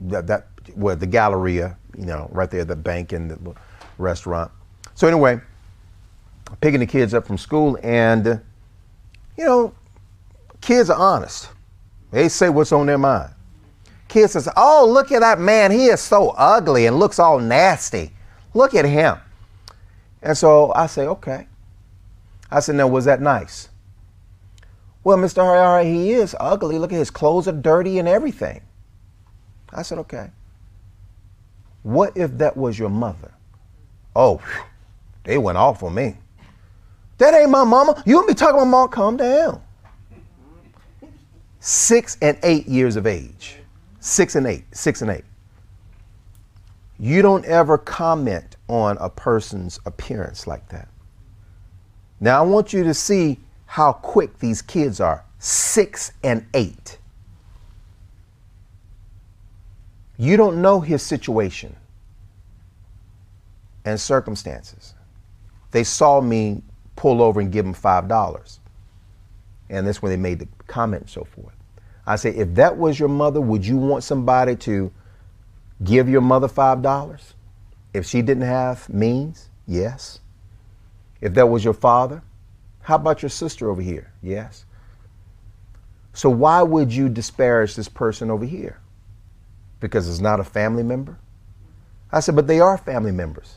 The Galleria, you know, right there, the bank and the restaurant. So anyway, picking the kids up from school, and you know, kids are honest. They say what's on their mind. Kids says, "Oh, look at that man. He is so ugly and looks all nasty. Look at him." And so I say, okay. I said, now, was that nice? Well, Mr. Harari, he is ugly. Look at his clothes are dirty and everything. I said, okay. What if that was your mother? Oh, they went off on me. That ain't my mama. You don't be talking about mom. Calm down. 6 and 8 years of age. 6 and 8. You don't ever comment on a person's appearance like that. Now, I want you to see how quick these kids are. 6 and 8. You don't know his situation and circumstances. They saw me pull over and give him $5. And that's when they made the comment and so forth. I say, if that was your mother, would you want somebody to give your mother $5? If she didn't have means? Yes. If that was your father, how about your sister over here? Yes. So why would you disparage this person over here? Because it's not a family member? I said, but they are family members.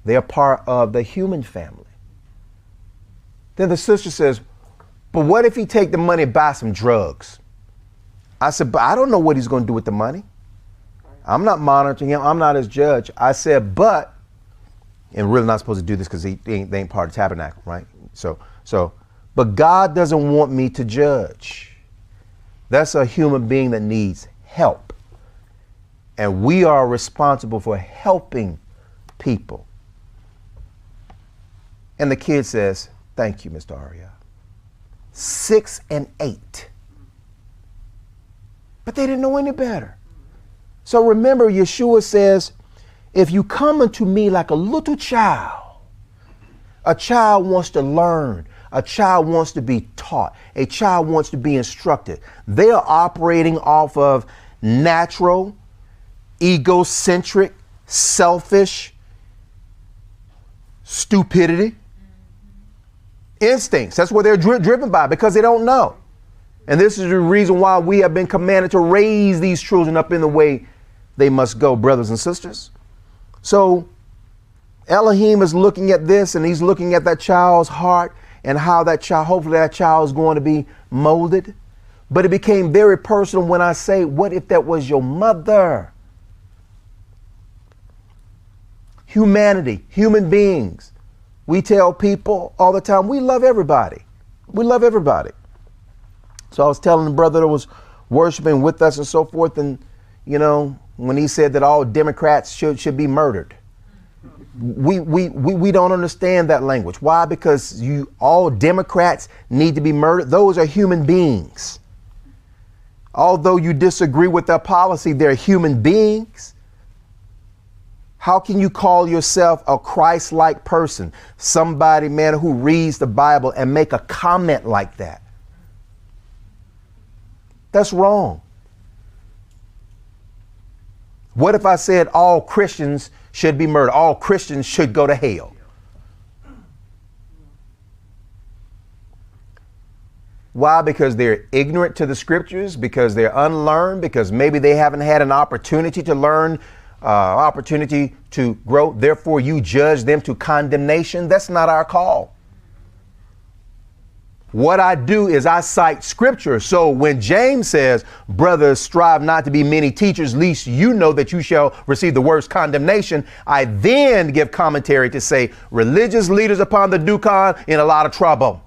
They are part of the human family. Then the sister says, but what if he take the money and buy some drugs? I said, but I don't know what he's going to do with the money. I'm not monitoring him. I'm not his judge. I said, but, and we're really not supposed to do this because they ain't part of the tabernacle, right? But God doesn't want me to judge. That's a human being that needs help. And we are responsible for helping people. And the kid says, thank you, Mr. Aria. 6 and 8. But they didn't know any better. So remember, Yeshua says, if you come unto me like a little child, a child wants to learn, a child wants to be taught, a child wants to be instructed. They are operating off of natural, egocentric, selfish stupidity, instincts. That's what they're driven by, because they don't know. And this is the reason why we have been commanded to raise these children up in the way they must go, brothers and sisters. So Elohim is looking at this, and he's looking at that child's heart and how that child, hopefully that child is going to be molded. But it became very personal when I say, what if that was your mother? Humanity, human beings. We tell people all the time, we love everybody. We love everybody. So I was telling the brother that was worshiping with us and so forth, and, you know, when he said that all Democrats should be murdered. We don't understand that language. Why? Because all Democrats need to be murdered. Those are human beings. Although you disagree with their policy, they're human beings. How can you call yourself a Christ-like person? Somebody, man, who reads the Bible and make a comment like that. That's wrong. What if I said all Christians should be murdered? All Christians should go to hell. Why? Because they're ignorant to the scriptures, because they're unlearned, because maybe they haven't had an opportunity to learn, opportunity to grow. Therefore, you judge them to condemnation. That's not our call. What I do is I cite scripture. So when James says, brothers, strive not to be many teachers, lest you know that you shall receive the worst condemnation, I then give commentary to say religious leaders upon the Dukan in a lot of trouble.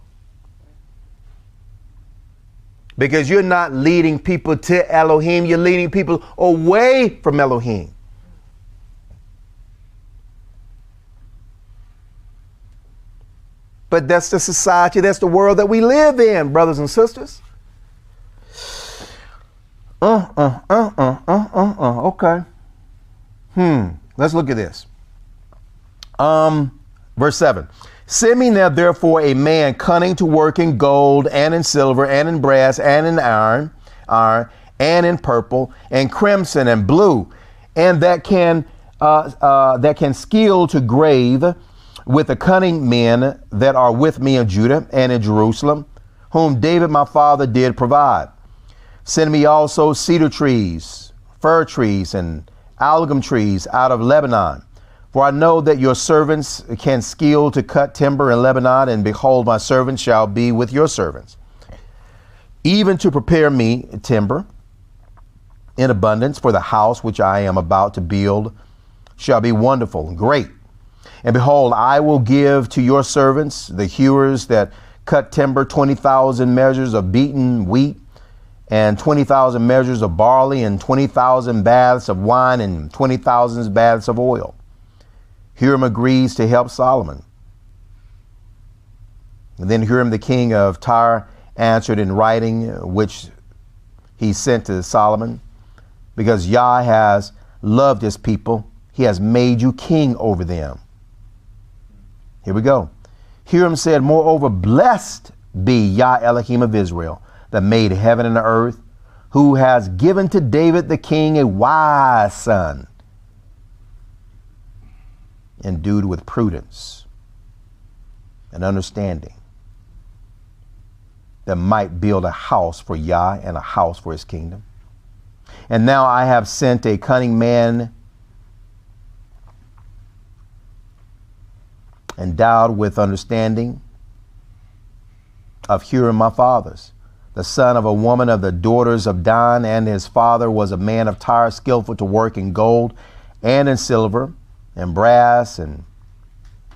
Because you're not leading people to Elohim, you're leading people away from Elohim. But that's the society, that's the world that we live in, brothers and sisters. Okay. Let's look at this. Verse 7. Send me now, therefore, a man cunning to work in gold and in silver and in brass and in iron, and in purple and crimson and blue, and that can skill to grave, with the cunning men that are with me in Judah and in Jerusalem, whom David my father did provide. Send me also cedar trees, fir trees, and algum trees out of Lebanon. For I know that your servants can skill to cut timber in Lebanon, and behold, my servants shall be with your servants, even to prepare me timber in abundance, for the house which I am about to build shall be wonderful and great. And behold, I will give to your servants, the hewers that cut timber, 20,000 measures of beaten wheat, and 20,000 measures of barley, and 20,000 baths of wine, and 20,000 baths of oil. Hiram agrees to help Solomon. And then Hiram the king of Tyre answered in writing, which he sent to Solomon, because Yah has loved his people, he has made you king over them. Here we go. Hiram said, moreover, blessed be Yah Elohim of Israel, that made heaven and earth, who has given to David the king a wise son, endued with prudence and understanding, that might build a house for Yah and a house for his kingdom. And now I have sent a cunning man endowed with understanding of Hiram my father's, the son of a woman of the daughters of Dan, and his father was a man of Tyre, skillful to work in gold and in silver and brass and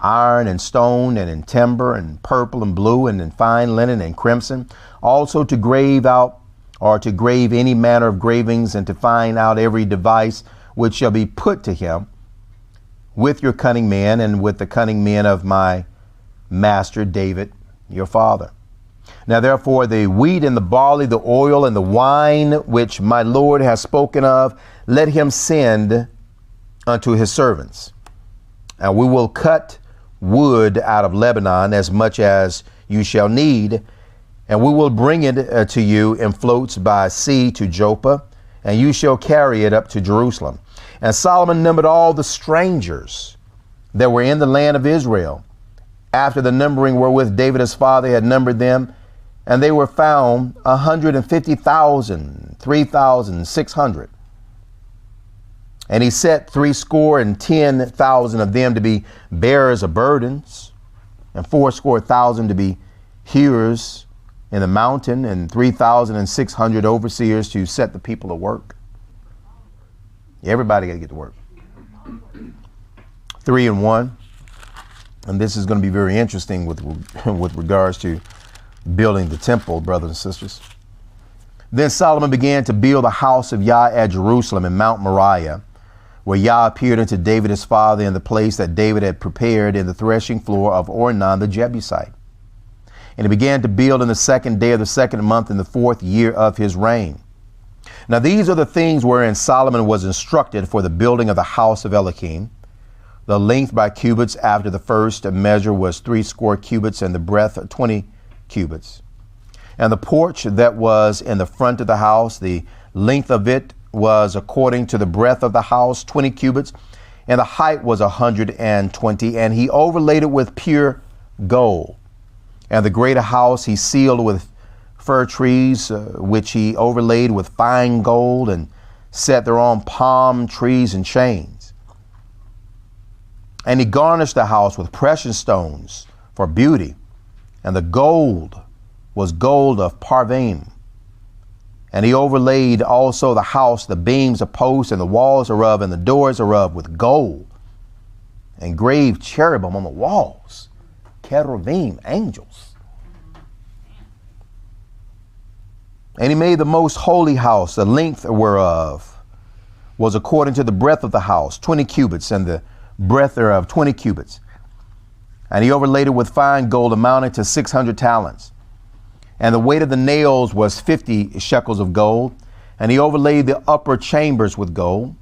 iron and stone and in timber and purple and blue and in fine linen and crimson, also to grave out or to grave any manner of gravings and to find out every device which shall be put to him with your cunning men and with the cunning men of my master David, your father. Now therefore the wheat and the barley, the oil and the wine, which my Lord has spoken of, let him send unto his servants. And we will cut wood out of Lebanon as much as you shall need, and we will bring it to you in floats by sea to Joppa, and you shall carry it up to Jerusalem. And Solomon numbered all the strangers that were in the land of Israel, after the numbering wherewith David his father had numbered them, and they were found 150,000, 3,600. And he set 70,000 of them to be bearers of burdens, and 80,000 to be hewers in the mountain, and 3,600 overseers to set the people to work. Everybody got to get to work. 3 and 1. And this is going to be very interesting with regards to building the temple, brothers and sisters. Then Solomon began to build the house of Yah at Jerusalem in Mount Moriah, where Yah appeared unto David his father in the place that David had prepared in the threshing floor of Ornan the Jebusite. And he began to build in the 2nd day of the 2nd month in the 4th year of his reign. Now these are the things wherein Solomon was instructed for the building of the house of Elohim. The length by cubits after the first measure was 80 cubits, and the breadth 20 cubits. And the porch that was in the front of the house, the length of it was according to the breadth of the house, 20 cubits, and the height was 120. And he overlaid it with pure gold. And the greater house he sealed with fir trees, which he overlaid with fine gold, and set thereon palm trees and chains. And he garnished the house with precious stones for beauty. And the gold was gold of Parvaim. And he overlaid also the house, the beams of posts, and the walls thereof, and the doors thereof with gold, and graved cherubim on the walls, cherubim, angels. And he made the most holy house, the length whereof was according to the breadth of the house, 20 cubits, and the breadth thereof 20 cubits. And he overlaid it with fine gold amounting to 600 talents. And the weight of the nails was 50 shekels of gold. And he overlaid the upper chambers with gold.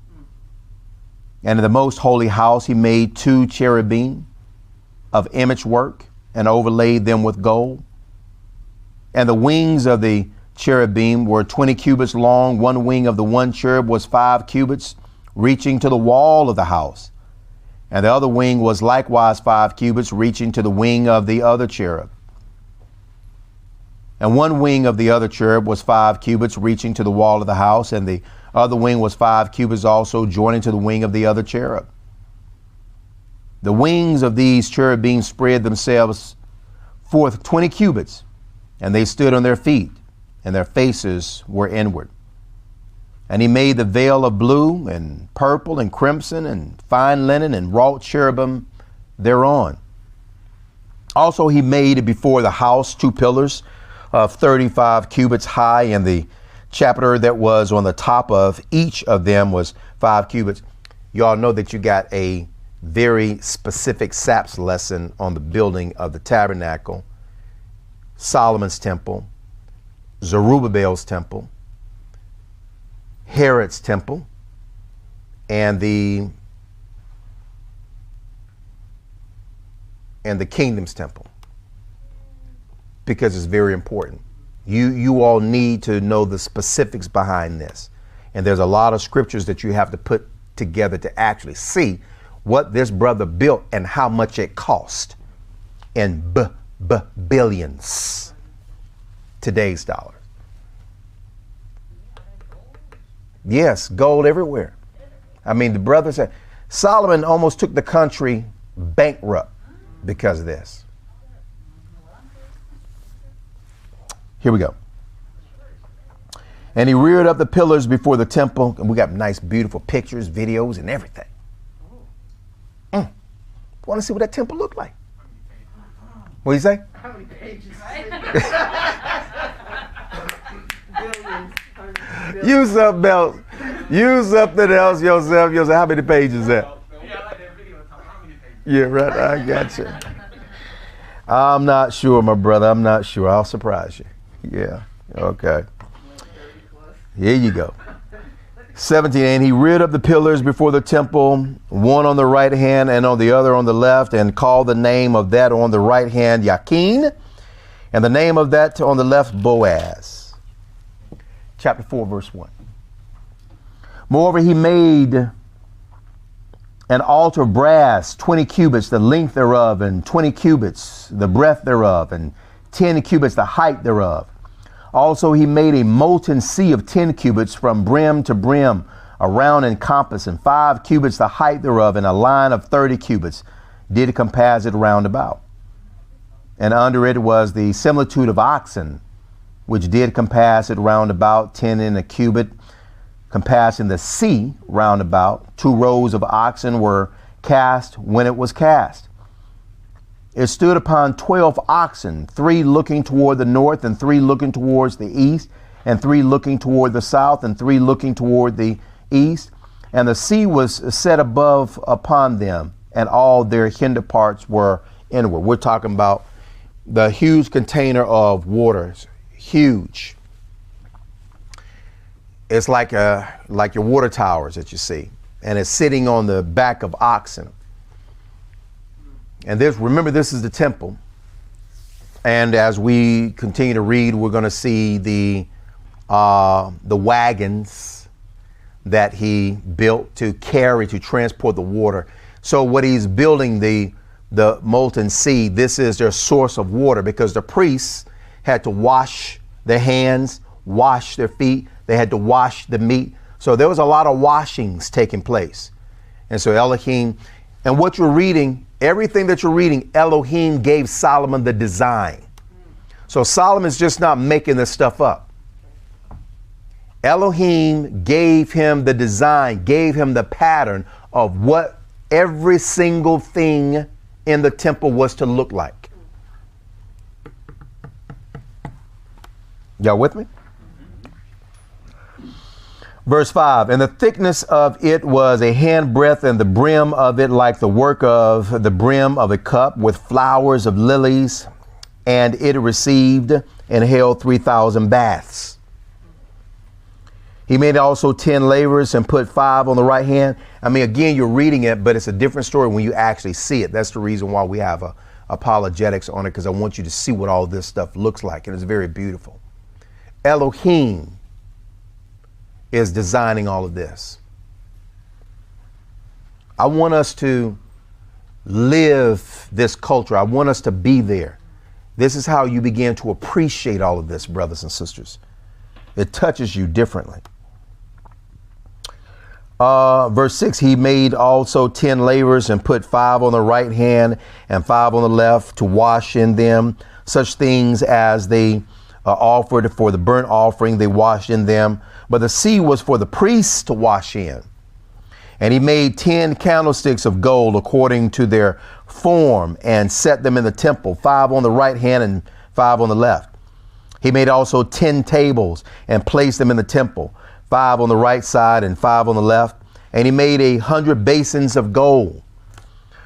And in the most holy house he made 2 cherubim of image work, and overlaid them with gold. And the wings of the cherubim were 20 cubits long. One wing of the one cherub was 5 cubits, reaching to the wall of the house. And the other wing was likewise 5 cubits, reaching to the wing of the other cherub. And one wing of the other cherub was 5 cubits, reaching to the wall of the house, and the other wing was 5 cubits also, joining to the wing of the other cherub. The wings of these cherubim spread themselves forth 20 cubits, and they stood on their feet, and their faces were inward. And he made the veil of blue and purple and crimson and fine linen, and wrought cherubim thereon. Also he made before the house 2 pillars of 35 cubits high, and the chapiter that was on the top of each of them was 5 cubits. Y'all know that you got a very specific SAPS lesson on the building of the tabernacle, Solomon's temple, Zerubbabel's temple, Herod's temple, and the kingdom's temple, because it's very important. You all need to know the specifics behind this. And there's a lot of scriptures that you have to put together to actually see what this brother built and how much it cost in billions, today's dollars. Yes, gold everywhere. I mean, the brother said Solomon almost took the country bankrupt because of this. Here we go. And he reared up the pillars before the temple. And we got nice, beautiful pictures, videos, and everything. Want to see what that temple looked like? What do you say? How many pages? Use something else. Use something else yourself. You say, how many pages is that? Yeah, I like that video. How many pages? Yeah, right. I got you. I'm not sure, my brother. I'm not sure. I'll surprise you. Yeah. Okay. Here you go. 17, and he reared up the pillars before the temple, one on the right hand and on the other on the left, and called the name of that on the right hand Yakin, and the name of that on the left Boaz. Chapter 4, verse 1. Moreover, he made an altar of brass, 20 cubits the length thereof, and 20 cubits the breadth thereof, and 10 cubits the height thereof. Also he made a molten sea of 10 cubits from brim to brim, around in compass, and 5 cubits the height thereof, and a line of 30 cubits did compass it round about. And under it was the similitude of oxen, which did compass it round about, 10 in a cubit, compassing the sea round about. 2 rows of oxen were cast when it was cast. It stood upon 12 oxen, 3 looking toward the north, and 3 looking towards the east, and 3 looking toward the south, and 3 looking toward the east. And the sea was set above upon them, and all their hinder parts were inward. We're talking about the huge container of waters, huge. It's like your water towers that you see, and it's sitting on the back of oxen. And remember, this is the temple. And as we continue to read, we're going to see the wagons that he built to transport the water. So what he's building, the molten sea, this is their source of water, because the priests had to wash their hands, wash their feet. They had to wash the meat. So there was a lot of washings taking place. And so Elohim, and what you're reading, everything that you're reading, Elohim gave Solomon the design. So Solomon's just not making this stuff up. Elohim gave him the design, gave him the pattern of what every single thing in the temple was to look like. Y'all with me? Verse 5, and the thickness of it was a handbreadth, and the brim of it like the work of the brim of a cup, with flowers of lilies, and it received and held 3,000 baths. He made also 10 lavers and put 5 on the right hand. I mean, again, you're reading it, but it's a different story when you actually see it. That's the reason why we have apologetics on it, because I want you to see what all this stuff looks like, and it's very beautiful. Elohim is designing all of this. I want us to live this culture. I want us to be there. This is how you begin to appreciate all of this, brothers and sisters. It touches you differently. Verse 6, he made also 10 lavers and put 5 on the right hand and 5 on the left to wash in them such things as they offered for the burnt offering. They washed in them. But the sea was for the priests to wash in. And he made 10 candlesticks of gold according to their form, and set them in the temple, 5 on the right hand and 5 on the left. He made also 10 tables and placed them in the temple, 5 on the right side and 5 on the left. And he made 100 basins of gold.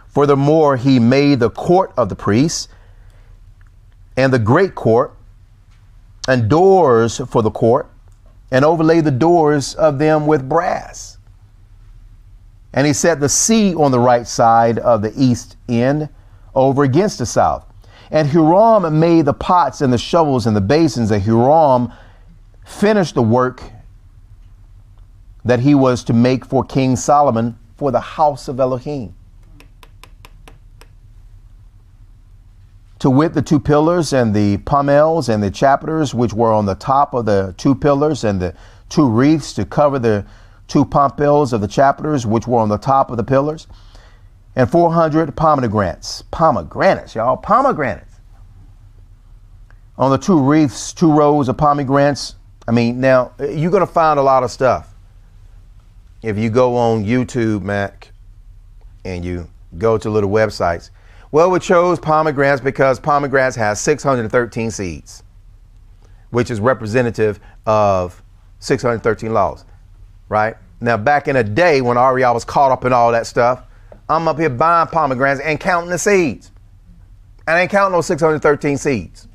Furthermore, he made the court of the priests and the great court, and doors for the court, and overlaid the doors of them with brass. And he set the sea on the right side of the east end over against the south. And Huram made the pots and the shovels and the basins. And Huram finished the work that he was to make for King Solomon for the house of Elohim. To wit, the 2 pillars and the pommels and the chapters which were on the top of the 2 pillars, and the 2 wreaths to cover the 2 pommels of the chapters which were on the top of the pillars, and 400 pomegranates, y'all, pomegranates. On the 2 wreaths, 2 rows of pomegranates I mean, now you're going to find a lot of stuff. If you go on YouTube, Mac, and you go to little websites, well, we chose pomegranates because pomegranates has 613 seeds, which is representative of 613 laws, right? Now, back in the day when Ariel was caught up in all that stuff, I'm up here buying pomegranates and counting the seeds. And I ain't counting those 613 seeds.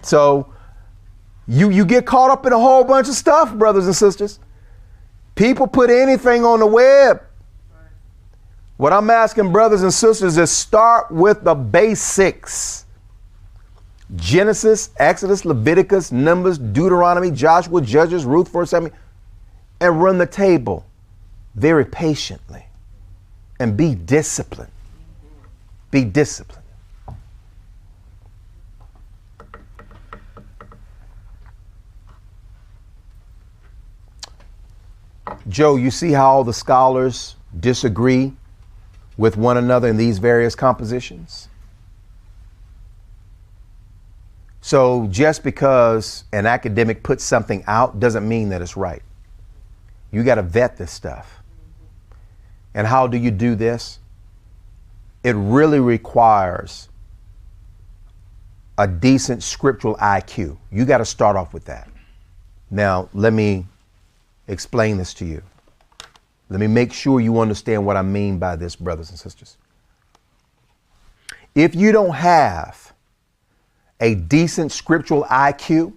So you get caught up in a whole bunch of stuff, brothers and sisters. People put anything on the web. What I'm asking brothers and sisters is start with the basics. Genesis, Exodus, Leviticus, Numbers, Deuteronomy, Joshua, Judges, Ruth, 1 Samuel, and run the table very patiently and be disciplined. Be disciplined. Joe, you see how all the scholars disagree with one another in these various compositions? So just because an academic puts something out doesn't mean that it's right. You got to vet this stuff. And how do you do this? It really requires a decent scriptural IQ. You got to start off with that. Now, let me explain this to you. Let me make sure you understand what I mean by this, brothers and sisters. If you don't have a decent scriptural IQ,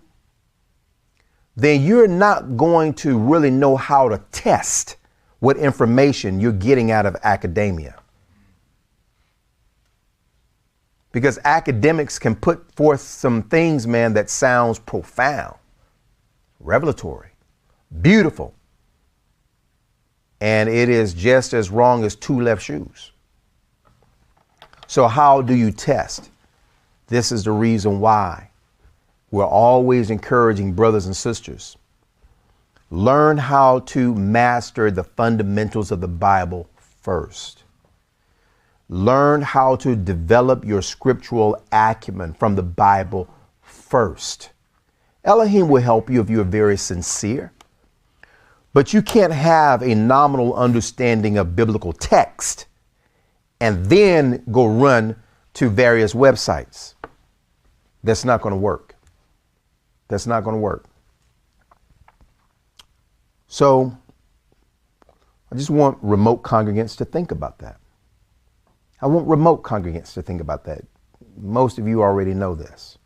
then you're not going to really know how to test what information you're getting out of academia. Because academics can put forth some things, man, that sounds profound, revelatory, beautiful. And it is just as wrong as two left shoes. So how do you test? This is the reason why we're always encouraging brothers and sisters. Learn how to master the fundamentals of the Bible first. Learn how to develop your scriptural acumen from the Bible first. Elohim will help you if you're very sincere. But you can't have a nominal understanding of biblical text and then go run to various websites. That's not going to work. That's not going to work. So I just want remote congregants to think about that. I want remote congregants to think about that. Most of you already know this.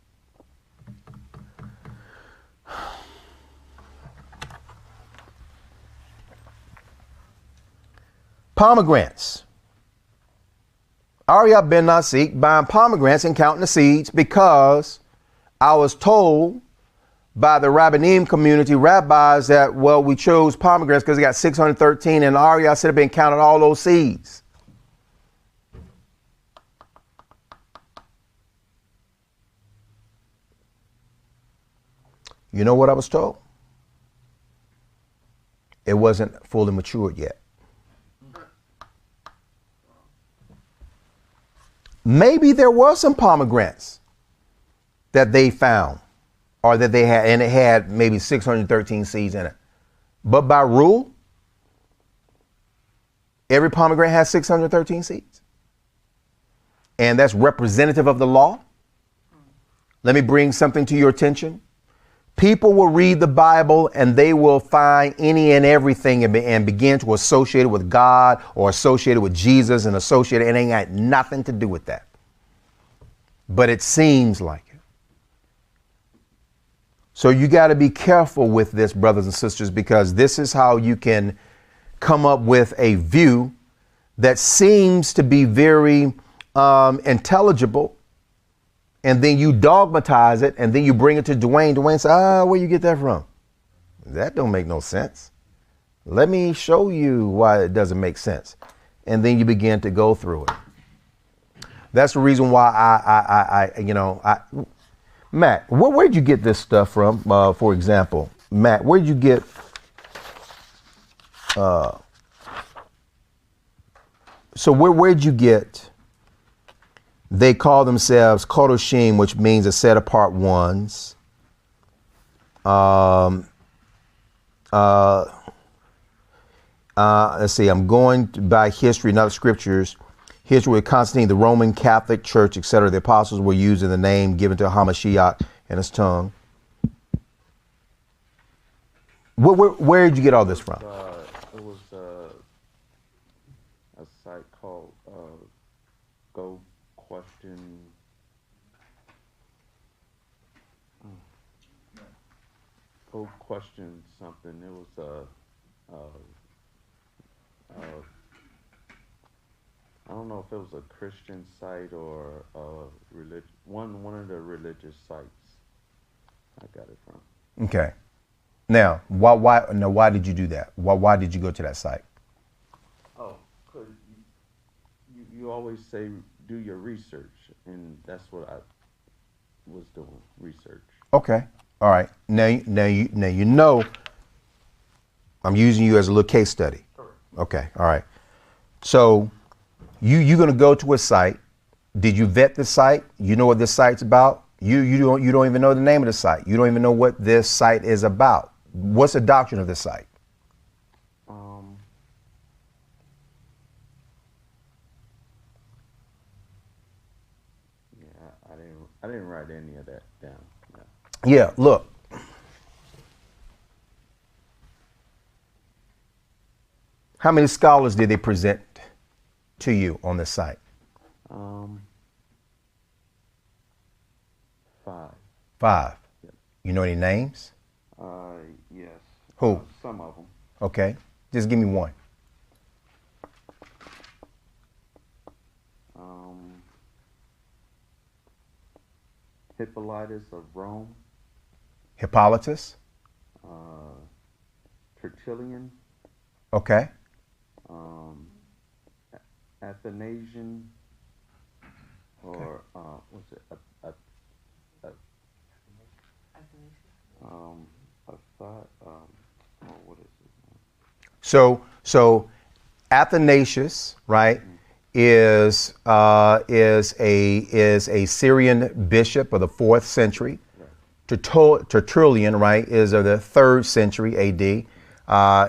Pomegranates. Arya ben Nasik buying pomegranates and counting the seeds because I was told by the Rabbanim community rabbis that, well, we chose pomegranates because they got 613 and Arya should have been counting all those seeds. You know what I was told? It wasn't fully matured yet. Maybe there were some pomegranates that they found or that they had, and it had maybe 613 seeds in it. But by rule, every pomegranate has 613 seeds. And that's representative of the law. Let me bring something to your attention. People will read the Bible and they will find any and everything and begin to associate it with God or associate it with Jesus and associate it. It ain't got nothing to do with that. But it seems like it. So you got to be careful with this, brothers and sisters, because this is how you can come up with a view that seems to be very intelligible. And then you dogmatize it, and then you bring it to Dwayne. Dwayne says, where you get that from? That don't make no sense. Let me show you why it doesn't make sense. And then you begin to go through it. That's the reason why Matt, where'd you get this stuff from? For example, Matt, where'd you get, where'd you get They call themselves Kodoshim, which means a set apart ones. Let's see, I'm going by history, not scriptures. History with Constantine, the Roman Catholic Church, etc. The apostles were using the name given to Hamashiach in his tongue. Where did you get all this from? It was a site called Go Question. Go Question something. It was I don't know if it was a Christian site or one of the religious sites. I got it from. Okay. Now, why did you do that? Why did you go to that site? Oh, because you always say do your research, and that's what I was doing, research. Okay. All right. Now you know I'm using you as a little case study. Correct. Okay. All right. So you're going to go to a site. Did you vet the site? You know what this site's about? You don't even know the name of the site. You don't even know what this site is about. What's the doctrine of this site? Yeah, I didn't write any of that down. No. Yeah, look. How many scholars did they present to you on this site? 5. 5. Yep. You know any names? Yes. Who? Some of them. Okay. Just give me one. Hippolytus of Rome. Hippolytus? Tertullian. Okay. Athanasian. Or what's it? I thought. What is it? So Athanasius, right, is a Syrian bishop of the 4th century. Tertullian, right, is of the 3rd century AD.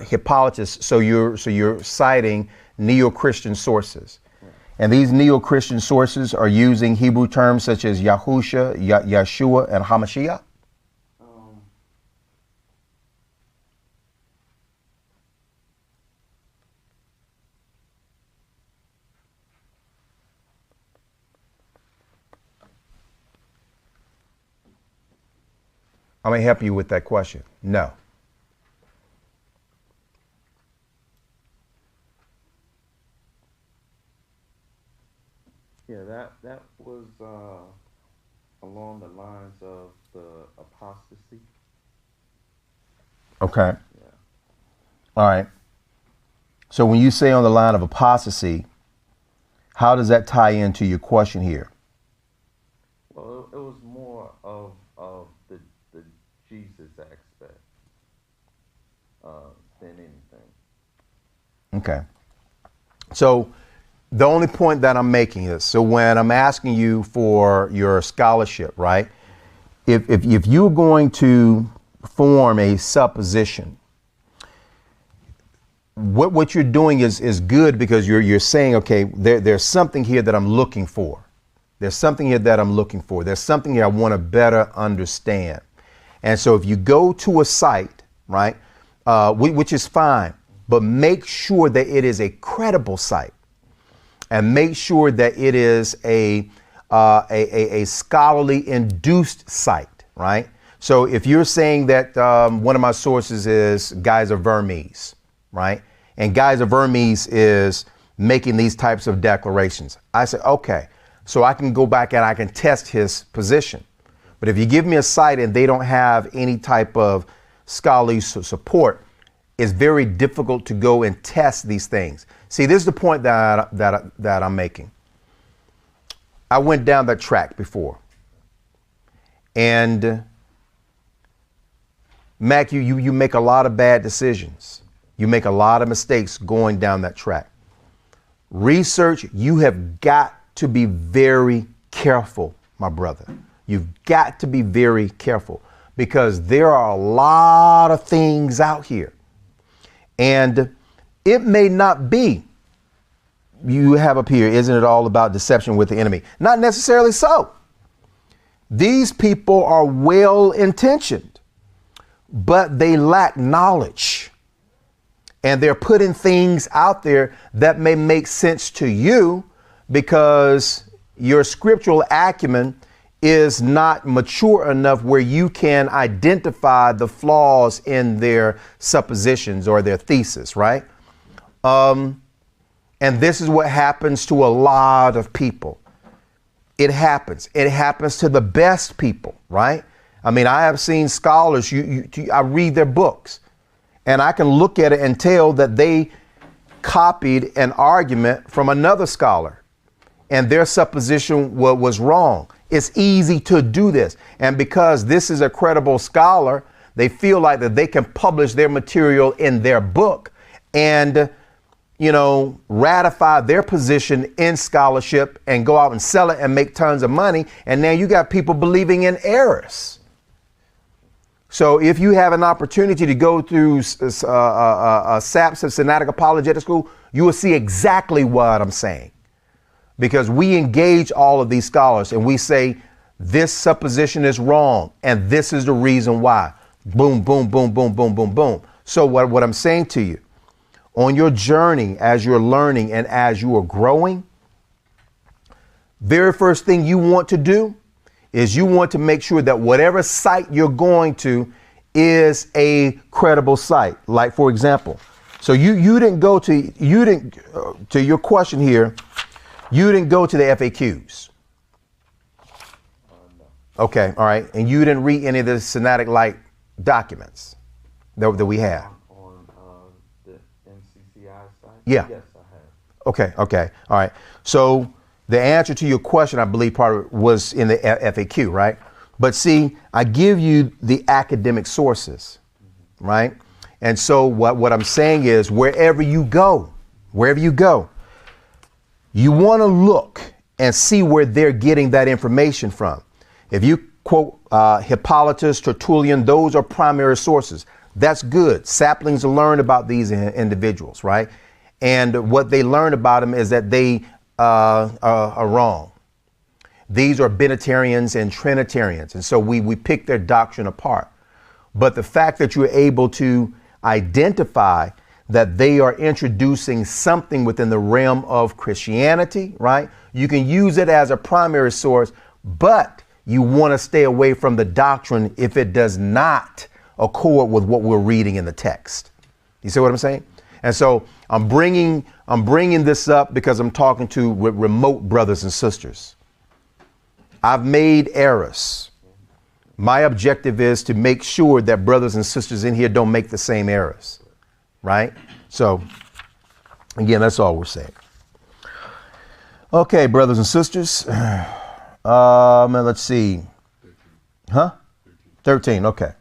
Hippolytus. So you're citing neo-Christian sources. And these neo-Christian sources are using Hebrew terms such as Yahusha, Yeshua, and Hamashiach. I'm going to help you with that question. No. Yeah, that was along the lines of the apostasy. Okay. Yeah. All right. So when you say on the line of apostasy, how does that tie into your question here? Well, it was more of the Jesus aspect than anything. Okay. So the only point that I'm making is, so when I'm asking you for your scholarship, right? If you're going to form a supposition, what you're doing is good, because you're saying, okay, there's something here that I'm looking for. There's something here that I'm looking for. There's something here I want to better understand. And so if you go to a site, right, which is fine, but make sure that it is a credible site, and make sure that it is a scholarly induced site, right? So if you're saying that one of my sources is Geyser Vermes, right, and Geyser Vermes is making these types of declarations, I say, okay, so I can go back and I can test his position. But if you give me a site and they don't have any type of scholarly support, it's very difficult to go and test these things. See, this is the point that I'm making. I went down that track before. And Mac, you make a lot of bad decisions. You make a lot of mistakes going down that track. Research, you have got to be very careful, my brother. You've got to be very careful because there are a lot of things out here. And it may not be, you have up here, isn't it all about deception with the enemy? Not necessarily so. These people are well intentioned, but they lack knowledge. And they're putting things out there that may make sense to you because your scriptural acumen is not mature enough where you can identify the flaws in their suppositions or their thesis, right? And this is what happens to a lot of people. It happens. It happens to the best people, right? I mean, I have seen scholars, I read their books, and I can look at it and tell that they copied an argument from another scholar, and their supposition was wrong. It's easy to do this. And because this is a credible scholar, they feel like that they can publish their material in their book and, you know, ratify their position in scholarship and go out and sell it and make tons of money. And now you got people believing in errors. So if you have an opportunity to go through SAPS of Synodic Apologetic School, you will see exactly what I'm saying. Because we engage all of these scholars and we say, this supposition is wrong. And this is the reason why. Boom, boom, boom, boom, boom, boom, boom. So what I'm saying to you, on your journey, as you're learning and as you are growing, very first thing you want to do is you want to make sure that whatever site you're going to is a credible site. Like, for example, so you didn't go to your question here. You didn't go to the FAQs. No. Okay. All right. And you didn't read any of the Synodic Light documents that we have. On the NCCI site? Yeah. Yes, I have. Okay. Okay. All right. So the answer to your question, I believe part of it was in the FAQ, right? But see, I give you the academic sources, right? And so what I'm saying is wherever you go, you want to look and see where they're getting that information from. If you quote Hippolytus, Tertullian, those are primary sources. That's good. Saplings learn about these individuals, right? And what they learn about them is that they are wrong. These are Benitarians and Trinitarians. And so we pick their doctrine apart. But the fact that you're able to identify that they are introducing something within the realm of Christianity, right? You can use it as a primary source, but you want to stay away from the doctrine if it does not accord with what we're reading in the text. You see what I'm saying? And so I'm bringing this up because I'm talking to remote brothers and sisters. I've made errors. My objective is to make sure that brothers and sisters in here don't make the same errors. Right? So, again, that's all we're saying. Okay, brothers and sisters. Let's see. 13. Okay.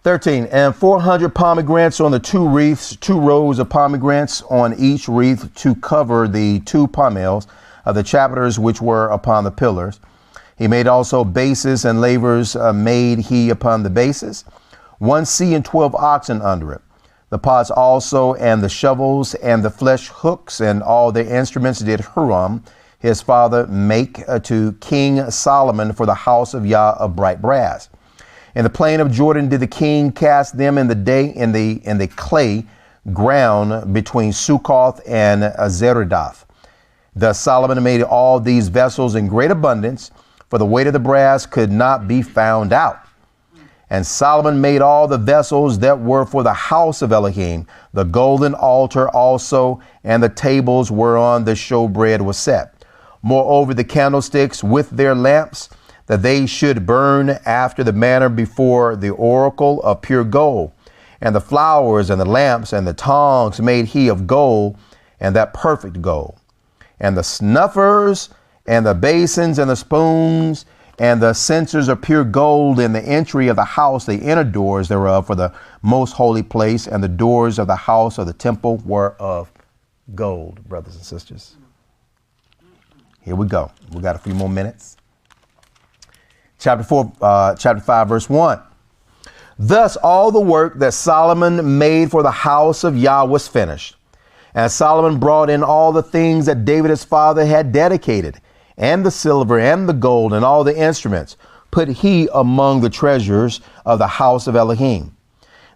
13. And 400 pomegranates on the 2 wreaths, 2 rows of pomegranates on each wreath to cover the 2 pommels of the chapiters which were upon the pillars. He made also bases and lavers made he upon the bases. 1 sea and 12 oxen under it. The pots also, and the shovels, and the flesh hooks, and all the instruments did Huram, his father, make to King Solomon for the house of Yah of bright brass. In the plain of Jordan did the king cast them in the clay ground between Succoth and Zeredath. Thus Solomon made all these vessels in great abundance, for the weight of the brass could not be found out. And Solomon made all the vessels that were for the house of Elohim, the golden altar also, and the tables whereon the showbread was set. Moreover, the candlesticks with their lamps, that they should burn after the manner before the oracle of pure gold. And the flowers and the lamps and the tongs made he of gold, and that perfect gold. And the snuffers and the basins and the spoons and the censers of pure gold in the entry of the house, the inner doors thereof for the most holy place, and the doors of the house of the temple were of gold, brothers and sisters. Here we go. We got a few more minutes. Chapter 5, verse 1. Thus all the work that Solomon made for the house of Yah was finished. And Solomon brought in all the things that David his father had dedicated, and the silver and the gold and all the instruments, put he among the treasures of the house of Elohim.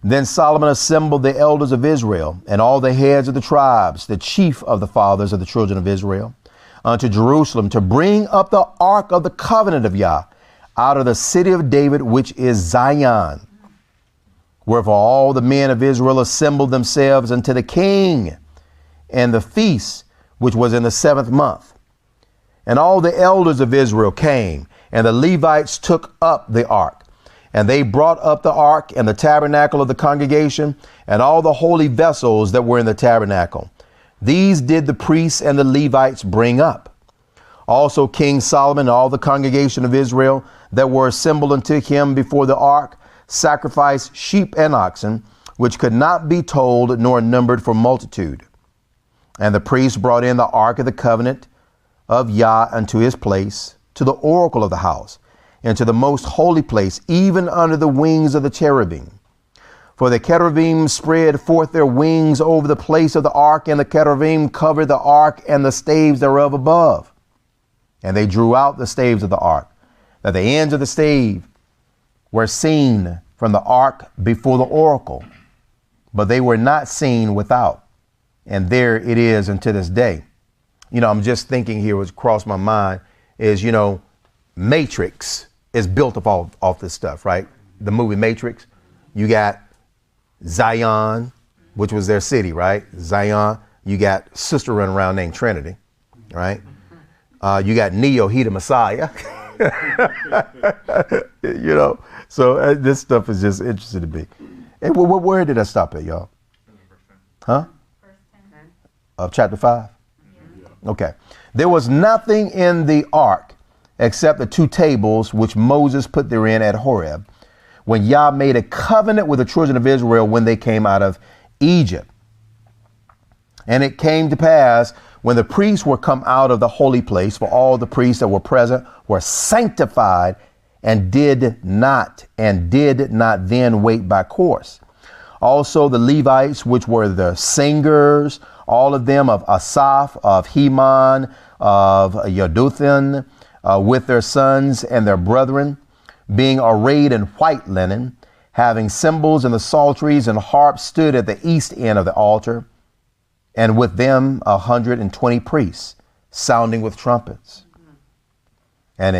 Then Solomon assembled the elders of Israel and all the heads of the tribes, the chief of the fathers of the children of Israel, unto Jerusalem to bring up the ark of the covenant of Yah out of the city of David, which is Zion. Wherefore all the men of Israel assembled themselves unto the king and the feast, which was in the 7th month. And all the elders of Israel came, and the Levites took up the ark. And they brought up the ark and the tabernacle of the congregation and all the holy vessels that were in the tabernacle. These did the priests and the Levites bring up. Also King Solomon and all the congregation of Israel that were assembled unto him before the ark sacrificed sheep and oxen, which could not be told nor numbered for multitude. And the priests brought in the ark of the covenant of Yah unto his place, to the oracle of the house, and to the most holy place, even under the wings of the cherubim. For the cherubim spread forth their wings over the place of the ark, and the cherubim covered the ark and the staves thereof above. And they drew out the staves of the ark, that the ends of the stave were seen from the ark before the oracle, but they were not seen without. And there it is unto this day. You know, I'm just thinking here, what's crossed my mind is, you know, Matrix is built off this stuff, right? The movie Matrix, you got Zion, which was their city, right? Zion. You got sister running around named Trinity, right? You got Neo, he the Messiah. You know, so this stuff is just interesting to me. Hey, where did I stop at, y'all? Huh? Of chapter 5? Okay. There was nothing in the ark except the 2 tables which Moses put therein at Horeb, when Yah made a covenant with the children of Israel when they came out of Egypt. And it came to pass, when the priests were come out of the holy place, for all the priests that were present were sanctified and did not then wait by course. Also the Levites, which were the singers, all of them of Asaph, of Heman, of Yeduthun, with their sons and their brethren, being arrayed in white linen, having cymbals and the psalteries and harps, stood at the east end of the altar, and with them 120 priests, sounding with trumpets. And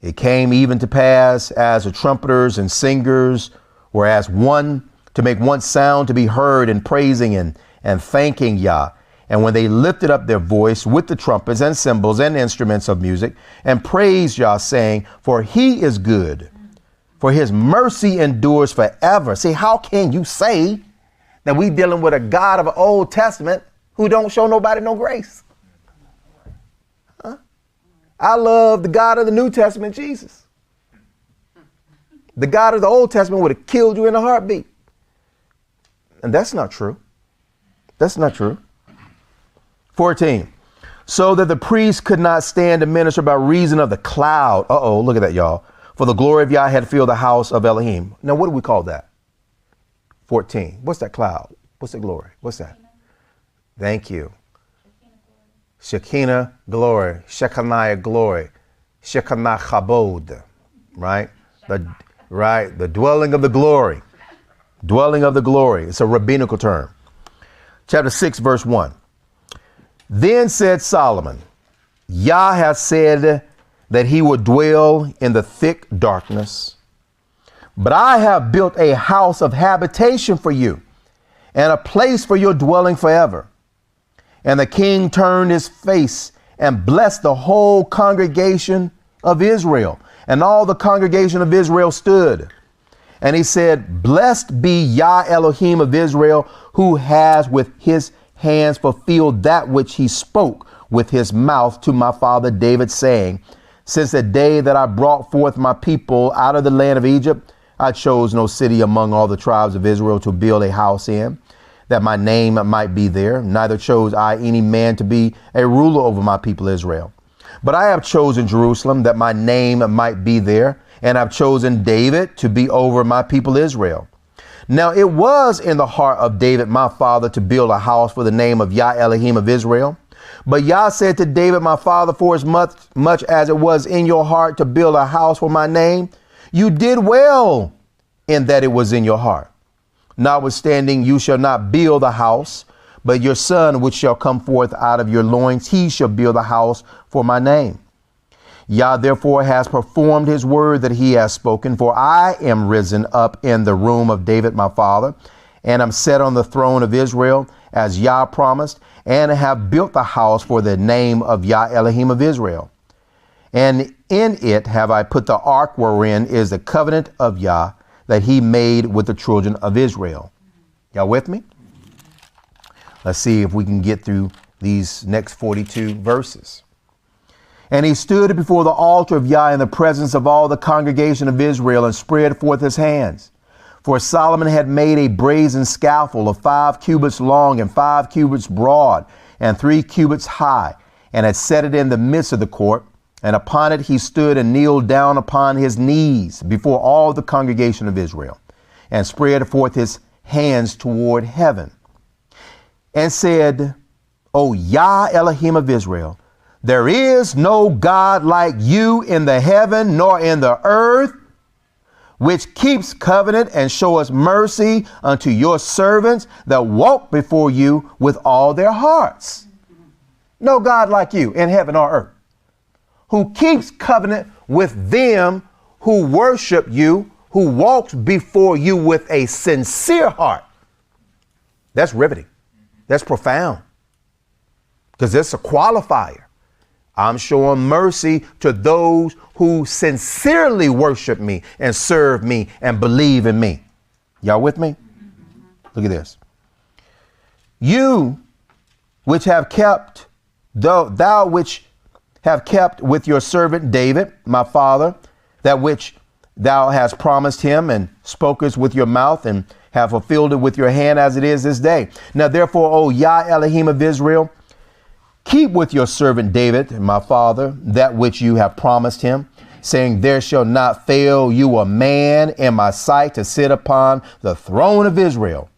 it came even to pass, as the trumpeters and singers were as one, to make one sound to be heard in praising and thanking Yah. And when they lifted up their voice with the trumpets and cymbals and instruments of music, and praised Yah, saying, for he is good, for his mercy endures forever. See, how can you say that we dealing with a God of the Old Testament who don't show nobody no grace? Huh? I love the God of the New Testament, Jesus. The God of the Old Testament would have killed you in a heartbeat. And that's not true. That's not true. 14. So that the priest could not stand to minister by reason of the cloud. Look at that, y'all. For the glory of Yah had filled the house of Elohim. Now, what do we call that? 14. What's that cloud? What's the glory? What's that? Thank you. Shekinah glory. Shekinah glory. Shekinah chabod. Right? The dwelling of the glory. Dwelling of the glory. It's a rabbinical term. Chapter 6, verse 1. Then said Solomon, Yah hath said that he would dwell in the thick darkness, but I have built a house of habitation for you, and a place for your dwelling forever. And the king turned his face and blessed the whole congregation of Israel. And all the congregation of Israel stood. And he said, blessed be Yah Elohim of Israel, who has with his hands fulfilled that which he spoke with his mouth to my father David, saying, since the day that I brought forth my people out of the land of Egypt, I chose no city among all the tribes of Israel to build a house in, that my name might be there. Neither chose I any man to be a ruler over my people Israel. But I have chosen Jerusalem that my name might be there, and I've chosen David to be over my people Israel. Now it was in the heart of David my father to build a house for the name of Yah Elohim of Israel. But Yah said to David my father, for as much as it was in your heart to build a house for my name, you did well in that it was in your heart. Notwithstanding, you shall not build a house, but your son, which shall come forth out of your loins, he shall build a house for my name. Yah therefore has performed his word that he has spoken, for I am risen up in the room of David my father, and am set on the throne of Israel, as Yah promised, and have built the house for the name of Yah Elohim of Israel. And in it have I put the ark wherein is the covenant of Yah that he made with the children of Israel. Y'all with me? Let's see if we can get through these next 42 verses. And he stood before the altar of Yah in the presence of all the congregation of Israel and spread forth his hands. For Solomon had made a brazen scaffold of 5 cubits long and 5 cubits broad and 3 cubits high, and had set it in the midst of the court. And upon it he stood and kneeled down upon his knees before all the congregation of Israel, and spread forth his hands toward heaven, and said, O Yah Elohim of Israel, there is no God like you in the heaven nor in the earth, which keeps covenant and showeth mercy unto your servants that walk before you with all their hearts. No God like you in heaven or earth, who keeps covenant with them who worship you, who walks before you with a sincere heart. That's riveting. That's profound, because it's a qualifier. I'm showing mercy to those who sincerely worship me and serve me and believe in me. Y'all with me? Look at this. You which have kept, thou which have kept with your servant David, my father, that which thou hast promised him and spokest with your mouth and have fulfilled it with your hand as it is this day. Now, therefore, O Yah Elohim of Israel, keep with your servant David, my father, that which you have promised him, saying, there shall not fail you a man in my sight to sit upon the throne of Israel.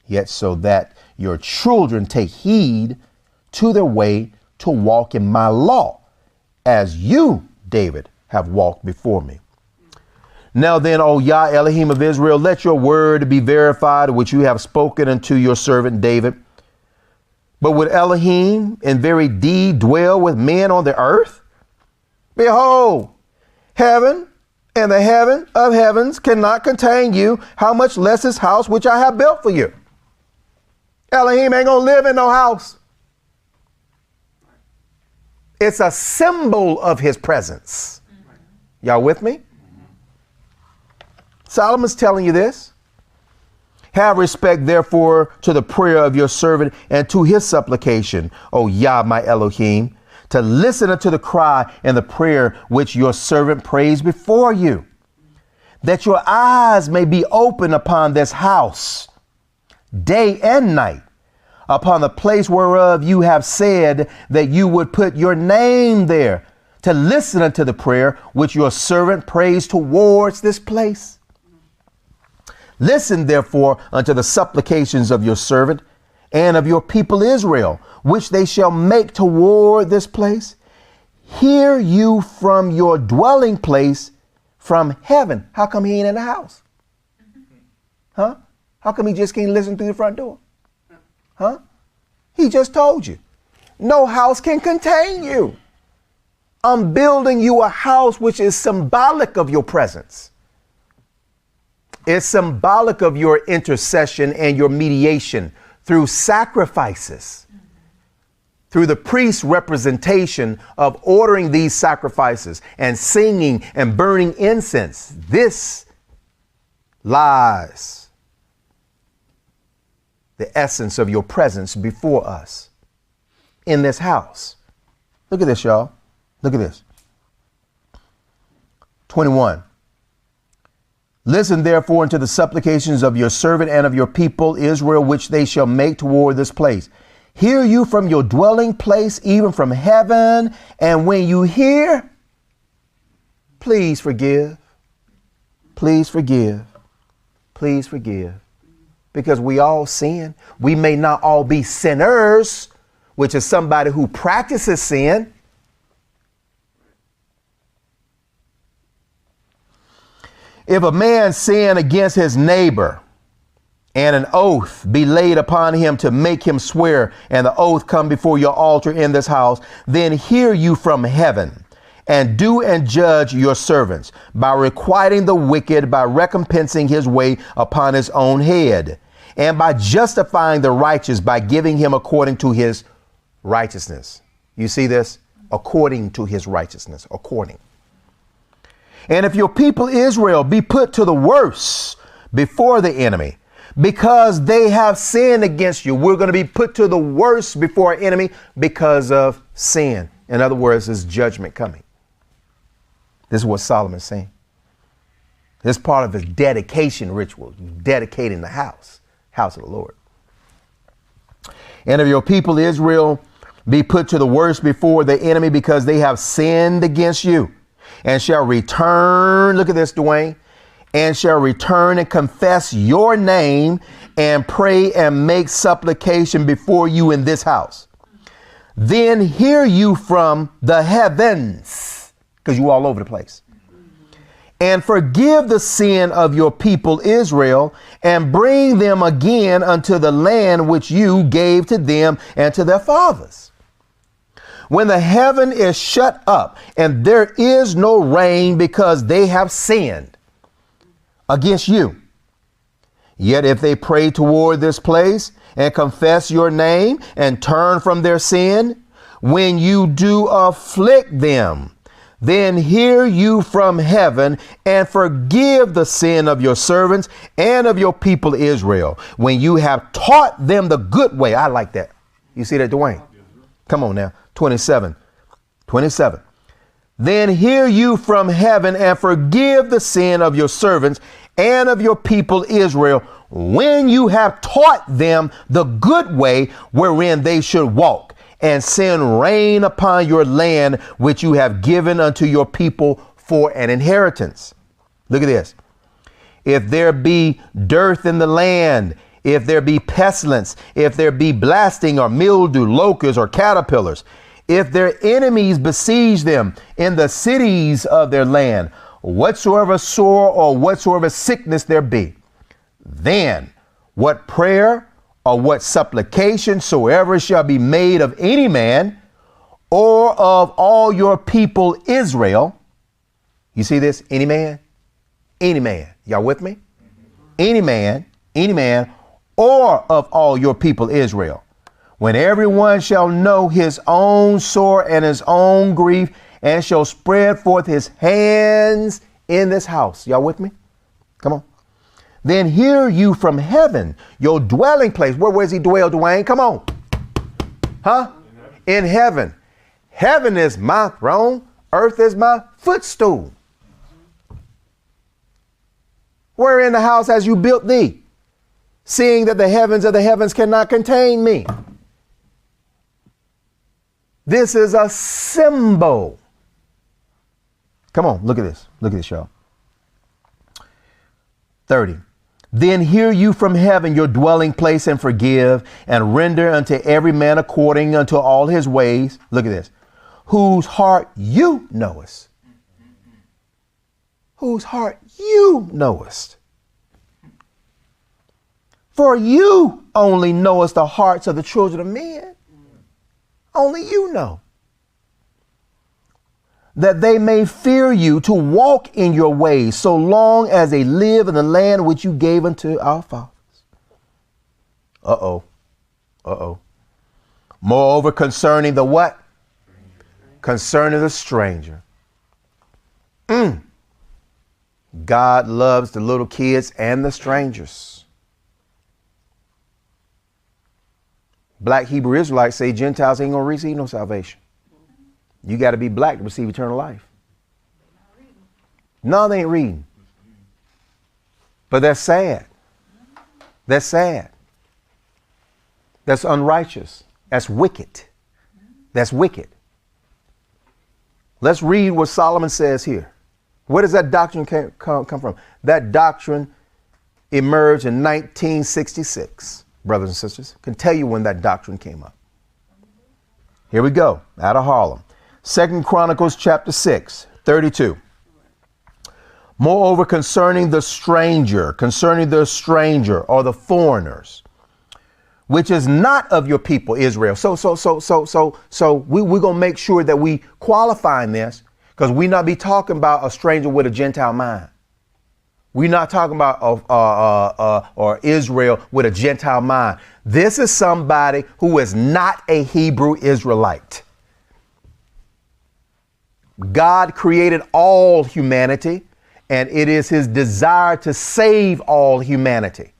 Yet so that your children take heed to their way to walk in my law, as you, David, have walked before me. Now then, O Yah Elohim of Israel, let your word be verified, which you have spoken unto your servant David. But would Elohim in very deed dwell with men on the earth? Behold, heaven and the heaven of heavens cannot contain you, how much less this house which I have built for you. Elohim ain't gonna live in no house. It's a symbol of his presence. Y'all with me? Solomon's telling you this. Have respect, therefore, to the prayer of your servant and to his supplication, O Yah, my Elohim, to listen unto the cry and the prayer which your servant prays before you, that your eyes may be open upon this house, day and night, upon the place whereof you have said that you would put your name there, to listen unto the prayer which your servant prays towards this place. Listen, therefore, unto the supplications of your servant and of your people Israel, which they shall make toward this place. Hear you from your dwelling place from heaven. How come he ain't in the house? Huh? How come he just can't listen through the front door? Huh? He just told you. No house can contain you. I'm building you a house which is symbolic of your presence. It's symbolic of your intercession and your mediation through sacrifices, through the priest's representation of ordering these sacrifices and singing and burning incense. This lies the essence of your presence before us in this house. Look at this, y'all. Look at this. 21. Listen therefore unto the supplications of your servant and of your people Israel, which they shall make toward this place. Hear you from your dwelling place, even from heaven. And when you hear, please forgive. Please forgive. Please forgive. Because we all sin. We may not all be sinners, which is somebody who practices sin. If a man sin against his neighbor, and an oath be laid upon him to make him swear, and the oath come before your altar in this house, then hear you from heaven, and do and judge your servants by requiting the wicked, by recompensing his way upon his own head, and by justifying the righteous, by giving him according to his righteousness. You see this? According to his righteousness, according. And if your people Israel be put to the worse before the enemy, because they have sinned against you, we're going to be put to the worse before our enemy because of sin. In other words, there's judgment coming. This is what Solomon's saying. This is part of his dedication ritual, dedicating the house of the Lord. And if your people Israel be put to the worse before the enemy because they have sinned against you, and shall return, look at this, Dwayne, and shall return and confess your name and pray and make supplication before you in this house. Then hear you from the heavens, because you all over the place, and forgive the sin of your people Israel, and bring them again unto the land which you gave to them and to their fathers. When the heaven is shut up and there is no rain because they have sinned against you. Yet if they pray toward this place and confess your name and turn from their sin, when you do afflict them, then hear you from heaven and forgive the sin of your servants and of your people Israel, when you have taught them the good way. I like that. You see that, Dwayne? Come on now. 27. Then hear you from heaven and forgive the sin of your servants and of your people Israel, when you have taught them the good way wherein they should walk, and send rain upon your land, which you have given unto your people for an inheritance. Look at this. If there be dearth in the land, if there be pestilence, if there be blasting or mildew, locusts or caterpillars, if their enemies besiege them in the cities of their land, whatsoever sore or whatsoever sickness there be, then what prayer or what supplication soever shall be made of any man or of all your people Israel. You see this? Any man? Any man. Y'all with me? Any man, or of all your people Israel. When everyone shall know his own sore and his own grief, and shall spread forth his hands in this house. Y'all with me? Come on. Then hear you from heaven, your dwelling place. Where does he dwell, Dwayne? Come on. Huh? In heaven. Heaven is my throne. Earth is my footstool. Where in the house has you built thee, seeing that the heavens of the heavens cannot contain me? This is a symbol. Come on, look at this. Look at this, y'all. 30. Then hear you from heaven your dwelling place, and forgive and render unto every man according unto all his ways. Look at this. Whose heart you knowest. Whose heart you knowest. For you only knowest the hearts of the children of men. Only you know. That they may fear you to walk in your ways, so long as they live in the land which you gave unto our fathers. Moreover, concerning the what? Concerning the stranger. God loves the little kids and the strangers. Black Hebrew Israelites say Gentiles ain't gonna receive no salvation. You got to be black to receive eternal life. No, they ain't reading. But that's sad. That's sad. That's unrighteous. That's wicked. That's wicked. Let's read what Solomon says here. Where does that doctrine come from? That doctrine emerged in 1966, brothers and sisters. Can tell you when that doctrine came up. Here we go, out of Harlem. 2 Chronicles chapter 6, 32. Moreover, concerning the stranger or the foreigners, which is not of your people Israel. So we're going to make sure that we qualify in this, because we not be talking about a stranger with a Gentile mind. We're not talking about or Israel with a Gentile mind. This is somebody who is not a Hebrew Israelite. God created all humanity, and it is his desire to save all humanity.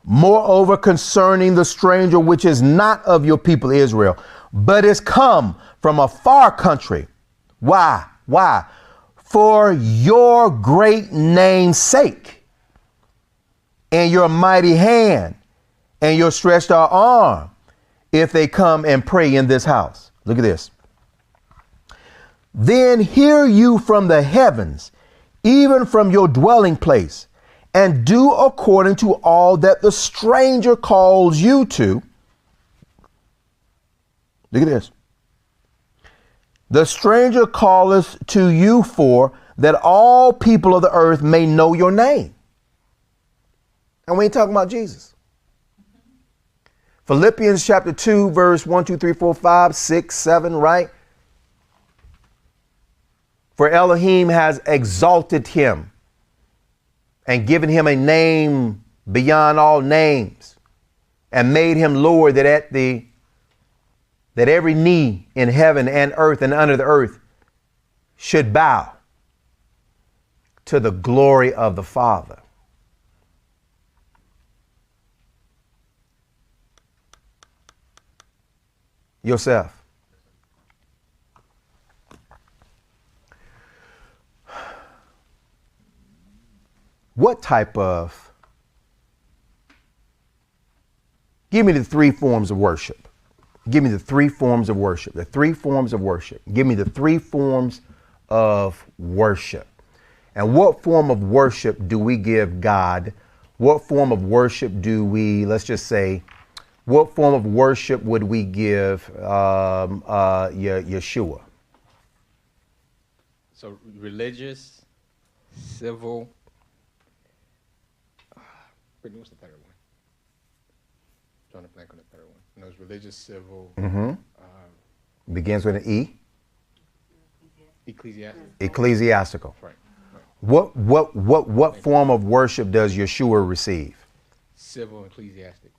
Moreover, concerning the stranger, which is not of your people Israel, but is come from a far country. Why? Why? For your great name's sake, and your mighty hand, and your stretched out arm, if they come and pray in this house. Look at this. Then hear you from the heavens, even from your dwelling place, and do according to all that the stranger calls you to. Look at this. The stranger calleth to you for, that all people of the earth may know your name. And we ain't talking about Jesus. Philippians chapter 2, verse 1, 2, 3, 4, 5, 6, 7, right? For Elohim has exalted him and given him a name beyond all names, and made him Lord, that every knee in heaven and earth and under the earth should bow to the glory of the Father. Yourself. What type of, give me the three forms of worship. Give me the three forms of worship. The three forms of worship. Give me the three forms of worship. And what form of worship do we give God? What form of worship do we, let's just say, what form of worship would we give Yeshua? So religious, civil. What's the third one? Trying to blank on the third one. No, it's religious, civil. Begins with an E. Ecclesiastical. Ecclesiastical. Right. What form of worship does Yeshua receive? Civil and ecclesiastic.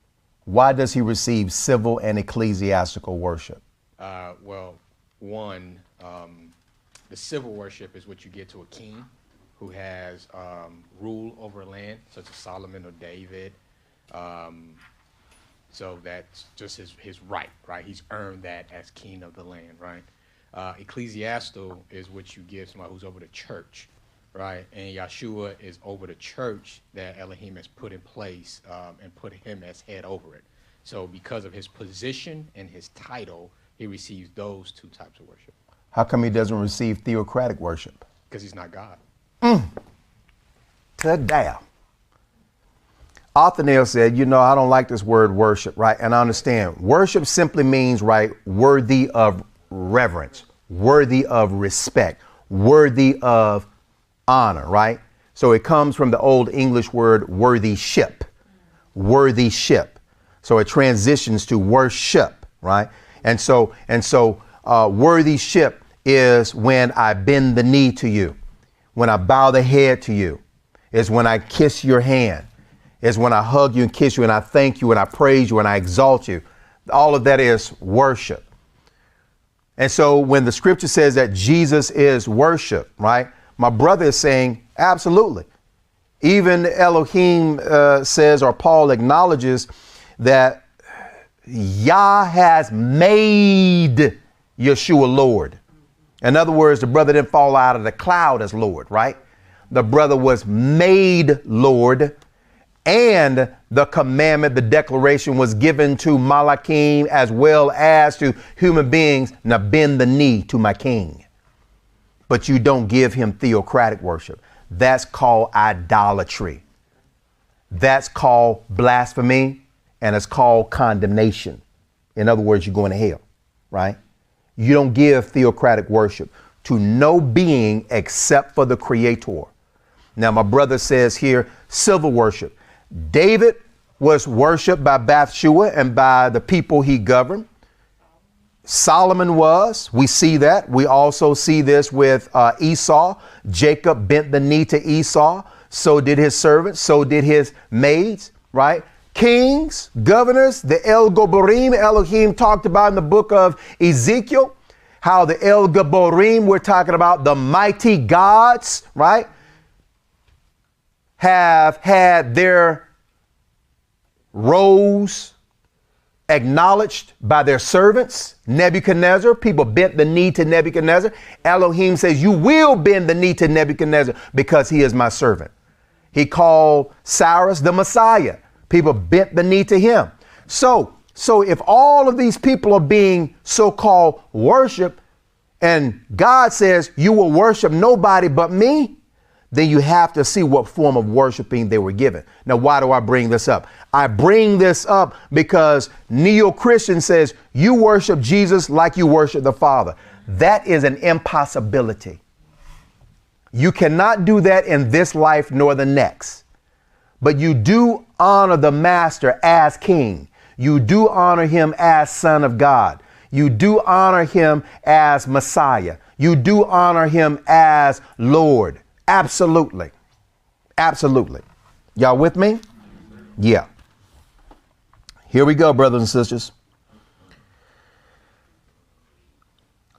Why does he receive civil and ecclesiastical worship? Well, one, the civil worship is what you get to a king who has rule over land, such as Solomon or David. So that's just his right? He's earned that as king of the land, right? Ecclesiastical is what you give somebody who's over the church, right? And Yeshua is over the church that Elohim has put in place and put him as head over it. So because of his position and his title, he receives those two types of worship. How come he doesn't receive theocratic worship? Because he's not God. Good damn. Othniel said, I don't like this word worship, right? And I understand. Worship simply means, right, worthy of reverence, worthy of respect, worthy of honor, right? So it comes from the Old English word worthy ship, worthy ship. So it transitions to worship, right? And so worthy ship is when I bend the knee to you, when I bow the head to you, is when I kiss your hand, is when I hug you and kiss you and I thank you and I praise you and I exalt you. All of that is worship. And so when the scripture says that Jesus is worship, right? My brother is saying, absolutely. Even Elohim says, or Paul acknowledges that Yah has made Yeshua Lord. In other words, the brother didn't fall out of the cloud as Lord, right? The brother was made Lord, and the commandment, the declaration was given to Malachim as well as to human beings. Now bend the knee to my king. But you don't give him theocratic worship. That's called idolatry. That's called blasphemy, and it's called condemnation. In other words, you're going to hell, right? You don't give theocratic worship to no being except for the Creator. Now, my brother says here, civil worship. David was worshiped by Bathsheba and by the people he governed. Solomon was. We see that. We also see this with Esau. Jacob bent the knee to Esau. So did his servants. So did his maids, right? Kings, governors, the El Goborim, Elohim talked about in the book of Ezekiel, how the El Goborim, we're talking about the mighty gods, right, have had their roles acknowledged by their servants. Nebuchadnezzar, people bent the knee to Nebuchadnezzar. Elohim says, you will bend the knee to Nebuchadnezzar because he is my servant. He called Cyrus the Messiah. People bent the knee to him. So if all of these people are being so-called worship, and God says you will worship nobody but me, then you have to see what form of worshiping they were given. Now, why do I bring this up? I bring this up because neo-Christian says you worship Jesus like you worship the Father. That is an impossibility. You cannot do that in this life nor the next. But you do honor the master as king. You do honor him as son of God. You do honor him as Messiah. You do honor him as Lord. Absolutely. Absolutely. Y'all with me? Yeah. Here we go, brothers and sisters.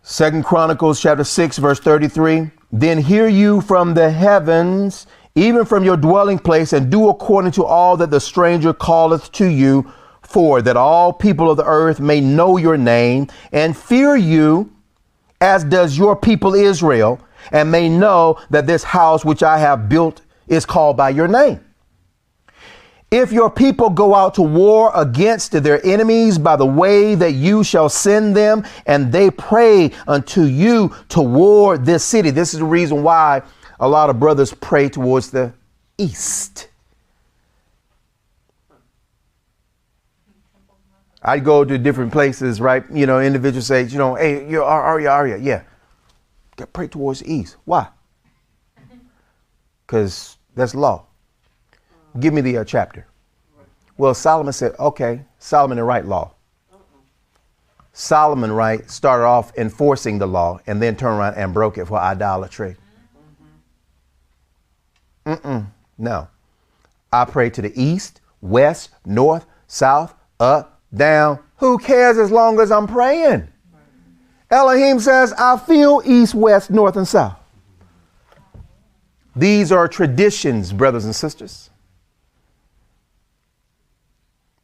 2 Chronicles chapter 6, verse 33. Then hear you from the heavens, even from your dwelling place, and do according to all that the stranger calleth to you, for that all people of the earth may know your name and fear you, as does your people Israel, and may know that this house which I have built is called by your name. If your people go out to war against their enemies by the way that you shall send them, and they pray unto you toward this city. This is the reason why a lot of brothers pray towards the east. I go to different places, right? You know, individuals say, you know, hey, you're Arya. Yeah. Pray towards the east. Why? Because that's law. Give me the chapter. Well, Solomon said, okay, Solomon didn't write law. Solomon, right, started off enforcing the law and then turned around and broke it for idolatry. No. I pray to the east, west, north, south, up, down. Who cares as long as I'm praying? Elohim says, I feel east, west, north, and south. These are traditions, brothers and sisters.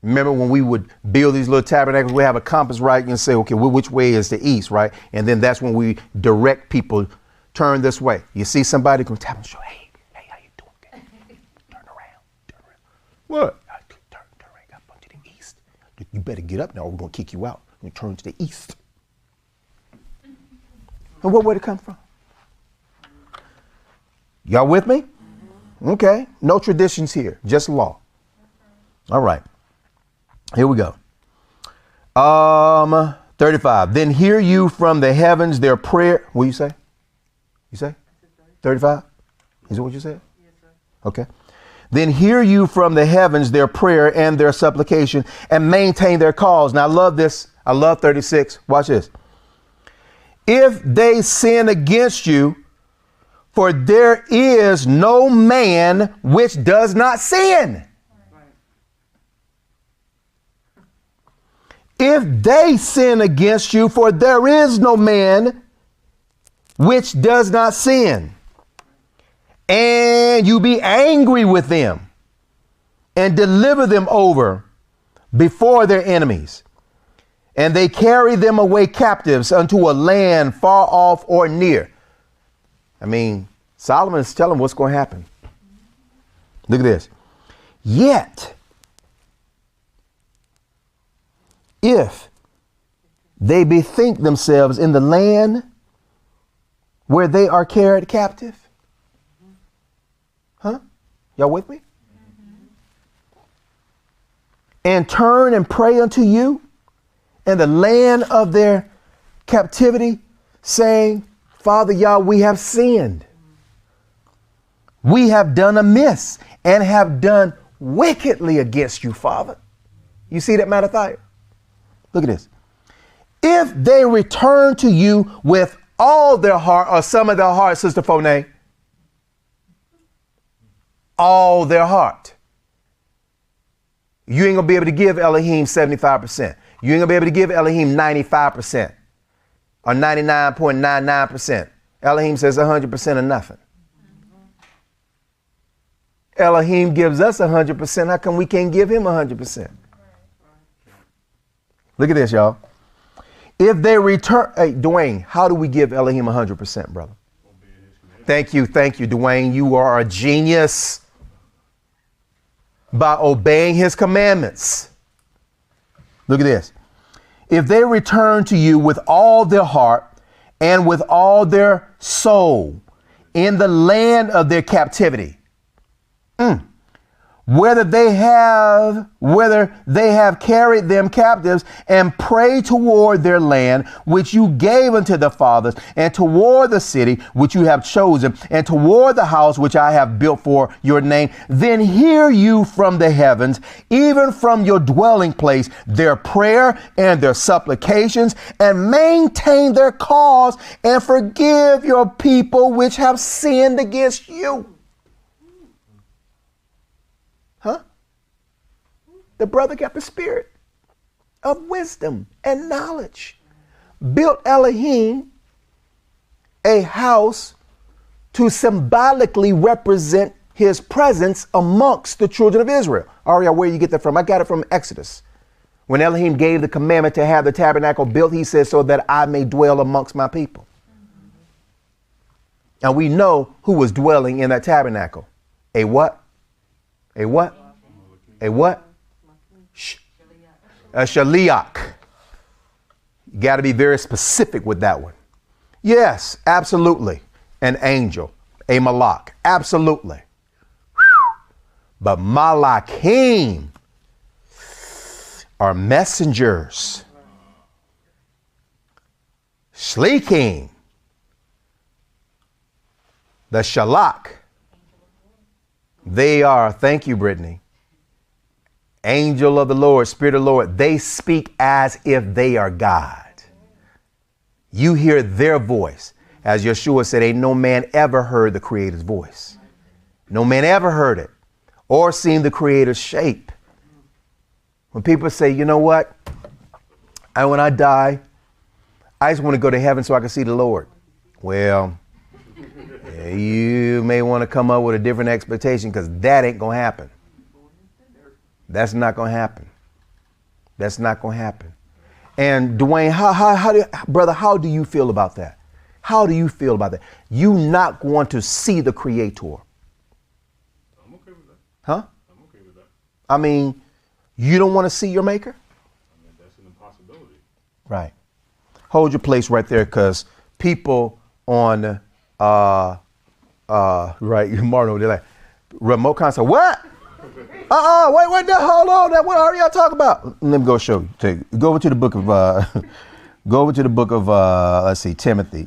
Remember when we would build these little tabernacles, we have a compass, right? And say, okay, well, which way is the east, right? And then that's when we direct people, turn this way. You see somebody, go tap and show, hey, how you doing? Turn around. What? Turn around, up to the east. You better get up now or we're going to kick you out. We're going to turn to the east. And where would it come from? Y'all with me? Okay. No traditions here, just law. All right. Here we go. 35. Then hear you from the heavens their prayer. What you say? You say? 35? Is it what you said? Yes, sir. Okay. Then hear you from the heavens their prayer and their supplication, and maintain their cause. Now I love this. I love 36. Watch this. If they sin against you, for there is no man which does not sin. If they sin against you, for there is no man which does not sin, and you be angry with them and deliver them over before their enemies, and they carry them away captives unto a land far off or near. I mean, Solomon is telling what's going to happen. Look at this. Yet, if they bethink themselves in the land where they are carried captive. Huh? Y'all with me? And turn and pray unto you in the land of their captivity, saying, Father Yah, we have sinned. We have done amiss and have done wickedly against you, Father. You see that, Mattathiah? Look at this. If they return to you with all their heart, or some of their heart, Sister Fonay, all their heart, you ain't gonna be able to give Elohim 75%. You ain't gonna be able to give Elohim 95% or 99.99%. Elohim says 100% of nothing. Elohim gives us 100%. How come we can't give him 100%? Look at this, y'all. If they return, hey, Dwayne, how do we give Elohim 100%, brother? Thank you, Dwayne. You are a genius. By obeying his commandments. Look at this. If they return to you with all their heart and with all their soul in the land of their captivity, whether they have carried them captives and pray toward their land, which you gave unto the fathers, and toward the city which you have chosen, and toward the house which I have built for your name, then hear you from the heavens, even from your dwelling place, their prayer and their supplications, and maintain their cause, and forgive your people which have sinned against you. Huh? The brother got the spirit of wisdom and knowledge. Built Elohim a house to symbolically represent his presence amongst the children of Israel. Aria, where you get that from? I got it from Exodus. When Elohim gave the commandment to have the tabernacle built, he says, so that I may dwell amongst my people. And we know who was dwelling in that tabernacle. A what? A what? A what? A shaliach. You got to be very specific with that one. Yes, absolutely. An angel, a malak, absolutely. But malachim are messengers. Shlichim, the shalak. They are, thank you, Brittany, angel of the Lord, spirit of the Lord. They speak as if they are God. You hear their voice. As Yeshua said, ain't no man ever heard the Creator's voice. No man ever heard it or seen the Creator's shape. When people say, you know what? When I die, I just want to go to heaven so I can see the Lord. Well, you may want to come up with a different expectation, because that ain't going to happen. That's not going to happen. That's not going to happen. And Dwayne, how do you feel about that? How do you feel about that? You not want to see the Creator. I'm okay with that. Huh? I'm okay with that. I mean, you don't want to see your Maker? I mean, that's an impossibility. Right. Hold your place right there, because people on right, Martin, they're like, remote console, what? Wait, hold on, what are y'all talking about? Let me go show you. Go over to the book of let's see, Timothy.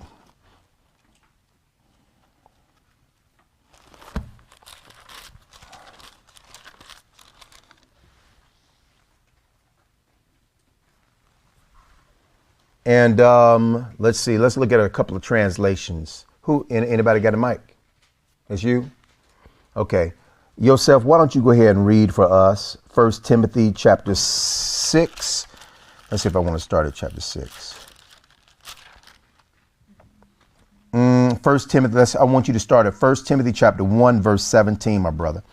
And let's see, let's look at a couple of translations. Anybody got a mic? It's you? Okay. Yosef, why don't you go ahead and read for us 1 Timothy chapter 6. Let's see if I want to start at chapter 6. 1 Timothy, I want you to start at 1 Timothy chapter 1, verse 17, my brother.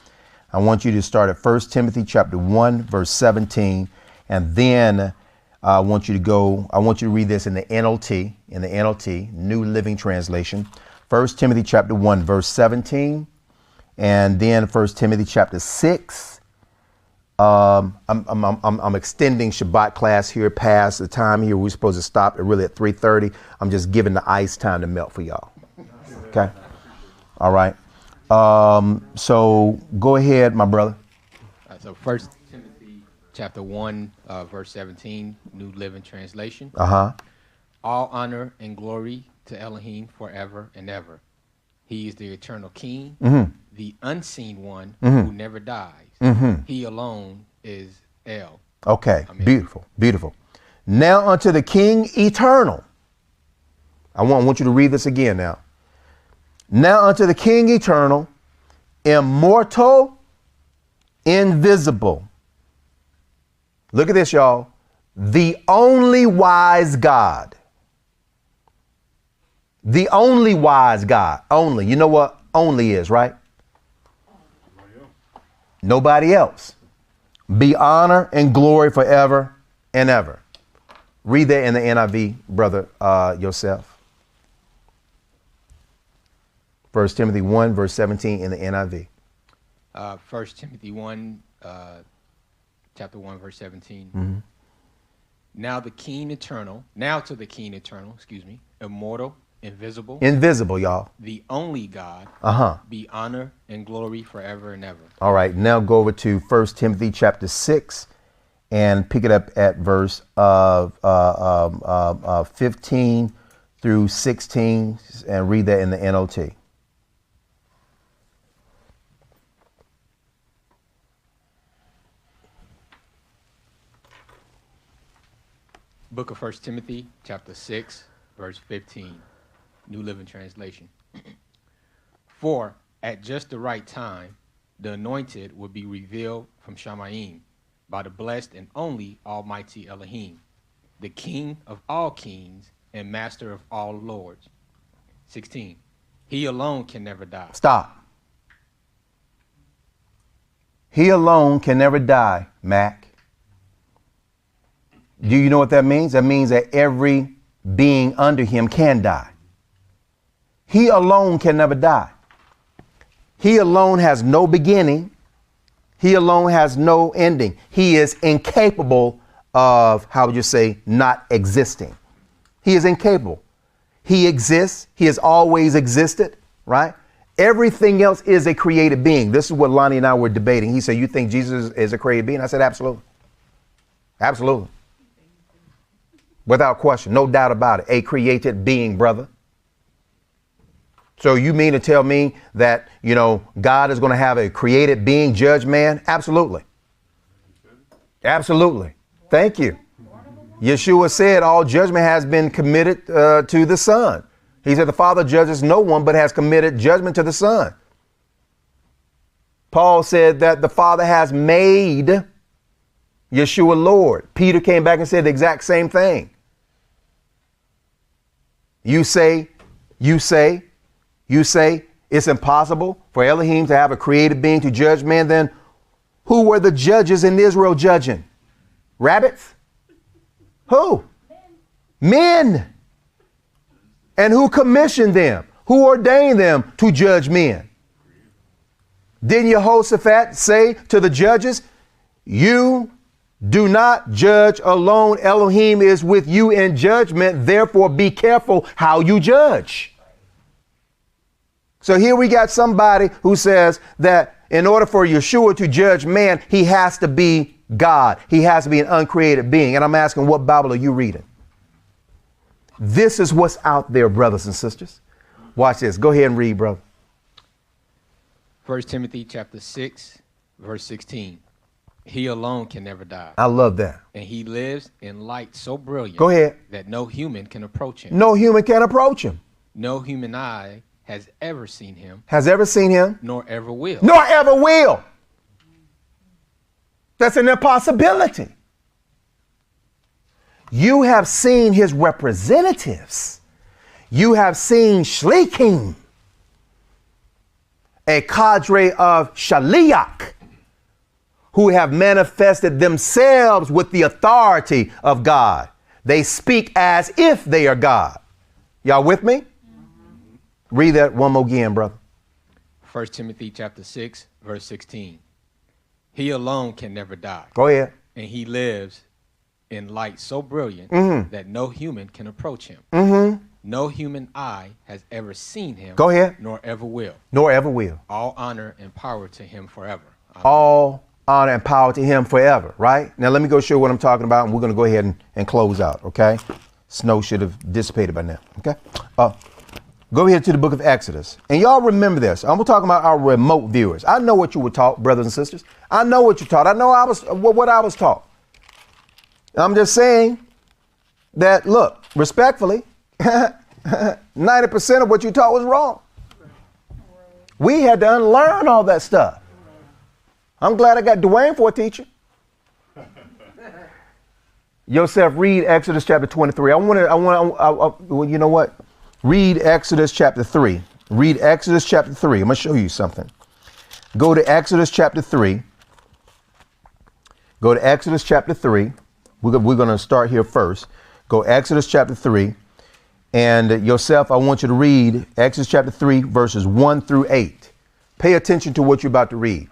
I want you to start at 1 Timothy chapter 1, verse 17, and then I want you to read this in the NLT, New Living Translation. 1 Timothy chapter 1, verse 17, and then 1 Timothy chapter 6. I'm extending Shabbat class here past the time here. We're supposed to stop really at 3:30. I'm just giving the ice time to melt for y'all. Okay. All right. So go ahead, my brother. So 1 Timothy chapter 1, verse 17, New Living Translation. Uh-huh. All honor and glory to Elohim forever and ever. He is the eternal King, the unseen one who never dies. He alone is El. Okay, Amen. beautiful, beautiful. Now unto the King eternal. I want you to read this again now. Now unto the King eternal, immortal, invisible. Look at this, y'all. The only wise God. The only wise God. Only. You know what only is, right? Nobody else. Be honor and glory forever and ever. Read that in the NIV, brother, yourself. 1 Timothy 1, verse 17 in the NIV. 1 Timothy 1, chapter 1, verse 17. Now to the King eternal, immortal, invisible. Invisible, y'all. The only God. Be honor and glory forever and ever. All right, now go over to 1 Timothy chapter 6 and pick it up at verse 15 through 16 and read that in the NLT. Book of 1 Timothy chapter 6, verse 15. New Living Translation. For at just the right time, the anointed will be revealed from Shamayim by the blessed and only Almighty Elohim, the King of all kings and Master of all lords. 16. He alone can never die. Stop. He alone can never die, Mac. Do you know what that means? That means that every being under him can die. He alone can never die. He alone has no beginning. He alone has no ending. He is incapable of, how would you say, not existing. He is incapable. He exists. He has always existed, right? Everything else is a created being. This is what Lonnie and I were debating. He said, you think Jesus is a created being? I said, absolutely. Absolutely. Without question, no doubt about it. A created being, brother. So you mean to tell me that, God is going to have a created being judge man? Absolutely. Absolutely. Thank you. Yeshua said all judgment has been committed to the Son. He said the Father judges no one but has committed judgment to the Son. Paul said that the Father has made Yeshua Lord. Peter came back and said the exact same thing. You say it's impossible for Elohim to have a created being to judge man. Then who were the judges in Israel judging? Rabbits? Who? Men. And who commissioned them? Who ordained them to judge men? Didn't Jehoshaphat say to the judges, you do not judge alone. Elohim is with you in judgment. Therefore, be careful how you judge. So here we got somebody who says that in order for Yeshua to judge man, he has to be God. He has to be an uncreated being. And I'm asking, what Bible are you reading? This is what's out there, brothers and sisters. Watch this. Go ahead and read, brother. 1 Timothy chapter 6, verse 16. He alone can never die. I love that. And he lives in light so brilliant. Go ahead. That no human can approach him. No human can approach him. No human eye has ever seen him. Has ever seen him. Nor ever will. Nor ever will. That's an impossibility. You have seen his representatives. You have seen shlichim, a cadre of shaliach, who have manifested themselves with the authority of God. They speak as if they are God. Y'all with me? Read that one more again, brother. 1 Timothy chapter 6, verse 16. He alone can never die. Go ahead. And he lives in light so brilliant that no human can approach him. No human eye has ever seen him. Go ahead. Nor ever will. Nor ever will. All honor and power to him forever. Amen. All honor and power to him forever, right? Now let me go show what I'm talking about, and we're going to go ahead and close out, okay? Snow should have dissipated by now, okay? Go ahead to the book of Exodus. And y'all remember this. I'm talking about our remote viewers. I know what you were taught, brothers and sisters. I know what you taught. I know what I was taught. I'm just saying that, look, respectfully, 90% of what you taught was wrong. We had to unlearn all that stuff. I'm glad I got Dwayne for a teacher. Yourself, read Exodus chapter 23. Well, you know what? Read Exodus chapter 3. Read Exodus chapter 3. I'm going to show you something. Go to Exodus chapter 3. Go to Exodus chapter 3. We're going to start here first. Go Exodus chapter 3. And yourself, I want you to read Exodus chapter 3, verses 1 through 8. Pay attention to what you're about to read.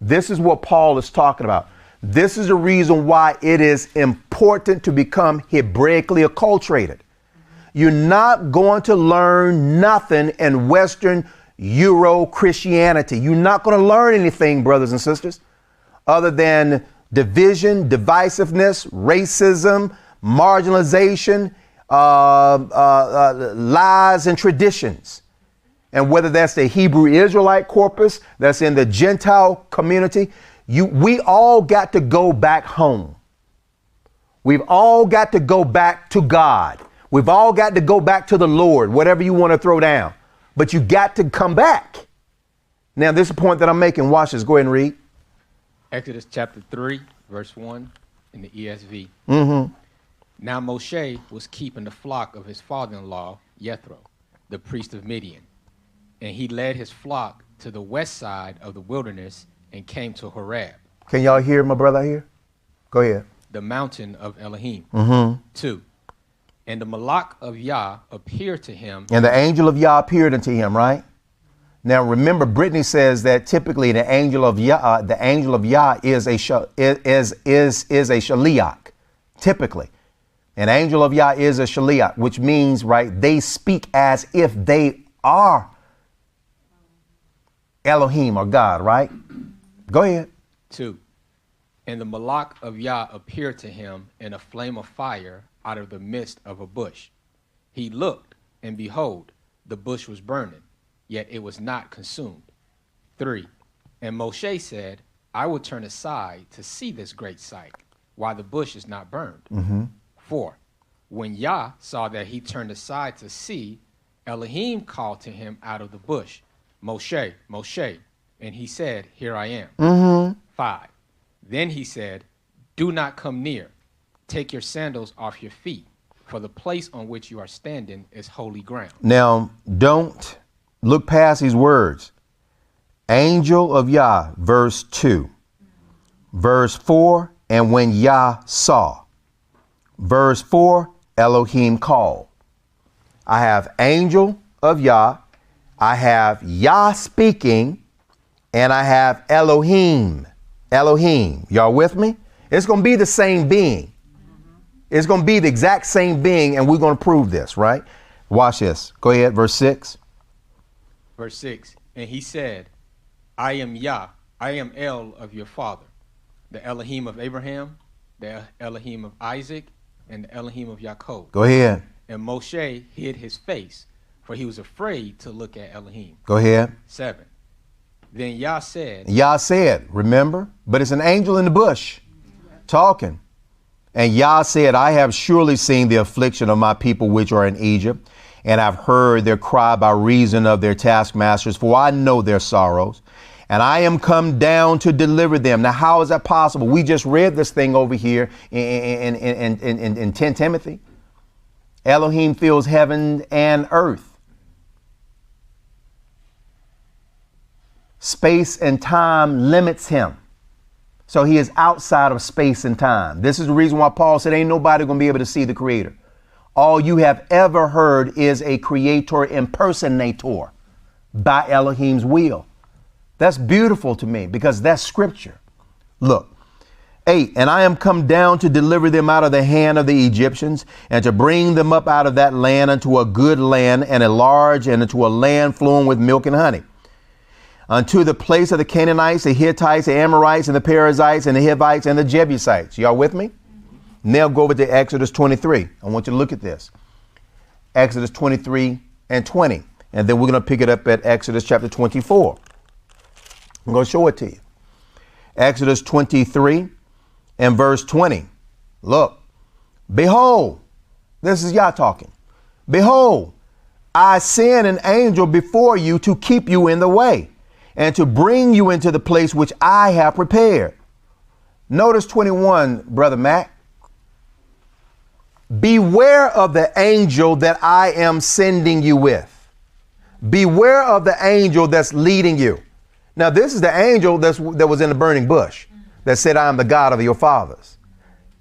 This is what Paul is talking about. This is the reason why it is important to become Hebraically acculturated. You're not going to learn nothing in Western Euro Christianity. You're not going to learn anything, brothers and sisters, other than division, divisiveness, racism, marginalization, lies and traditions. And whether that's the Hebrew Israelite corpus, that's in the Gentile community, we all got to go back home. We've all got to go back to God. We've all got to go back to the Lord, whatever you want to throw down. But you got to come back. Now, this is a point that I'm making. Watch this. Go ahead and read. Exodus chapter 3, verse 1 in the ESV. Now Moshe was keeping the flock of his father-in-law, Jethro, the priest of Midian. And he led his flock to the west side of the wilderness and came to Horeb. Can y'all hear my brother here? Go ahead. The mountain of Elohim. 2. And the Malach of Yah appeared to him. And the angel of Yah appeared unto him, right? Now remember, Brittany says that typically the angel of Yah is a shaliach. Typically, an angel of Yah is a shaliach, which means, right, they speak as if they are Elohim or God, right? Go ahead. 2. And the Malach of Yah appeared to him in a flame of fire out of the midst of a bush. He looked, and behold, the bush was burning, yet it was not consumed. 3. And Moshe said, I will turn aside to see this great sight, while the bush is not burned. 4. When Yah saw that he turned aside to see, Elohim called to him out of the bush, Moshe, Moshe. And he said, Here I am. 5. Then he said, Do not come near. Take your sandals off your feet, for the place on which you are standing is holy ground. Now, don't look past these words. Angel of Yah, verse 2. Verse 4, and when Yah saw. Verse 4, Elohim called. I have angel of Yah, I have Yah speaking, and I have Elohim. Elohim. Y'all with me? It's going to be the same being. It's going to be the exact same being, and we're going to prove this, right? Watch this. Go ahead, verse 6. Verse 6, and he said, I am Yah, I am El of your father, the Elohim of Abraham, the Elohim of Isaac, and the Elohim of Yaakov. Go ahead. And Moshe hid his face, for he was afraid to look at Elohim. Go ahead. 7. Then Yah said. Yah said, remember? But it's an angel in the bush talking. And Yah said, I have surely seen the affliction of my people which are in Egypt, and I've heard their cry by reason of their taskmasters, for I know their sorrows, and I am come down to deliver them. Now, how is that possible? We just read this thing over here in 10 Timothy. Elohim fills heaven and earth. Space and time limits him. So he is outside of space and time. This is the reason why Paul said ain't nobody going to be able to see the creator. All you have ever heard is a creator impersonator by Elohim's will. That's beautiful to me because that's scripture. Look, 8, and I am come down to deliver them out of the hand of the Egyptians and to bring them up out of that land unto a good land and a large and into a land flowing with milk and honey. Unto the place of the Canaanites, the Hittites, the Amorites, and the Perizzites, and the Hivites, and the Jebusites. Y'all with me? Now go over to Exodus 23. I want you to look at this. Exodus 23 and 20. And then we're going to pick it up at Exodus chapter 24. I'm going to show it to you. Exodus 23 and verse 20. Look, behold, this is Yah talking. Behold, I send an angel before you to keep you in the way and to bring you into the place which I have prepared. Notice 21, Brother Mac. Beware of the angel that I am sending you with. Beware of the angel that's leading you. Now, this is the angel that was in the burning bush that said, I am the God of your fathers,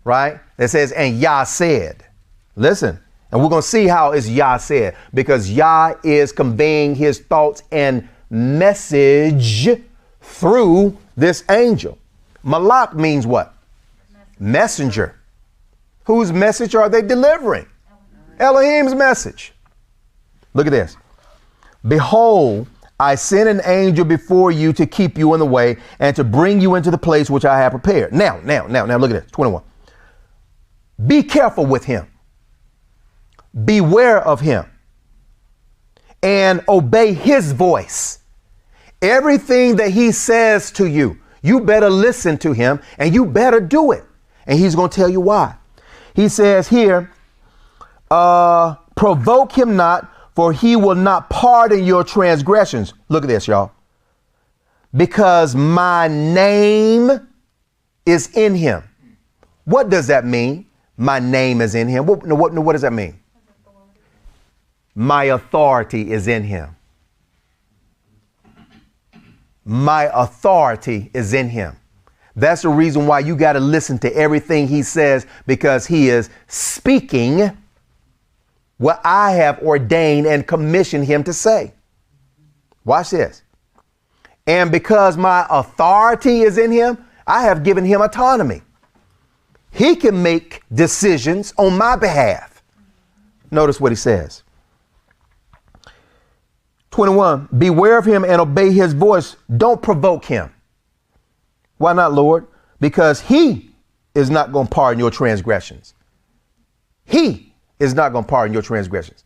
right? That says, and Yah said, listen, and we're going to see how it's Yah said, because Yah is conveying his thoughts and message through this angel. Malak means what? Messenger. Whose message are they delivering? Elohim's message. Look at this. Behold, I send an angel before you to keep you in the way and to bring you into the place which I have prepared. Now, look at this. 21. Be careful with him. Beware of him and obey his voice. Everything that he says to you, you better listen to him and you better do it. And he's going to tell you why. He says here, provoke him not, for he will not pardon your transgressions. Look at this, y'all. Because my name is in him. What does that mean? My name is in him. What does that mean? My authority is in him. My authority is in him. That's the reason why you got to listen to everything he says, because he is speaking what I have ordained and commissioned him to say. Watch this. And because my authority is in him, I have given him autonomy. He can make decisions on my behalf. Notice what he says. 21, beware of him and obey his voice. Don't provoke him. Why not, Lord? Because he is not going to pardon your transgressions. He is not going to pardon your transgressions.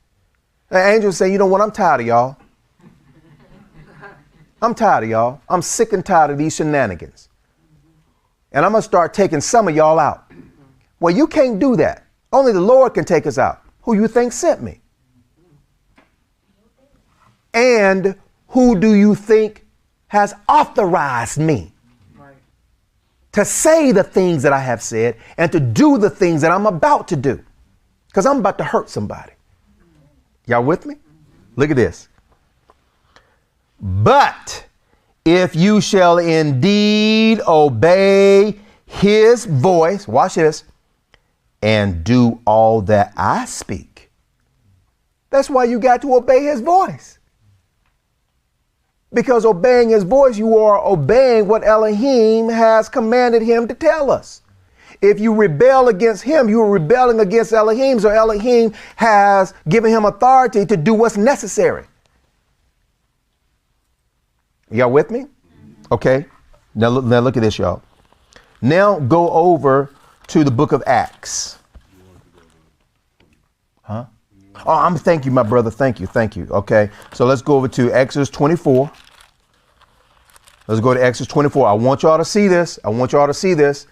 The angel say, you know what? I'm tired of y'all. I'm tired of y'all. I'm sick and tired of these shenanigans. And I'm going to start taking some of y'all out. Well, you can't do that. Only the Lord can take us out. Who you think sent me? And who do you think has authorized me to say the things that I have said and to do the things that I'm about to do? Because I'm about to hurt somebody. Y'all with me? Look at this. But if you shall indeed obey his voice, watch this, and do all that I speak. That's why you got to obey his voice. Because obeying his voice, you are obeying what Elohim has commanded him to tell us. If you rebel against him, you are rebelling against Elohim. So Elohim has given him authority to do what's necessary. Y'all with me? Okay. Now look at this, y'all. Now go over to the book of Acts. Huh? Oh, thank you, my brother. Thank you. Okay. So let's go over to Exodus 24. Let's go to Exodus 24. I want y'all to see this.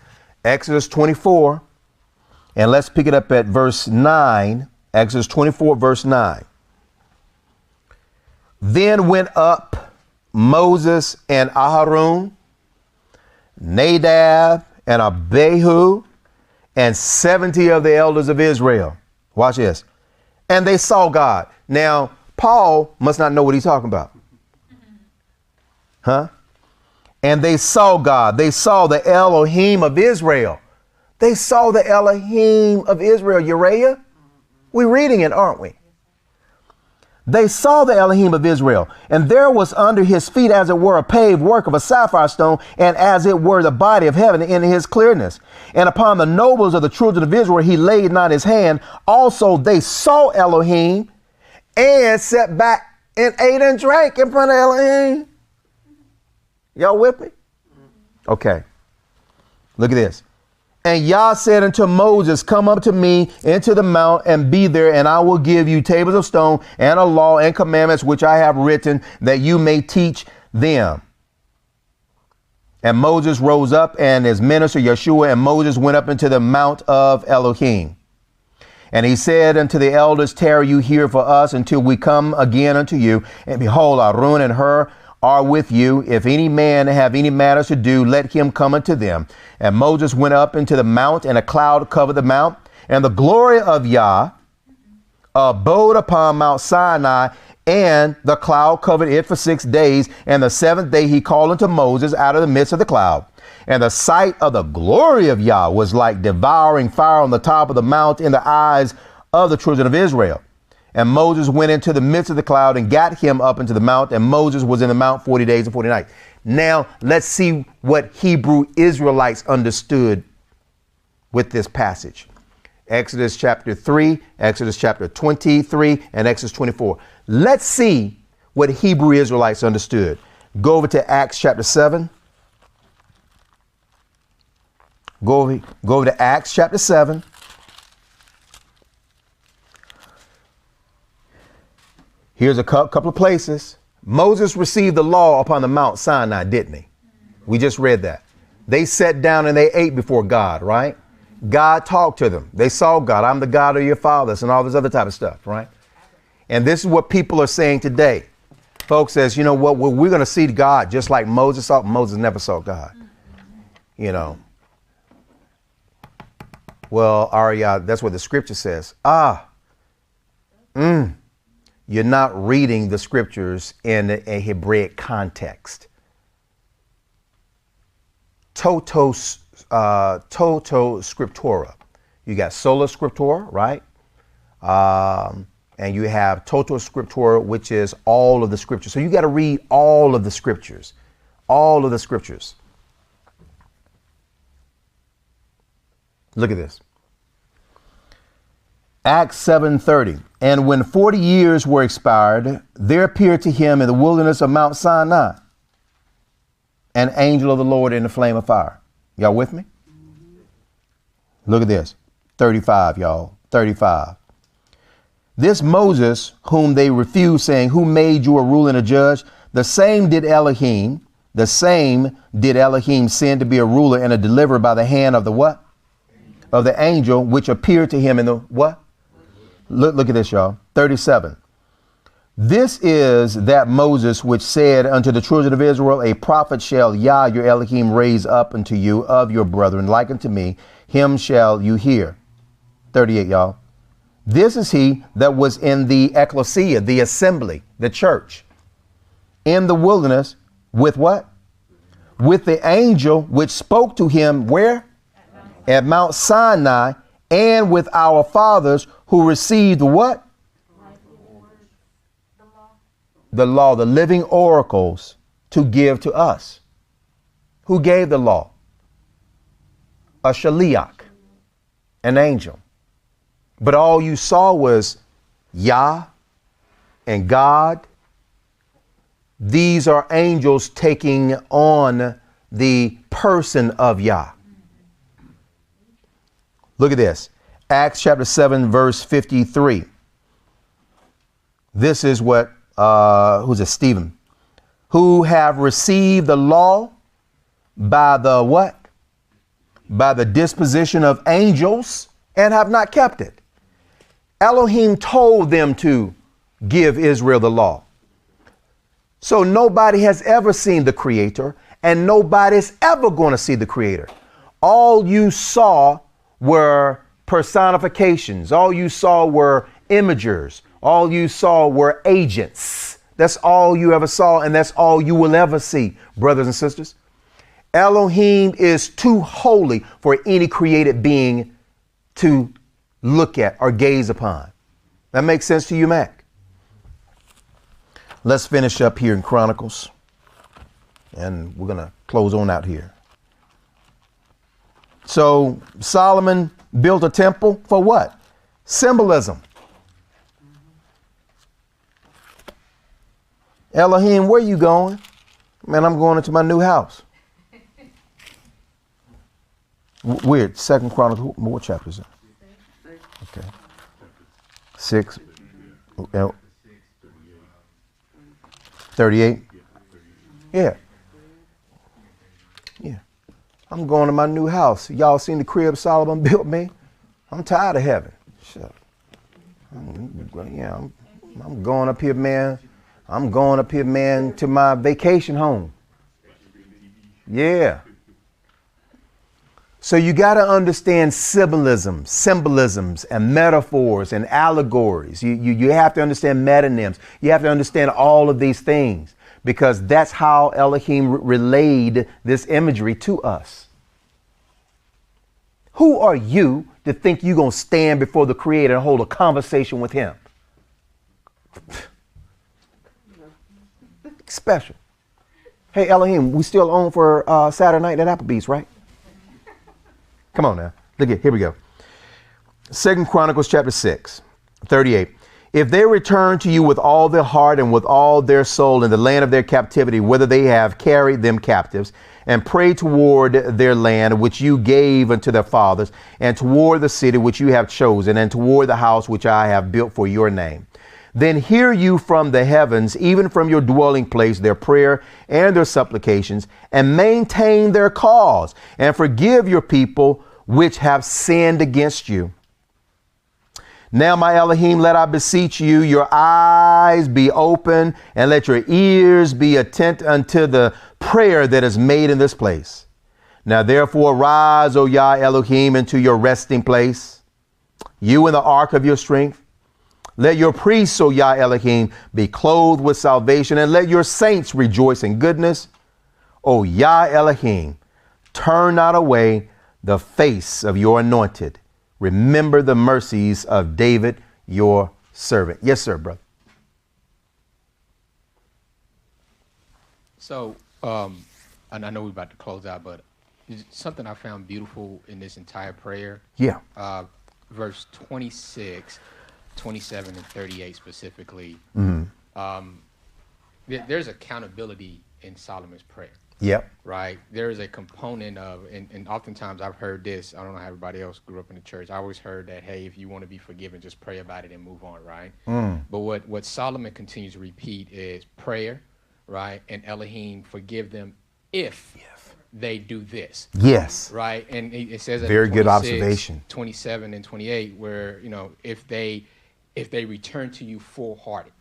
Exodus 24. And let's pick it up at verse 9. Exodus 24, verse 9. Then went up Moses and Aharon, Nadab and Abihu, and 70 of the elders of Israel. Watch this. And they saw God. Now, Paul must not know what he's talking about. Huh? And they saw God. They saw the Elohim of Israel. They saw the Elohim of Israel. Uriah? We're reading it, aren't we? They saw the Elohim of Israel, and there was under his feet, as it were, a paved work of a sapphire stone, and as it were the body of heaven in his clearness. And upon the nobles of the children of Israel he laid not his hand. Also they saw Elohim and sat back and ate and drank in front of Elohim. Y'all with me? Okay. Look at this. And Yah said unto Moses, come up to me into the mount and be there, and I will give you tables of stone and a law and commandments which I have written, that you may teach them. And Moses rose up, and his minister Yeshua and Moses went up into the mount of Elohim. And he said unto the elders, tarry you here for us until we come again unto you. And behold, Aaron and Hur are with you. If any man have any matters to do, let him come unto them. And Moses went up into the mount, and a cloud covered the mount, and the glory of Yah abode upon Mount Sinai, and the cloud covered it for 6 days. And the 7th day he called unto Moses out of the midst of the cloud. And the sight of the glory of Yah was like devouring fire on the top of the mount in the eyes of the children of Israel. And Moses went into the midst of the cloud and got him up into the mount. And Moses was in the mount 40 days and 40 nights. Now let's see what Hebrew Israelites understood with this passage. Exodus chapter 3, Exodus chapter 23, and Exodus 24. Let's see what Hebrew Israelites understood. Go over to Acts chapter 7. Go over to Acts chapter 7. Here's a couple of places. Moses received the law upon the Mount Sinai, didn't he? We just read that. They sat down and they ate before God, right? God talked to them. They saw God. I'm the God of your fathers and all this other type of stuff, right? And this is what people are saying today. Folks says, you know what, we're going to see God just like Moses saw. Moses never saw God. You know. Well, Arya, that's what the scripture says. You're not reading the scriptures in a Hebraic context. Toto scriptura. You got sola scriptura, right? And you have toto scriptura, which is all of the scriptures. So you got to read all of the scriptures. All of the scriptures. Look at this. Acts 7:30. And when 40 years were expired, there appeared to him in the wilderness of Mount Sinai an angel of the Lord in a flame of fire. Y'all with me? Look at this. 35, y'all. 35. This Moses, whom they refused, saying, who made you a ruler and a judge? The same did Elohim send to be a ruler and a deliverer by the hand of the what? Of the angel, which appeared to him in the what? Look at this, y'all. 37. This is that Moses which said unto the children of Israel, a prophet shall Yah your Elohim raise up unto you of your brethren, like unto me, him shall you hear. 38, y'all. This is he that was in the ecclesia, the assembly, the church, in the wilderness with what? With the angel which spoke to him where? At Mount Sinai, and with our fathers who received what? The law, the living oracles to give to us. Who gave the law? A shaliach, an angel. But all you saw was Yah and God. These are angels taking on the person of Yah. Look at this. Acts chapter 7, verse 53. This is what, who's it? Stephen. Who have received the law by the what? By the disposition of angels and have not kept it. Elohim told them to give Israel the law. So nobody has ever seen the Creator, and nobody's ever going to see the Creator. All you saw were personifications. All you saw were imagers. All you saw were agents. That's all you ever saw, and that's all you will ever see, brothers and sisters. Elohim is too holy for any created being to look at or gaze upon. That makes sense to you, Mac? Let's finish up here in Chronicles, and we're going to close on out here. So Solomon built a temple for what? Symbolism. Elohim, where you going? Man, I'm going into my new house. Weird. Second Chronicles. What chapter is it? Okay. 6. 38. Yeah. Yeah. I'm going to my new house. Y'all seen the crib Solomon built me? I'm tired of heaven. Shut up. I'm going up here, man. I'm going up here, man, to my vacation home. Yeah. So you got to understand symbolisms and metaphors and allegories. You have to understand metonyms. You have to understand all of these things, because that's how Elohim relayed this imagery to us. Who are you to think you're going to stand before the Creator and hold a conversation with him? Special. Hey, Elohim, we still on for Saturday night at Applebee's, right? Come on now. Look at, here we go. 2 Chronicles chapter 6, 38. If they return to you with all their heart and with all their soul in the land of their captivity, whither they have carried them captives, and pray toward their land which you gave unto their fathers, and toward the city which you have chosen, and toward the house which I have built for your name, then hear you from the heavens, even from your dwelling place, their prayer and their supplications, and maintain their cause, and forgive your people which have sinned against you. Now, my Elohim, let I beseech you, your eyes be open, and let your ears be attent unto the prayer that is made in this place. Now, therefore, rise, O Yah Elohim, into your resting place, you in the ark of your strength. Let your priests, O Yah Elohim, be clothed with salvation, and let your saints rejoice in goodness. O Yah Elohim, turn not away the face of your anointed. Remember the mercies of David, your servant. Yes, sir, brother. So, and I know we're about to close out, but something I found beautiful in this entire prayer. Yeah. Verse 26, 27, and 38 specifically. Mm-hmm. There's accountability in Solomon's prayer. Yep. Right. There is a component of, and oftentimes I've heard this. I don't know how everybody else grew up in the church. I always heard that, hey, if you want to be forgiven, just pray about it and move on. Right. But what Solomon continues to repeat is prayer, right? And Elohim, forgive them if they do this. Yes. Right. And it says that very good observation. 27 and 28, where, if they return to you full-hearted,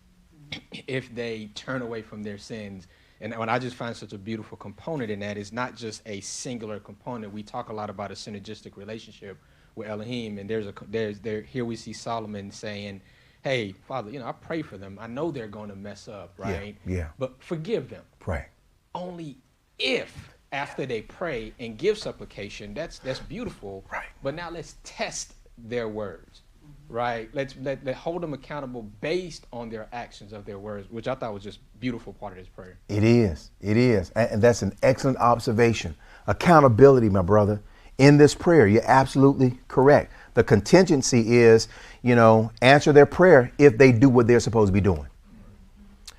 if they turn away from their sins. And what I just find such a beautiful component in that is not just a singular component. We talk a lot about a synergistic relationship with Elohim, and here we see Solomon saying, hey, Father, I pray for them. I know they're going to mess up, right? Yeah. But forgive them. Pray. Only if after they pray and give supplication, that's beautiful. Right. But now let's test their words. Right. Let's hold them accountable based on their actions of their words, which I thought was just a beautiful part of this prayer. It is. It is. And that's an excellent observation. Accountability, my brother, in this prayer. You're absolutely correct. The contingency is, answer their prayer if they do what they're supposed to be doing.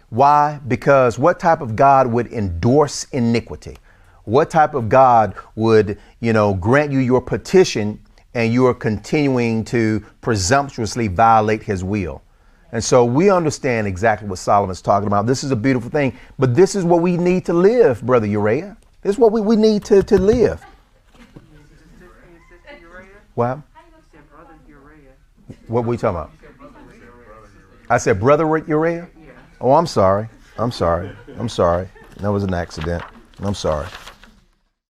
Why? Because what type of God would endorse iniquity? What type of God would, grant you your petition and you are continuing to presumptuously violate his will? And so we understand exactly what Solomon's talking about. This is a beautiful thing, but this is what we need to live, Brother Uriah. This is what we need to live. What? What were we talking about? I said Brother Uriah? Oh, I'm sorry. That was an accident. I'm sorry.